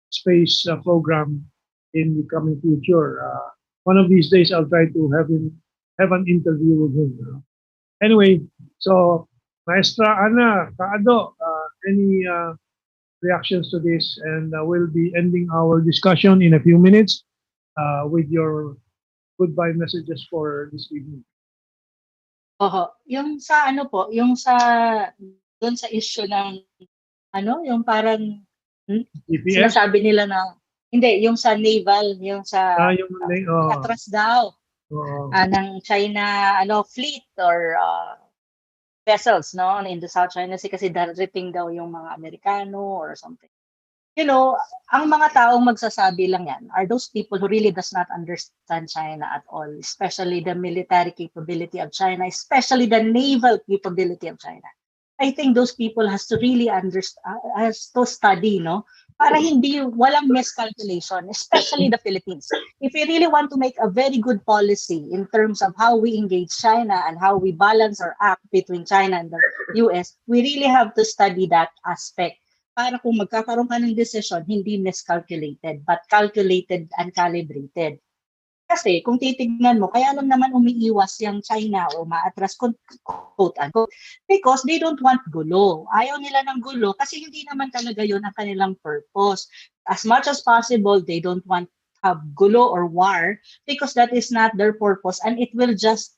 space program in the coming future. One of these days, I'll try to have an interview with him. Anyway, so Maestra Ana, Kaado, any reactions to this? And we'll be ending our discussion in a few minutes with your goodbye messages for this evening. Yung sa yung sa doon sa issue ng yung parang GPS? sinasabi nila na hindi, yung sa naval, yung sa atras daw ng China fleet or vessels in the South China Sea kasi darating daw yung mga Amerikano or something. Ang mga taong magsasabi lang yan are those people who really does not understand China at all, especially the military capability of China, especially the naval capability of China. I think those people has to really understand, has to study, para walang miscalculation, especially the Philippines. If we really want to make a very good policy in terms of how we engage China and how we balance our act between China and the US, we really have to study that aspect. Para kung magkakaroon ka ng decision, hindi miscalculated, but calculated and calibrated. Kasi kung titignan mo, kaya lang naman umiiwas yung China o maatras, quote-unquote, because they don't want gulo. Ayaw nila ng gulo kasi hindi naman talaga yun ang kanilang purpose. As much as possible, they don't want to have gulo or war because that is not their purpose and it will just,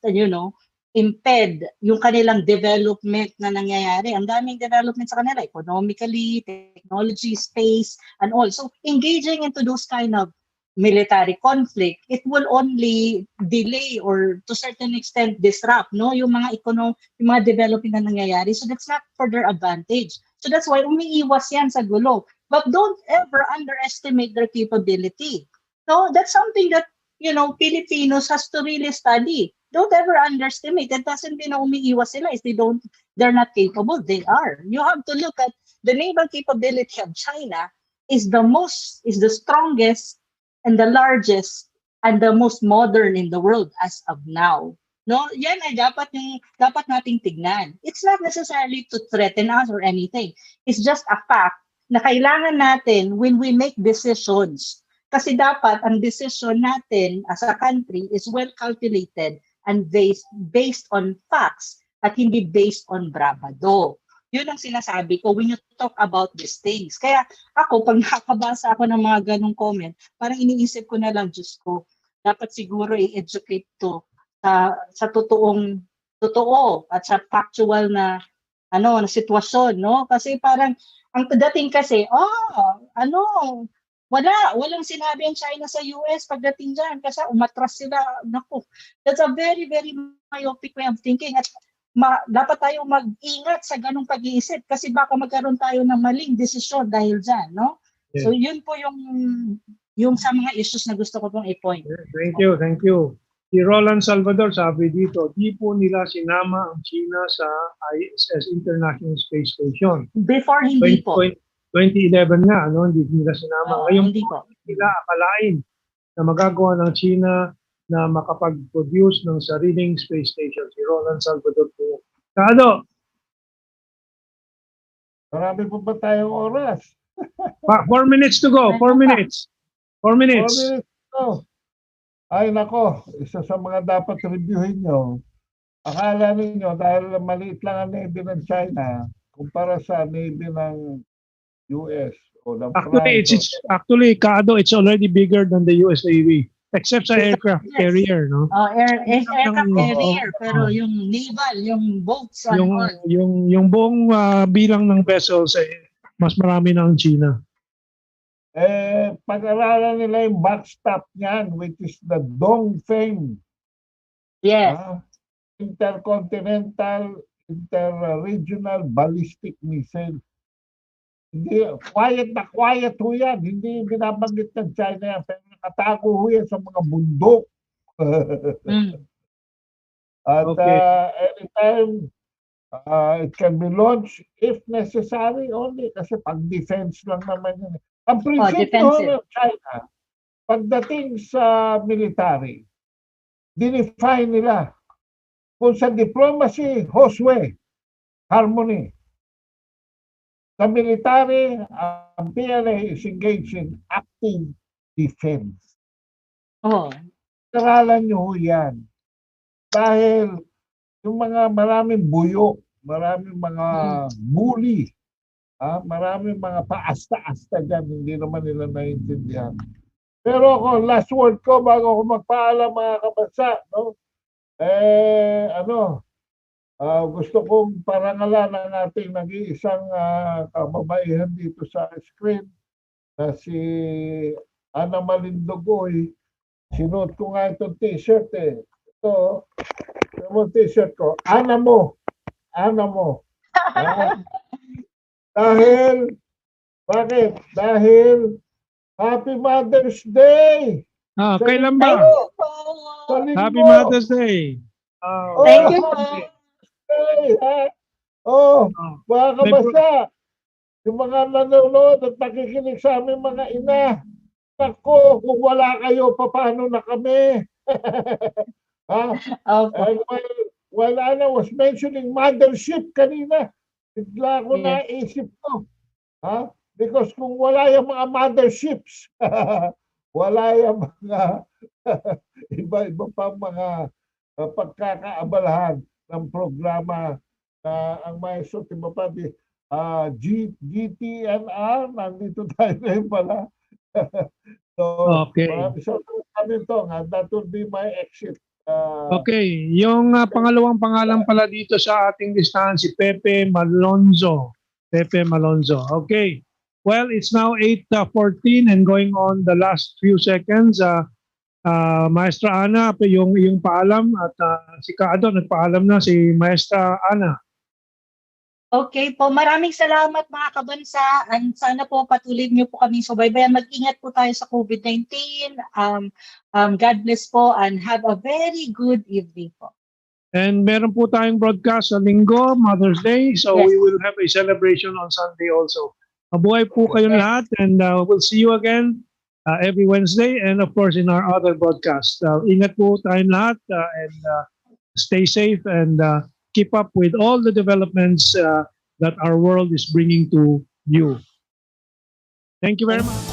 impede yung kanilang development na nangyayari. Ang daming development sa kanila, economically, technology, space, and all. So, engaging into those kind of military conflict, it will only delay or to certain extent disrupt, yung mga yung mga development na nangyayari. So, that's not for their advantage. So, that's why umiiwas yan sa gulo. But don't ever underestimate their capability. So, that's something that, Filipinos has to really study. Don't ever underestimate. It doesn't mean na umiiwas sila is they're not capable. They are. You have to look at the naval capability of China is the strongest and the largest and the most modern in the world as of now. Yan ay dapat nating tignan. It's not necessarily to threaten us or anything. It's just a fact na kailangan natin when we make decisions. Kasi dapat ang decision natin as a country is well calculated and based on facts at hindi based on bravado. Yun ang sinasabi ko when you talk about these things. Kaya ako, pag nakakabasa ako ng mga ganong comment, parang iniisip ko na lang, Diyos ko, dapat siguro i-educate to sa totoo at sa factual na sitwasyon, Kasi parang ang dating kasi, walang sinabi ang China sa US pagdating dyan kasi umatras sila. Naku, that's a very, very myopic way of thinking at dapat tayo mag-ingat sa ganong pag-iisip kasi baka magkaroon tayo ng maling desisyon dahil dyan, Yeah. So yun po yung sa mga issues na gusto ko pong i-point. Thank you. Si Roland Salvador sabi dito, di po nila sinama ang China sa ISS International Space Station. Before hindi po. 2011 nga, hindi nila sinama. Ngayon hindi po nila akalain na magagawa ng China na makapag-produce ng sariling space station. Si Roland Salvador po. Kado? Marami po ba tayong oras? 4 minutes to go. 4 minutes. 4 minutes. 4 minutes to go. Ay, nako. Isa sa mga dapat reviewin nyo. Akala ninyo dahil maliit lang ang Navy ng China kumpara sa Navy ng US o ng Actually, Kado, it's already bigger than the US Navy. Except sa aircraft Yes. carrier, no? Aircraft Oo. carrier, pero yung naval, yung boats and Yung all. yung buong bilang ng vessels mas marami na ang China. Pag-aralan nila yung backstop niyan, which is the Dongfeng. Yes. Intercontinental, Interregional Ballistic Missile. Hindi, quiet na quiet ho yan. Hindi binabanggit ng China yan. Pero nakatago ho yan sa mga bundok. At Okay. anytime, it can be launched if necessary only. Kasi pag-defense lang naman yun. Ang prinsipyo defensive. ng China, pagdating sa military, dinefine nila kung sa diplomacy, Josue, harmony. Sa military, ang PLA is engaged in active defense. Oh. Karalan nyo ho yan. Dahil yung mga maraming buyo, maraming mga bully, maraming mga paasta-asta dyan, hindi naman nila naiintindihan. Pero ako, last word ko bago ako magpaalam mga kabansa, no? Gusto kong parangalan ang ating nag-iisang kababaihan dito sa screen na si Ana Malindogoy. Sinuot ko nga itong t-shirt eh. Ito, yung t-shirt ko. Ana mo. Dahil, bakit? Dahil Happy Mother's Day! Kailan Thank ba? you po. Happy Mother's Day. Thank you po. Mga kabasa, yung mga nanonood at nakikinig sa aming mga ina, ako, kung wala kayo, paano na kami? While Anna was mentioning mothership kanina, bigla ko naisip ko. Because kung wala yung mga motherships, wala yung mga iba-iba pang mga pagkakaabalahan ng programa na ang maestro Timopati, GTNR, nandito tayo ngayon pala. So, maraming salamat kami ito. That will be my exit. Okay, yung pangalawang pangalan pala dito sa ating listahan si Pepe Malonzo. Okay. Well, it's now 8:14 and going on the last few seconds. Maestra Ana, yung paalam at si Kaado nagpaalam na si Maestra Ana. Okay po, maraming salamat mga kabansa. And sana po patuloy niyo po kami subaybayan. Mag-ingat po tayo sa COVID-19. God bless po and have a very good evening po. And meron po tayong broadcast sa Linggo, Mother's Day. So we will have a celebration on Sunday also. Mabuhay po kayong lahat and we'll see you again every Wednesday and of course in our other broadcasts. Ingat po tayong lahat and stay safe and keep up with all the developments that our world is bringing to you. Thank you very much.